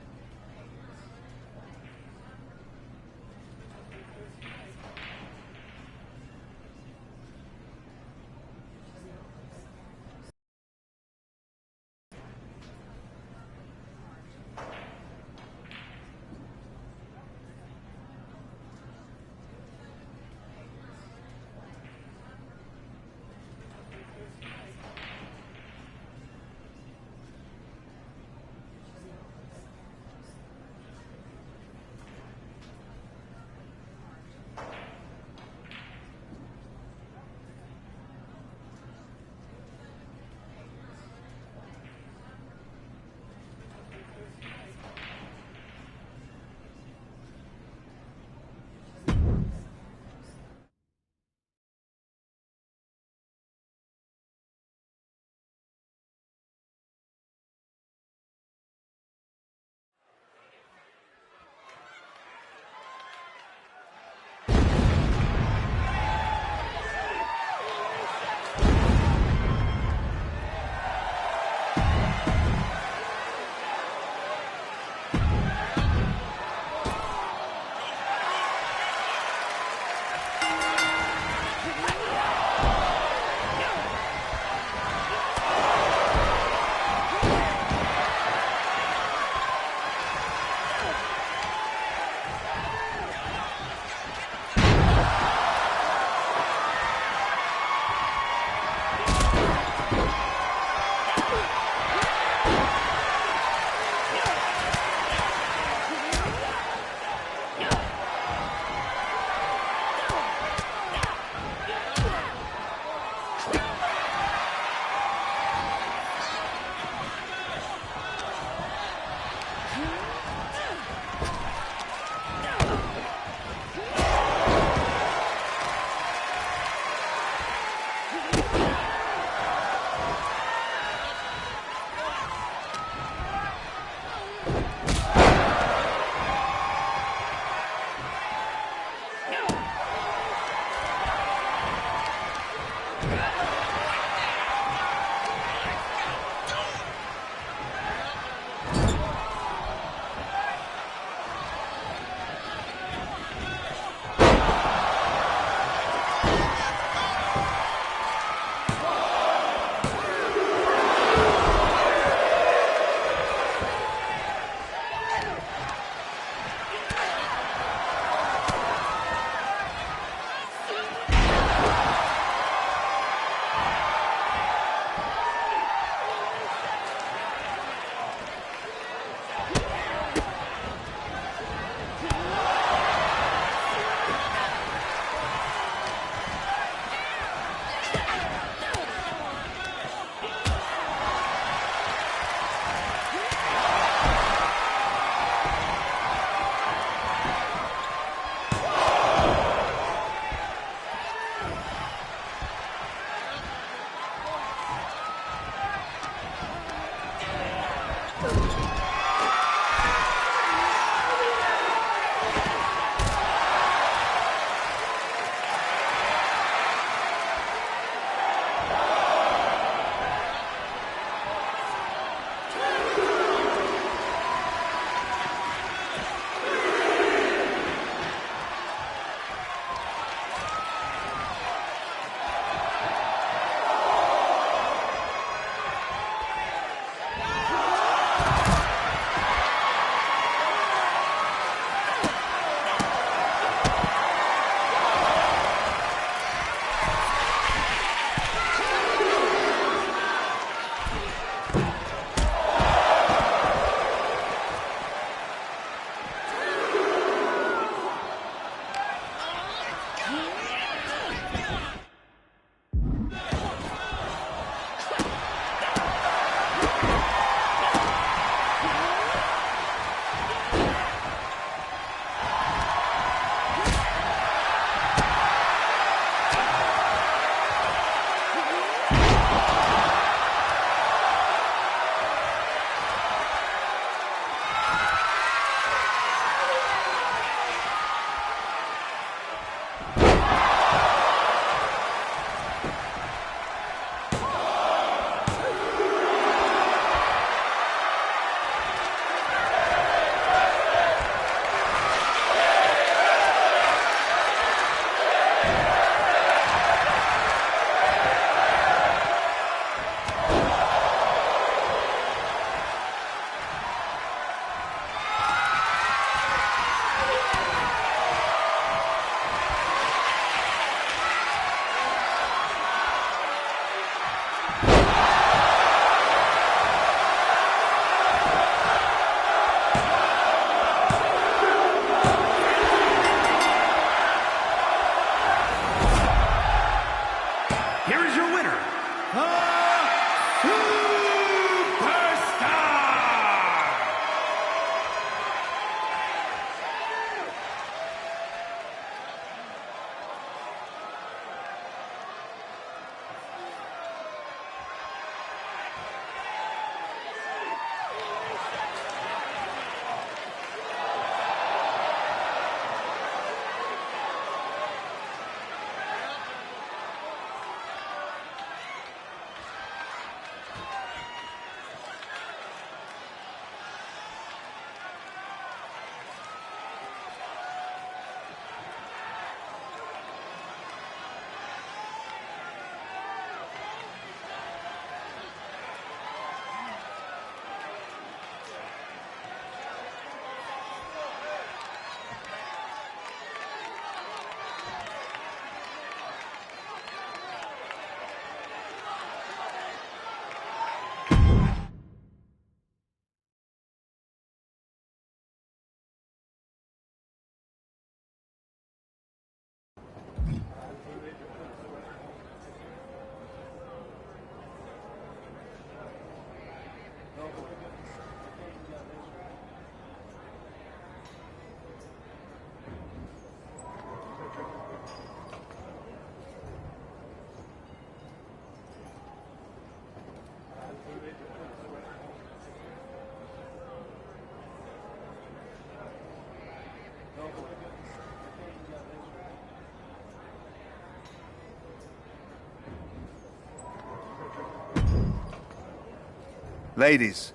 Ladies,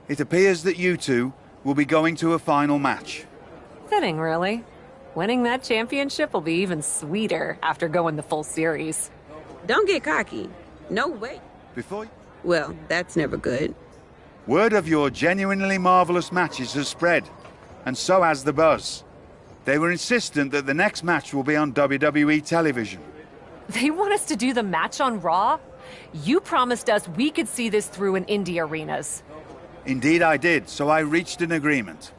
it appears that you two will be going to a final match.
Fitting, really. Winning that championship will be even sweeter after going the full series.
Don't get cocky. No way.
Before...
Well, that's never good.
Word of your genuinely marvelous matches has spread, and so has the buzz. They were insistent that the next match will be on WWE television.
They want us to do the match on Raw? You promised us we could see this through in indie arenas.
Indeed I did, so I reached an agreement.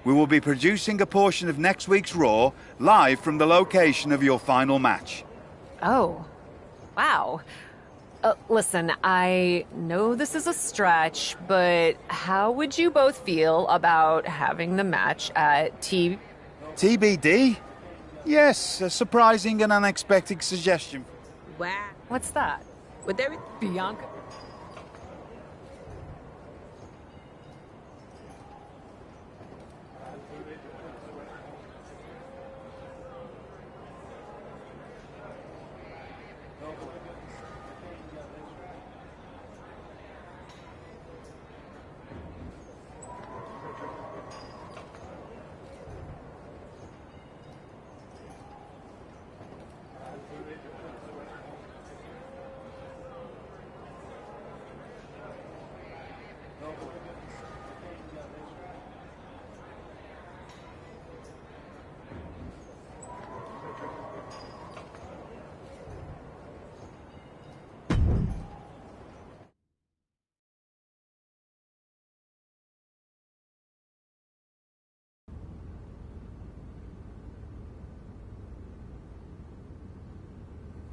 We will be producing a portion of next week's Raw live from the location of your final match.
Oh, wow. Listen, I know this is a stretch, but how would you both feel about having the match at
TBD? Yes, a surprising and unexpected suggestion.
Wow.
What's that?
With everything...
Bianca?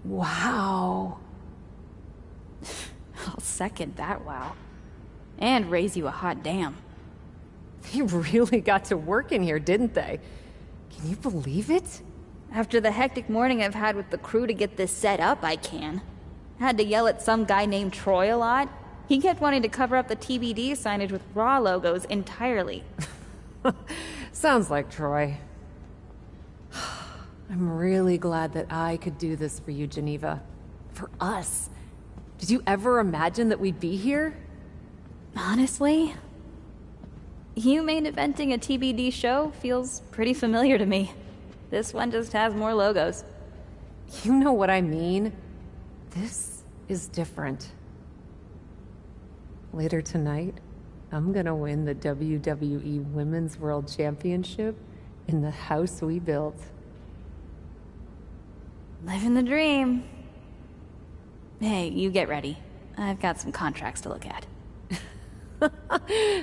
Wow.
I'll second that wow. And raise you a hot damn.
They really got to work in here, didn't they? Can you believe it?
After the hectic morning I've had with the crew to get this set up, I can. Had to yell at some guy named Troy a lot. He kept wanting to cover up the TBD signage with Raw logos entirely.
Sounds like Troy. I'm really glad that I could do this for you, Geneva. For us. Did you ever imagine that we'd be here?
Honestly, you main eventing a TBD show feels pretty familiar to me. This one just has more logos.
You know what I mean? This is different. Later tonight, I'm gonna win the WWE Women's World Championship in the house we built.
Living the dream. Hey, you get ready. I've got some contracts to look at.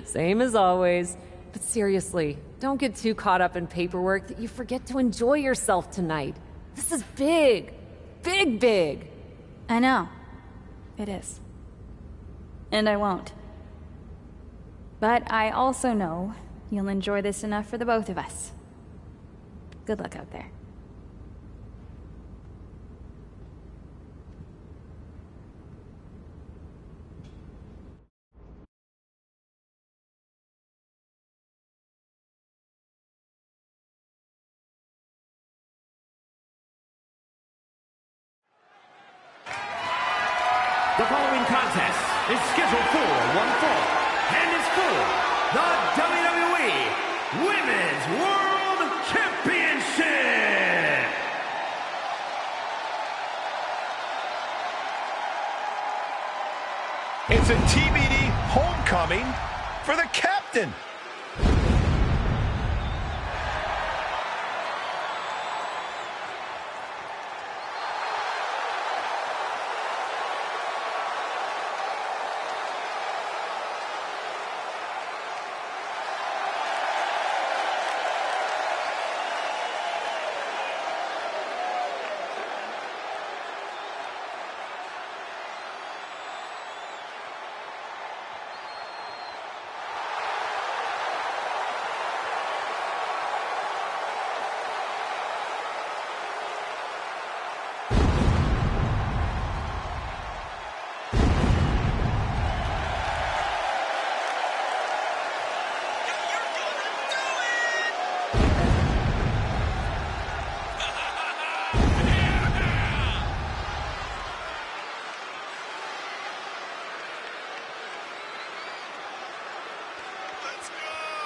Same as always. But seriously, don't get too caught up in paperwork that you forget to enjoy yourself tonight. This is big. Big, big.
I know. It is. And I won't. But I also know you'll enjoy this enough for the both of us. Good luck out there.
The following contest is scheduled for one fall and is for the WWE Women's World Championship.
It's a TBD homecoming for the captain.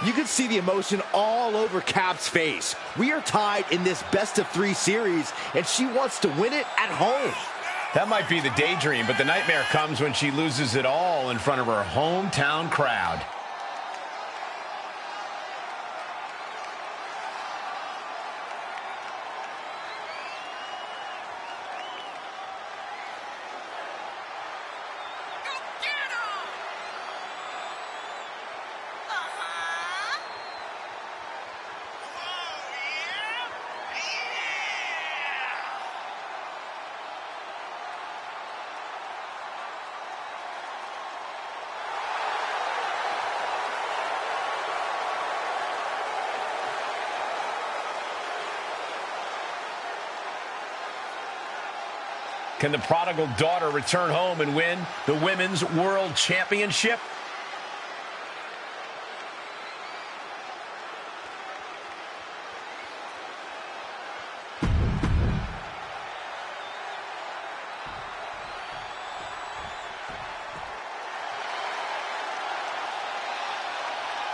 You can see the emotion all over Cap's face. We are tied in this best-of-3 series, and she wants to win it at home.
That might be the daydream, but the nightmare comes when she loses it all in front of her hometown crowd. Can the prodigal daughter return home and win the Women's World Championship?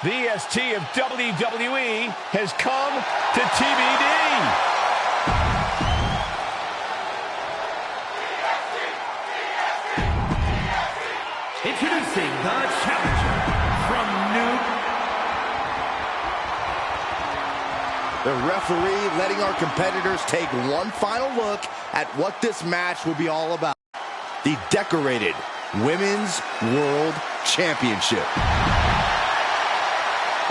The EST of WWE has come to TBD.
Introducing the challenger from
The referee letting our competitors take one final look at what this match will be all about. The decorated Women's World Championship.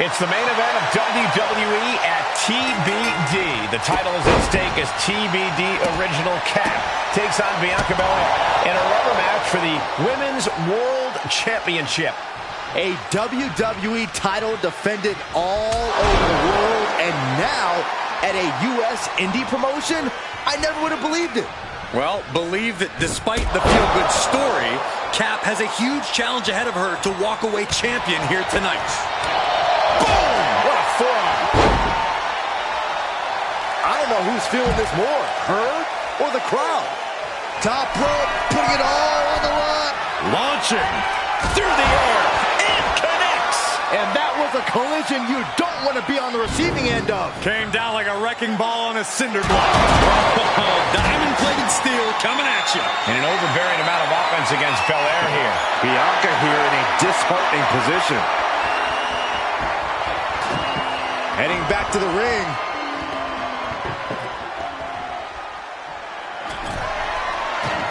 It's the main event of WWE at TBD. The title is at stake as TBD Original Cap takes on Bianca Belair in a rubber match for the Women's World Championship.
A WWE title defended all over the world, and now at a U.S. indie promotion? I never would have believed it.
Well, believe that despite the feel-good story, Cap has a huge challenge ahead of her to walk away champion here tonight.
Boom! What a forearm. I don't know who's feeling this more, her or the crowd. Top rope, putting it all on the line.
Launching through the air, and connects.
And that was a collision you don't want to be on the receiving end of.
Came down like a wrecking ball on a cinder block. Diamond-plated steel coming at you.
And an overbearing amount of offense against Belair here.
Bianca here in a disheartening position. Heading back to the ring.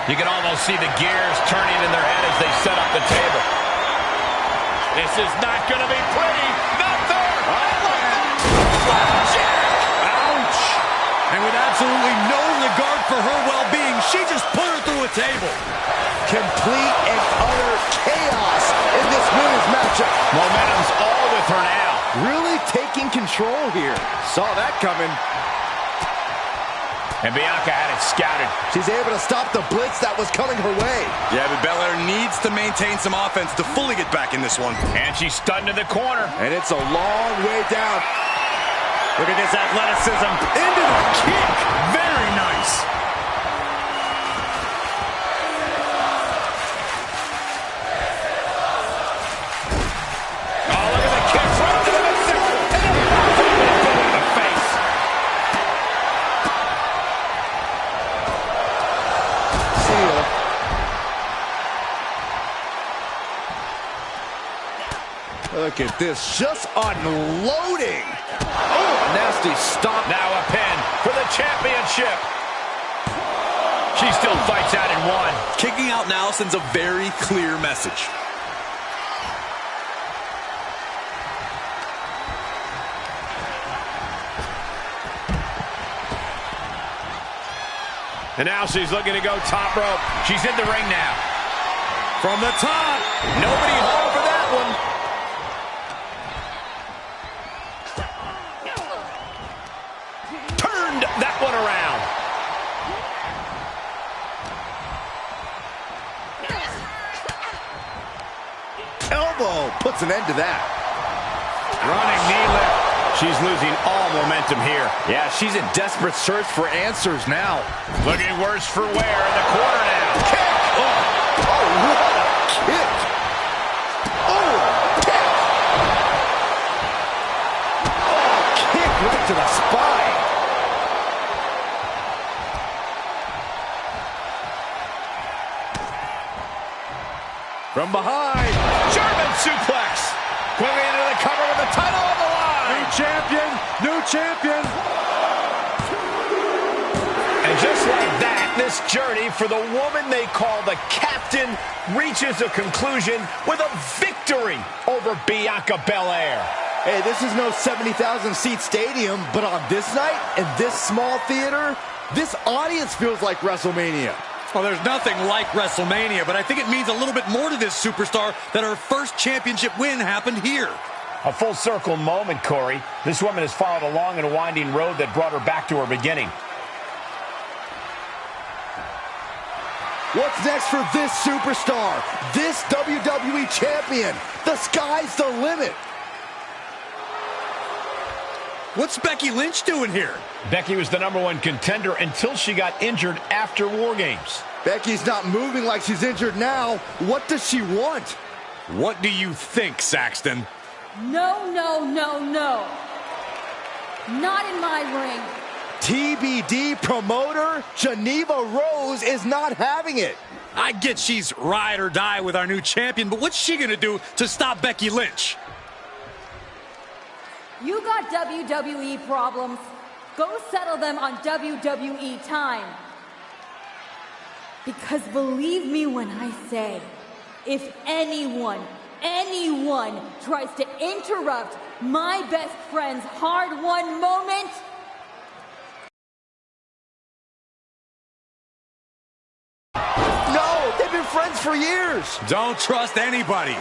You can almost see the gears turning in their head as they set up the table. This is not going to be pretty. Not there.
Ouch. And with absolutely no regard for her well-being, she just put her through to a table.
Complete and utter chaos in this women's matchup.
Momentum's all with her now.
Really taking control here. Saw that coming.
And Bianca had it scouted.
She's able to stop the blitz that was coming her way.
Yeah, but Belair needs to maintain some offense to fully get back in this one.
And she's stunned in the corner.
And it's a long way down.
Look at this athleticism. Into the kick. Very nice.
Oh, look at the kick. Right to the midsection. And a boot in the face.
See ya. Look at this. Just unloading. Oh, nasty stop.
Now a pin for the championship. She still fights out in one.
Kicking out now sends a very clear message.
And now she's looking to go top rope. She's in the ring now.
From the top. Nobody home for that one.
Turned that one around.
Elbow puts an end to that.
Running knee lift. She's losing all momentum here.
Yeah, she's in desperate search for answers now.
Looking worse for wear in the corner now.
Kick! Oh, what a kick! Oh, kick! Oh, kick right to the spine.
From behind. German suplex. Quickly into the cover with the title on the line.
New champion, new champion.
And just like that, this journey for the woman they call the Captain reaches a conclusion with a victory over Bianca Belair.
Hey, this is no 70,000 seat stadium, but on this night, in this small theater, this audience feels like WrestleMania.
Well, there's nothing like WrestleMania, but I think it means a little bit more to this superstar that her first championship win happened here.
A full circle moment, Corey. This woman has followed a long and winding road that brought her back to her beginning.
What's next for this superstar? This WWE champion? The sky's the limit.
What's Becky Lynch doing here?
Becky was the #1 contender until she got injured after War Games.
Becky's not moving like she's injured now. What does she want?
What do you think, Saxton?
No, no, no, no. Not in my ring.
TBD promoter Geneva Rose is not having it.
I get she's ride or die with our new champion, but what's she gonna do to stop Becky Lynch?
You got WWE problems. Go settle them on WWE time. Because believe me when I say, if anyone tries to interrupt my best friend's hard-won moment,
No, they've been friends for years.
Don't trust anybody.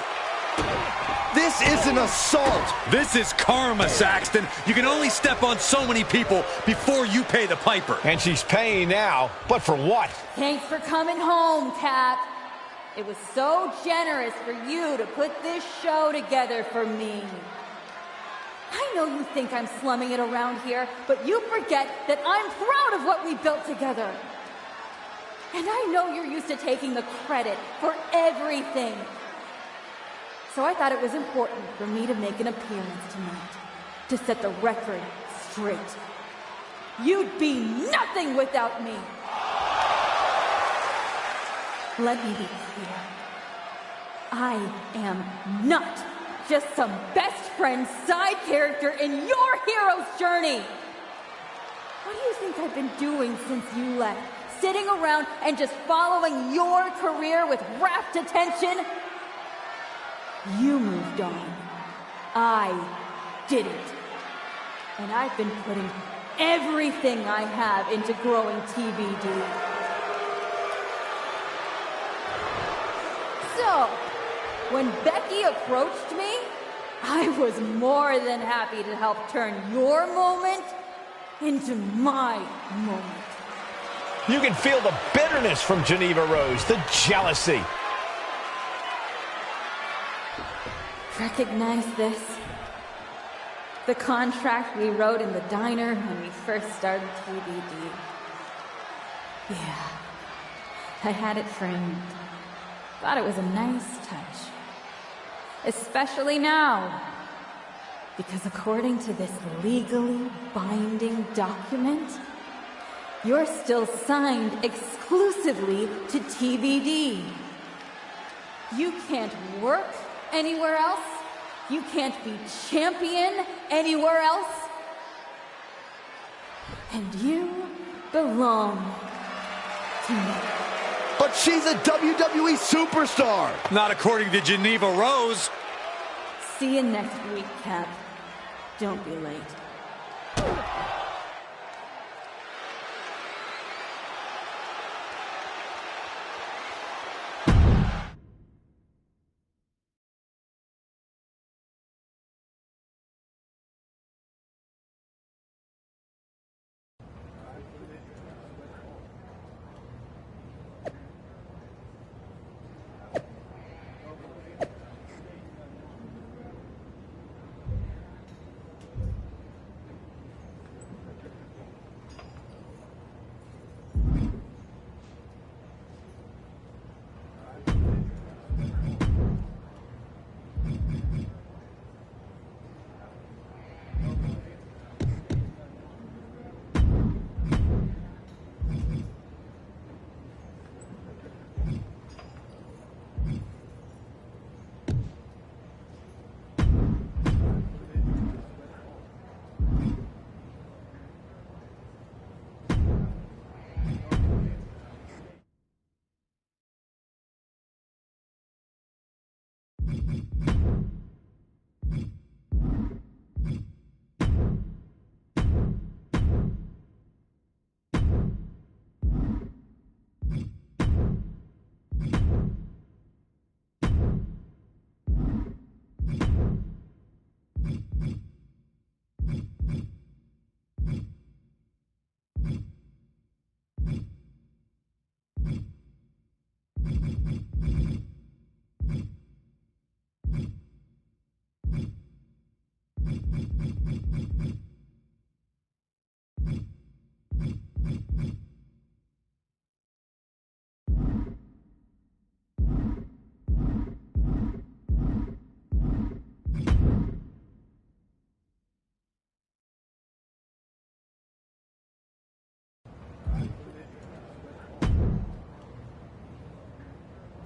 This is an assault.
This is karma, Saxton. You can only step on so many people before you pay the piper.
And she's paying now, but for what?
thanks for coming home, Cap. It was so generous for you to put this show together for me. I know you think I'm slumming it around here, but you forget that I'm proud of what we built together. And I know you're used to taking the credit for everything. So I thought it was important for me to make an appearance tonight, to set the record straight. You'd be nothing without me. Let me be clear. I am not just some best friend side character in your hero's journey. What do you think I've been doing since you left? Sitting around and just following your career with rapt attention? You moved on. I didn't. And I've been putting everything I have into growing TBD. deal. When Becky approached me, I was more than happy to help turn your moment into my moment.
You can feel the bitterness from Geneva Rose, the jealousy.
Recognize this? The contract we wrote in the diner when we first started TBD. Yeah, I had it framed. Thought it was a nice touch. Especially now. Because according to this legally binding document, you're still signed exclusively to TBD. You can't work anywhere else. You can't be champion anywhere else. And you belong to me.
But she's a WWE superstar.
Not according to Geneva Rose.
See you next week, Cap. Don't be late.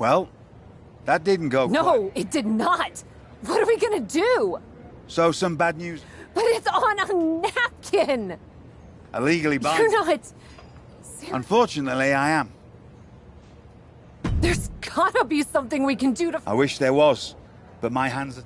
Well, that didn't go
No, it did not. What are we gonna do?
So some bad news.
But it's on a napkin.
Illegally bound.
You're not.
Unfortunately, I am.
There's gotta be something we can do to.
I wish there was, but my hands are...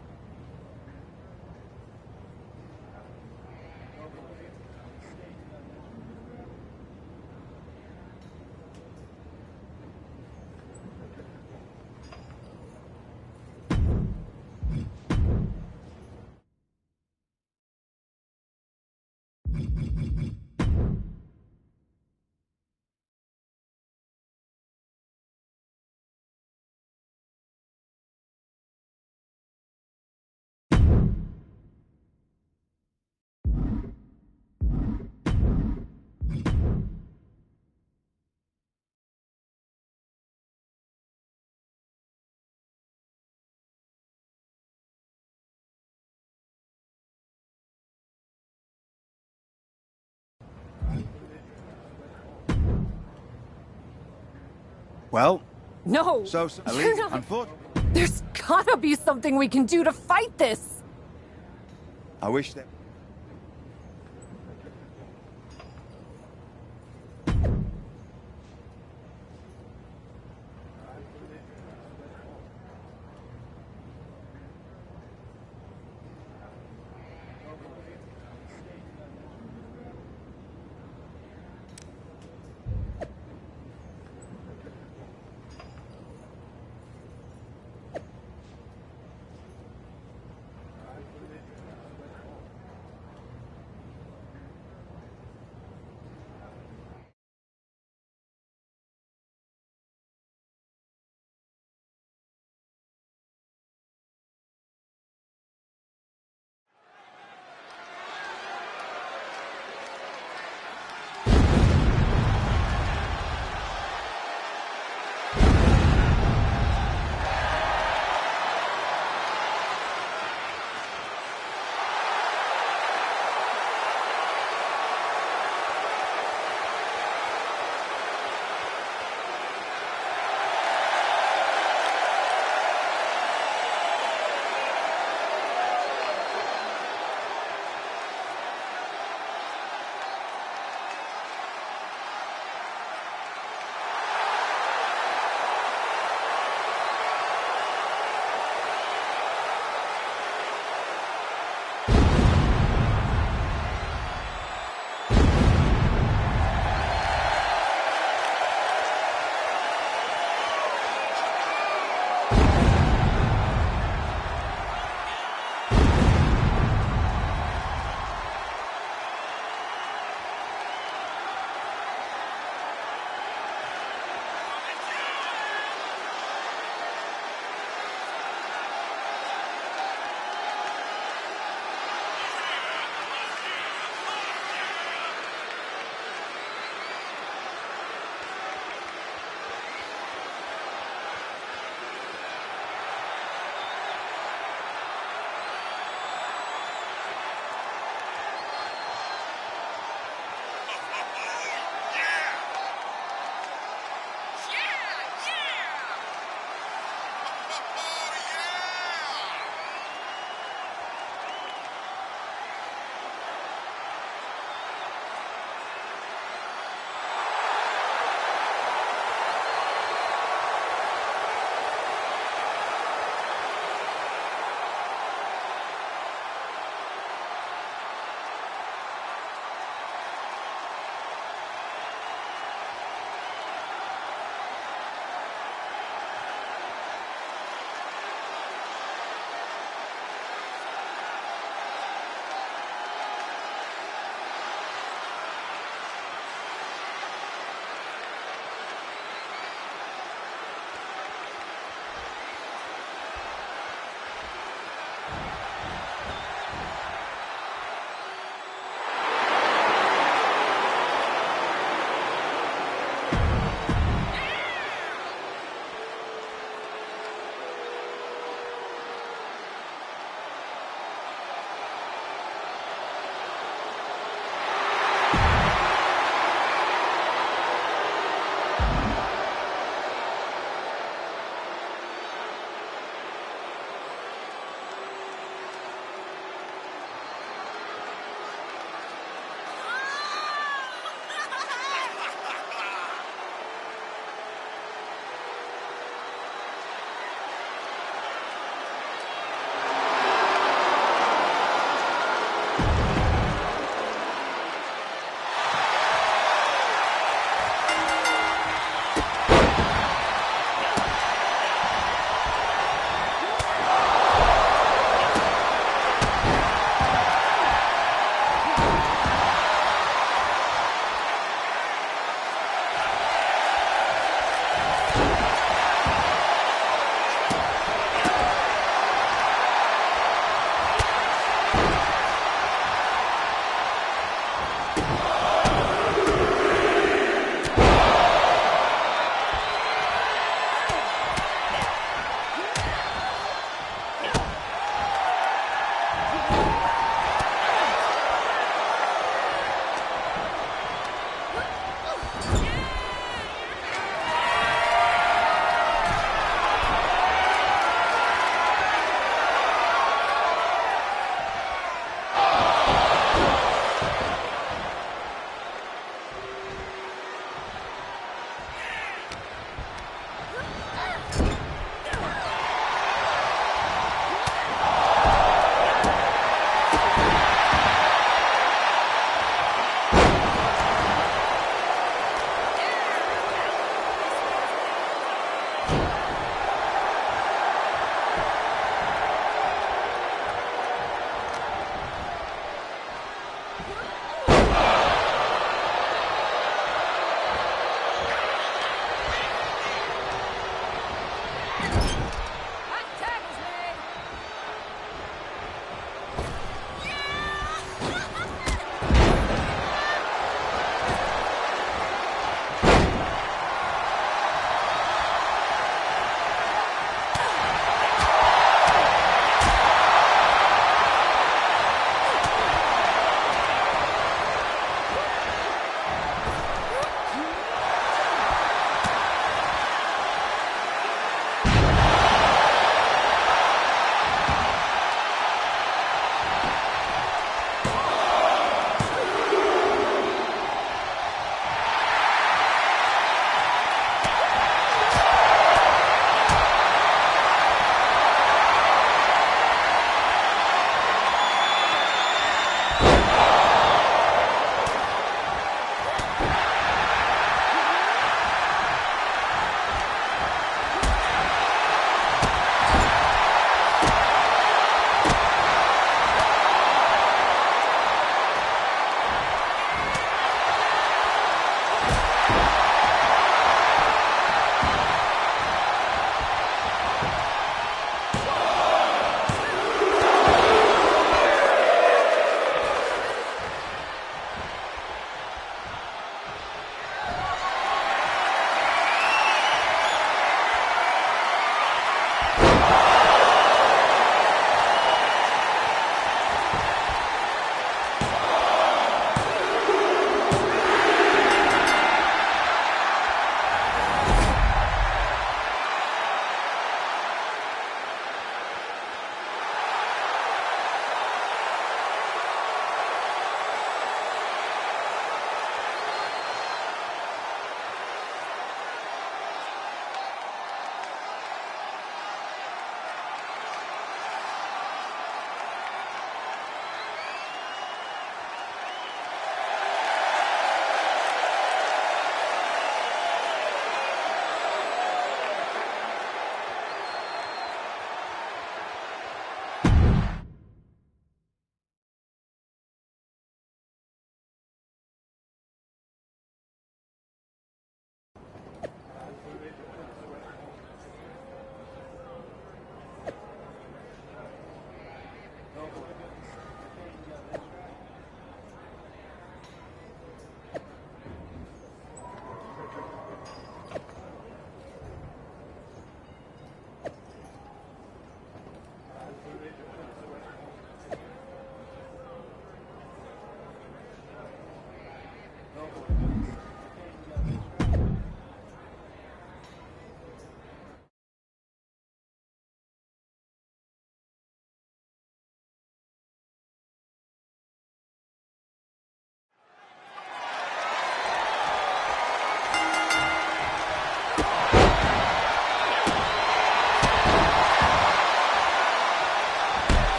Well,
No,
so
you're not. There's gotta be something we can do to fight this.
I wish there...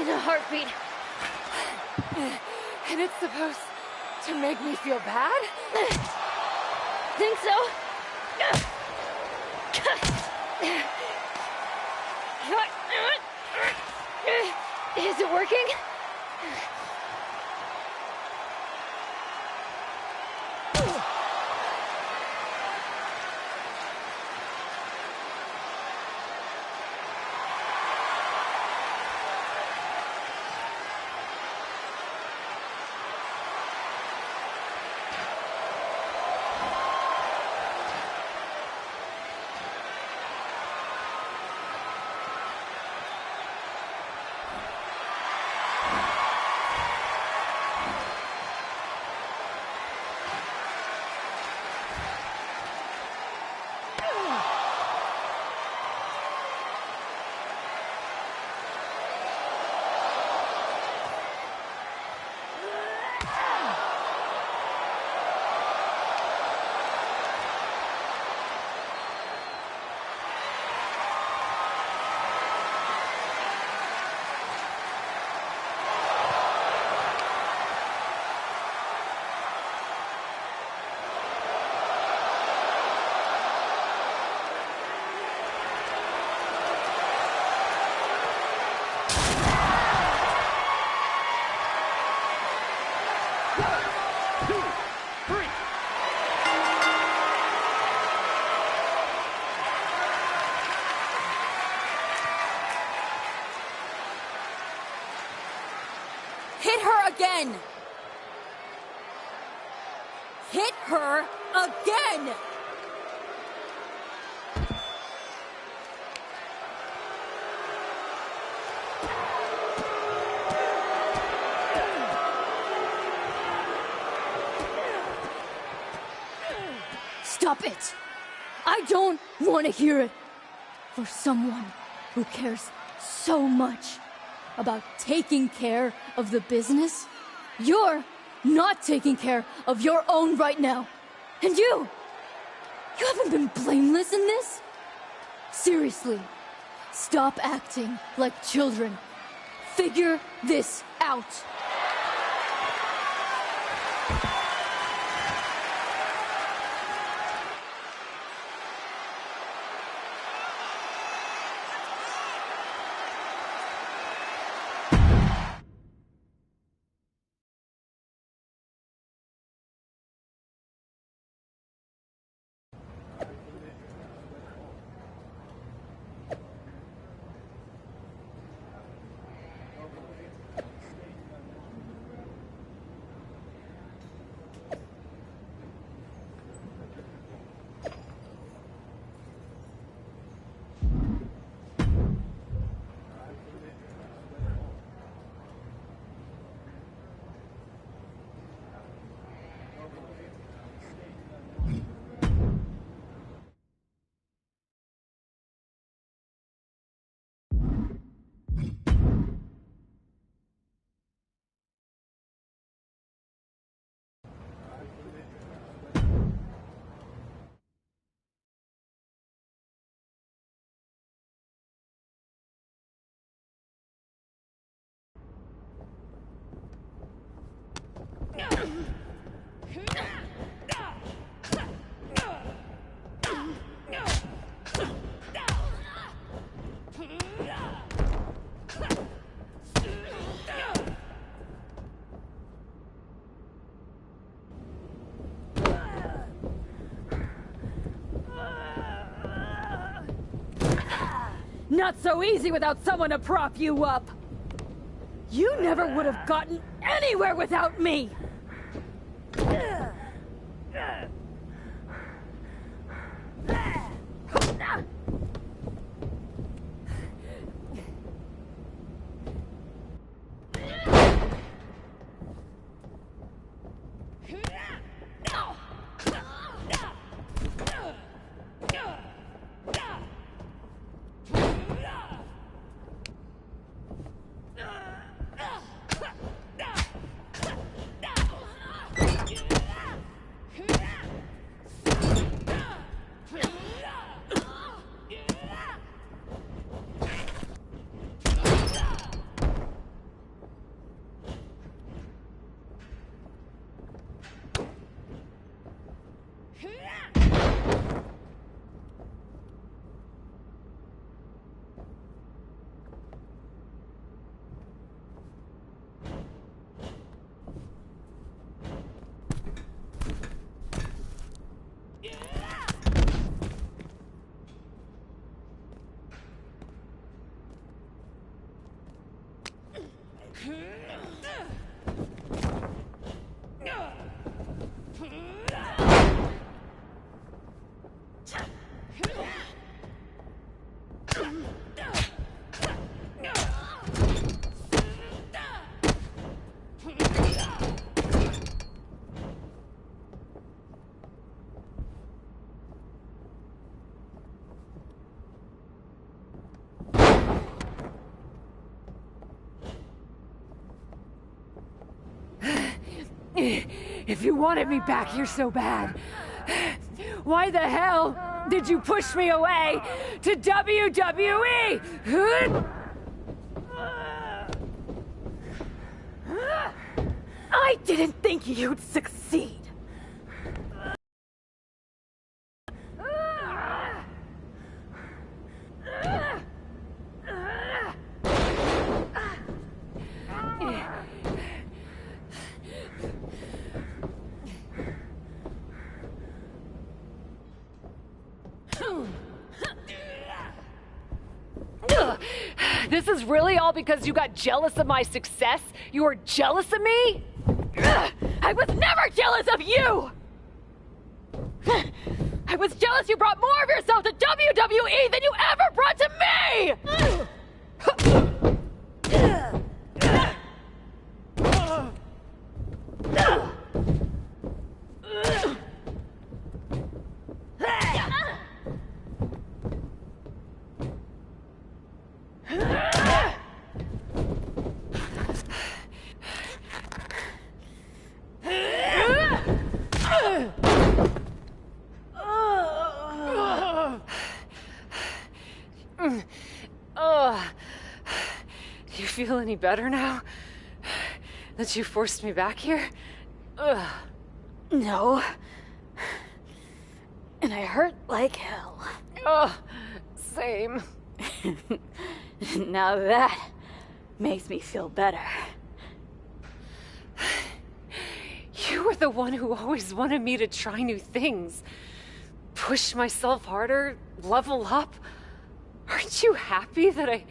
than a heartbeat. And it's supposed to make me feel bad? Think so? Is it working?
Hit her again! Hit her again! Stop it! I don't want to hear it. For someone who cares so much about taking care of the business, you're not taking care of your own right now. And you haven't been blameless in this? Seriously, stop acting like children. Figure this out. Not so easy without someone to prop you up. You never would have gotten anywhere without me.
If you wanted me back here so bad, why the hell did you push me away to WWE? I didn't think you'd succeed. This is really all because you got jealous of my success? You were jealous of me? I was never jealous of you! I was jealous you brought more of yourself to WWE than you ever brought to me! Do you feel any better now? That you forced me back here?
No. And I hurt like hell.
Same.
Now that makes me feel better.
You were the one who always wanted me to try new things. Push myself harder, level up. Aren't you happy that I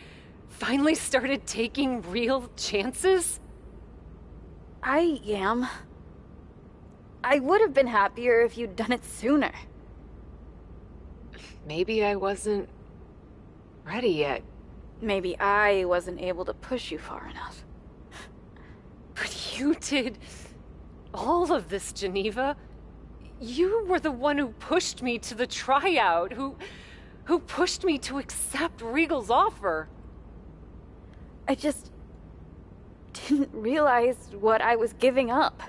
finally started taking real chances?
I am. I would have been happier if you'd done it sooner.
Maybe I wasn't ready yet.
Maybe I wasn't able to push you far enough.
But you did all of this, Geneva. You were the one who pushed me to the tryout, who pushed me to accept Regal's offer.
I just didn't realize what I was giving up.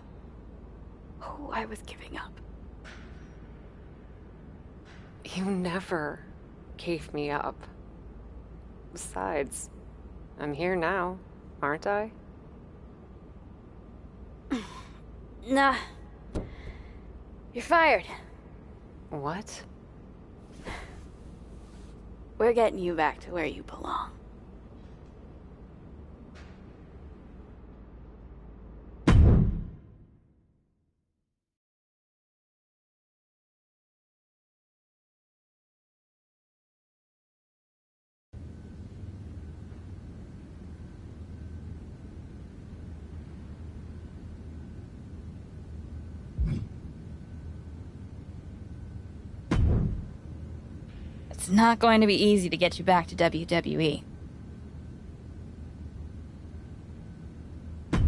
Who I was giving up.
You never gave me up. Besides, I'm here now, aren't I?
Nah. You're fired.
What?
We're getting you back to where you belong.
It's not going to be easy to get you back to WWE.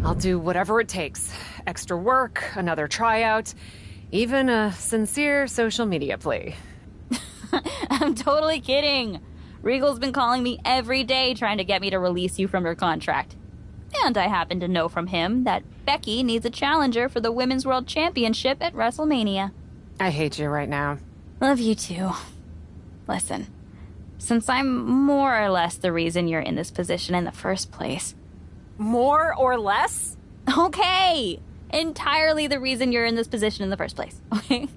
I'll do whatever it takes. Extra work, another tryout, even a sincere social media plea.
I'm totally kidding. Regal's been calling me every day trying to get me to release you from your contract. And I happen to know from him that Becky needs a challenger for the Women's World Championship at WrestleMania.
I hate you right now.
Love you too. Listen, since I'm more or less the reason you're in this position in the first place.
More or less?
Okay! Entirely the reason you're in this position in the first place, okay?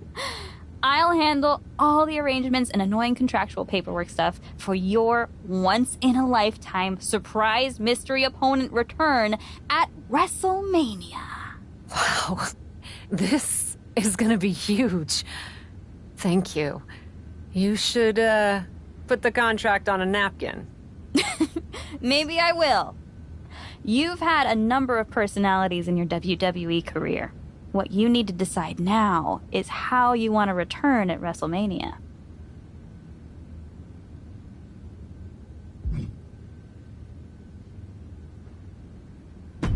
I'll handle all the arrangements and annoying contractual paperwork stuff for your once-in-a-lifetime surprise mystery opponent return at WrestleMania.
Wow, this is gonna be huge. Thank you. You should, put the contract on a napkin.
Maybe I will. You've had a number of personalities in your WWE career. What you need to decide now is how you want to return at WrestleMania.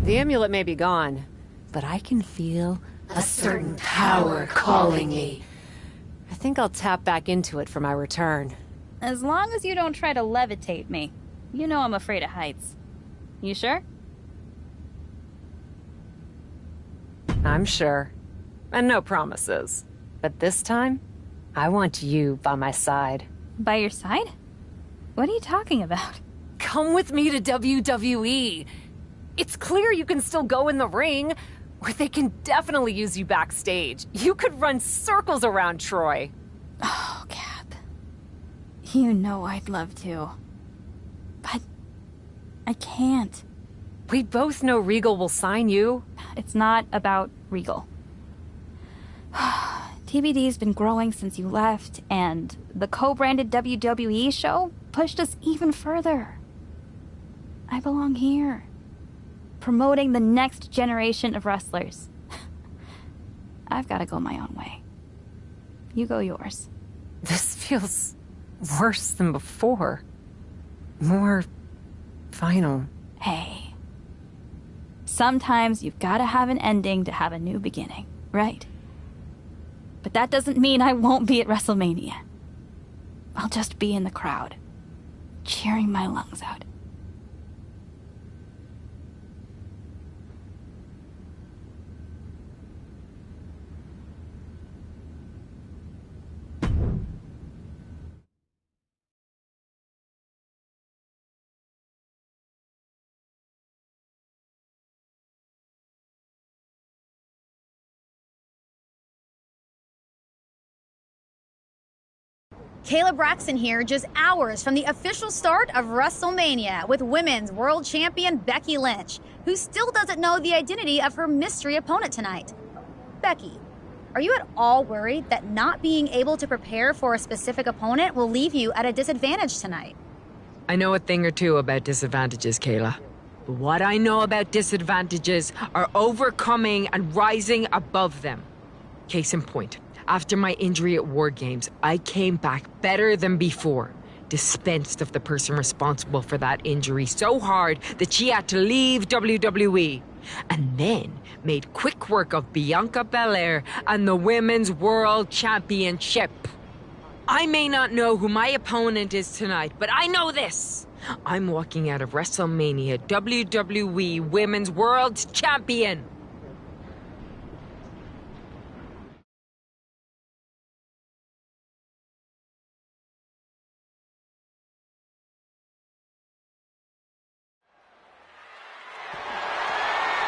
The amulet may be gone, but I can feel a certain power calling me. I think I'll tap back into it for my return.
As long as you don't try to levitate me. You know I'm afraid of heights. You sure?
I'm sure. And no promises. But this time, I want you by my side.
By your side? What are you talking about?
Come with me to WWE. It's clear you can still go in the ring, or they can definitely use you backstage. You could run circles around Troy.
Oh, Cap. You know I'd love to. But I can't.
We both know Regal will sign you.
It's not about Regal. TBD's been growing since you left, and the co-branded WWE show pushed us even further. I belong here, promoting the next generation of wrestlers. I've got to go my own way. You go yours.
This feels worse than before. More final.
Hey. Sometimes you've got to have an ending to have a new beginning, right? But that doesn't mean I won't be at WrestleMania. I'll just be in the crowd, cheering my lungs out.
Kayla Braxton here, just hours from the official start of WrestleMania with Women's World Champion Becky Lynch, who still doesn't know the identity of her mystery opponent tonight. Becky, are you at all worried that not being able to prepare for a specific opponent will leave you at a disadvantage tonight?
I know a thing or two about disadvantages, Kayla. But what I know about disadvantages are overcoming and rising above them. Case in point. After my injury at War Games, I came back better than before. Dispensed of the person responsible for that injury so hard that she had to leave WWE. And then made quick work of Bianca Belair and the Women's World Championship. I may not know who my opponent is tonight, but I know this. I'm walking out of WrestleMania WWE Women's World Champion.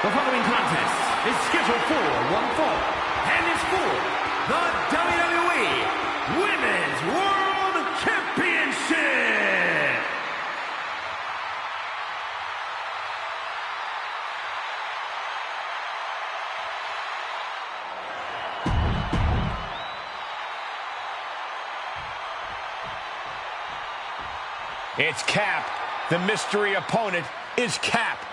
The following contest is scheduled for one fall and is for the WWE Women's World Championship.
It's Cap. The mystery opponent is Cap.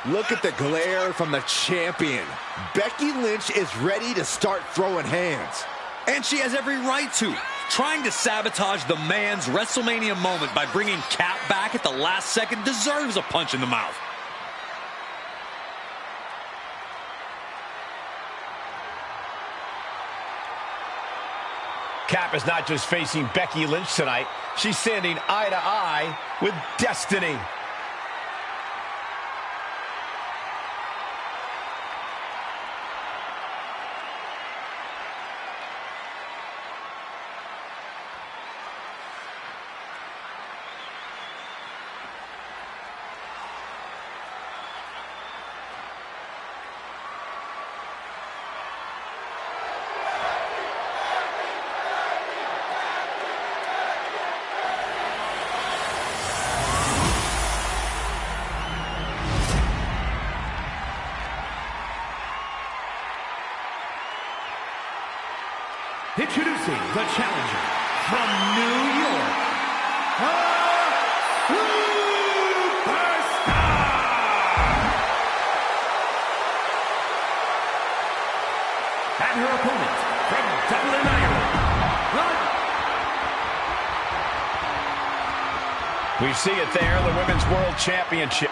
Look at the glare from the champion. Becky Lynch is ready to start throwing hands.
And she has every right to. Trying to sabotage the man's WrestleMania moment by bringing Cap back at the last second deserves a punch in the mouth.
Cap is not just facing Becky Lynch tonight. She's standing eye to eye with destiny.
Introducing the challenger from New York, a superstar! And her opponent from Dublin, Ireland,
we see it there, the Women's World Championship.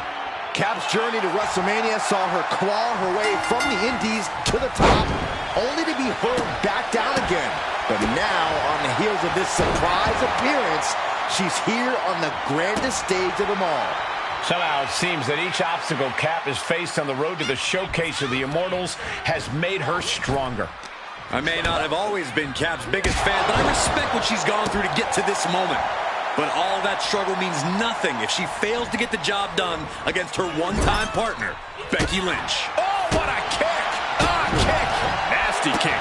Cap's journey to WrestleMania saw her claw her way from the Indies to the top, only to be hurled back down again. But now, on the heels of this surprise appearance, she's here on the grandest stage of them all.
Somehow it seems that each obstacle Cap has faced on the road to the showcase of the Immortals has made her stronger.
I may not have always been Cap's biggest fan, but I respect what she's gone through to get to this moment. But all that struggle means nothing if she fails to get the job done against her one-time partner, Becky Lynch.
Oh, what a kick! Kick! Nasty kick.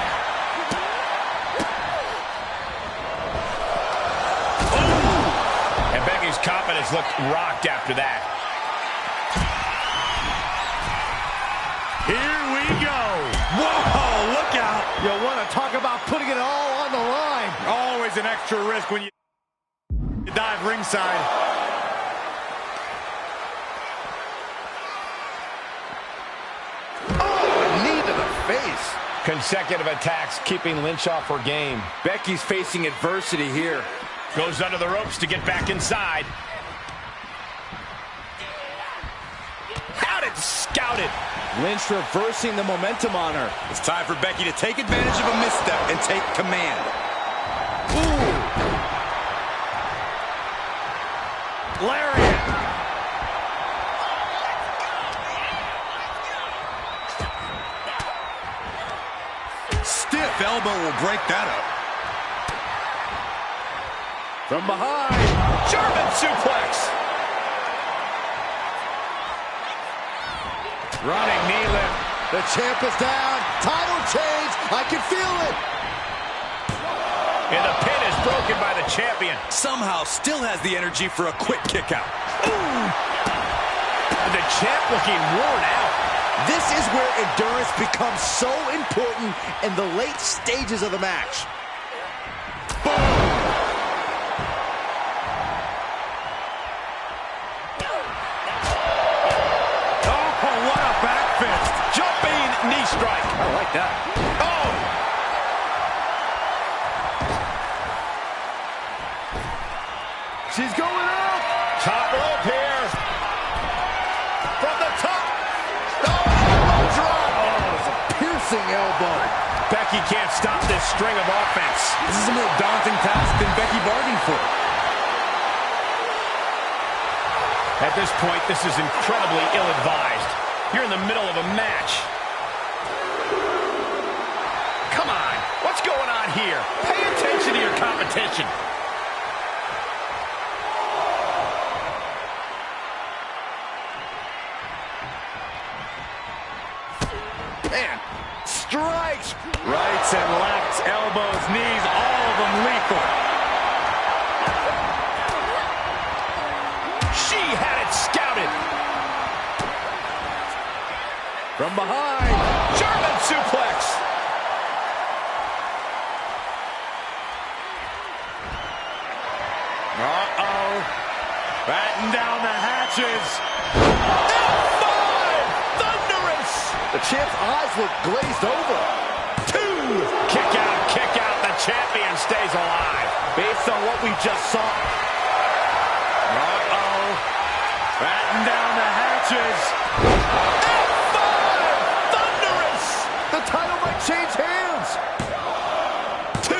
Ooh. And Becky's confidence looked rocked after that.
Here we go. Whoa, look out. You'll want to talk about putting it all on the line.
Always an extra risk when you dive ringside.
Oh, knee to the face.
Consecutive attacks keeping Lynch off her game.
Becky's facing adversity here.
Goes under the ropes to get back inside. Out and scouted.
Lynch reversing the momentum on her.
It's time for Becky to take advantage of a misstep and take command. Ooh.
Lariat.
Stiff elbow will break that up.
From behind.
German suplex. Running knee lift.
The champ is down. Title change. I can feel it.
And the pin is broken by the champion.
Somehow still has the energy for a quick kick out.
Ooh. The champ looking worn out.
This is where endurance becomes so important in the late stages of the match. Boom.
Oh, what a back fist. Jumping knee strike.
I like that.
Oh.
She's going up.
Top rope here. From the top.
Oh, drop. Oh, it's a piercing elbow.
Becky can't stop this string of offense.
This is a more daunting task than Becky bargained for.
At this point, this is incredibly ill-advised. You're in the middle of a match. Come on. What's going on here? Pay attention to your competition.
Man, strikes.
Rights and lefts, elbows, knees, all of them lethal.
She had it scouted.
From behind.
German suplex.
Uh-oh. Batten down the hatches.
F5! Thunderous!
The champ's eyes look glazed over.
2. Kick out, kick out. The champion stays alive.
Based on what we just saw.
Uh-oh. Batten down the hatches.
F5! Thunderous!
The title might change hands.
2.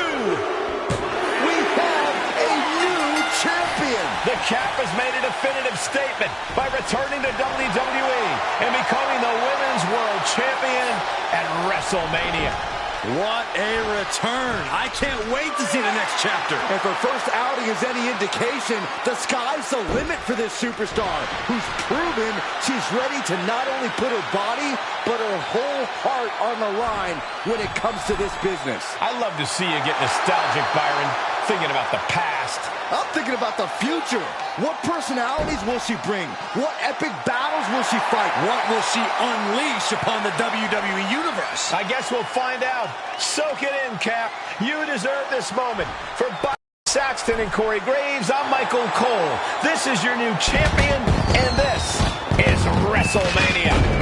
Cap has made a definitive statement by returning to WWE and becoming the Women's World Champion at WrestleMania.
What a return. I can't wait to see the next chapter.
If her first outing is any indication, the sky's the limit for this superstar, who's proven she's ready to not only put her body, but her whole heart on the line when it comes to this business.
I love to see you get nostalgic, Byron, thinking about the past.
I'm thinking about the future. What personalities will she bring? What epic battles will she fight?
What will she unleash upon the WWE Universe?
I guess we'll find out. Soak it in, Cap. You deserve this moment. For Byron Saxton and Corey Graves, I'm Michael Cole. This is your new champion, and this is WrestleMania.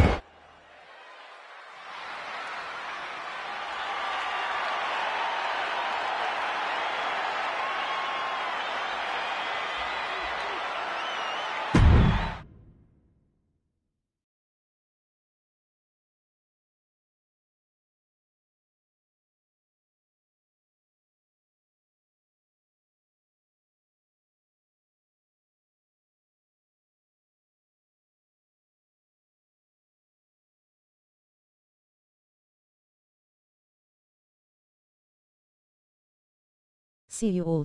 See you all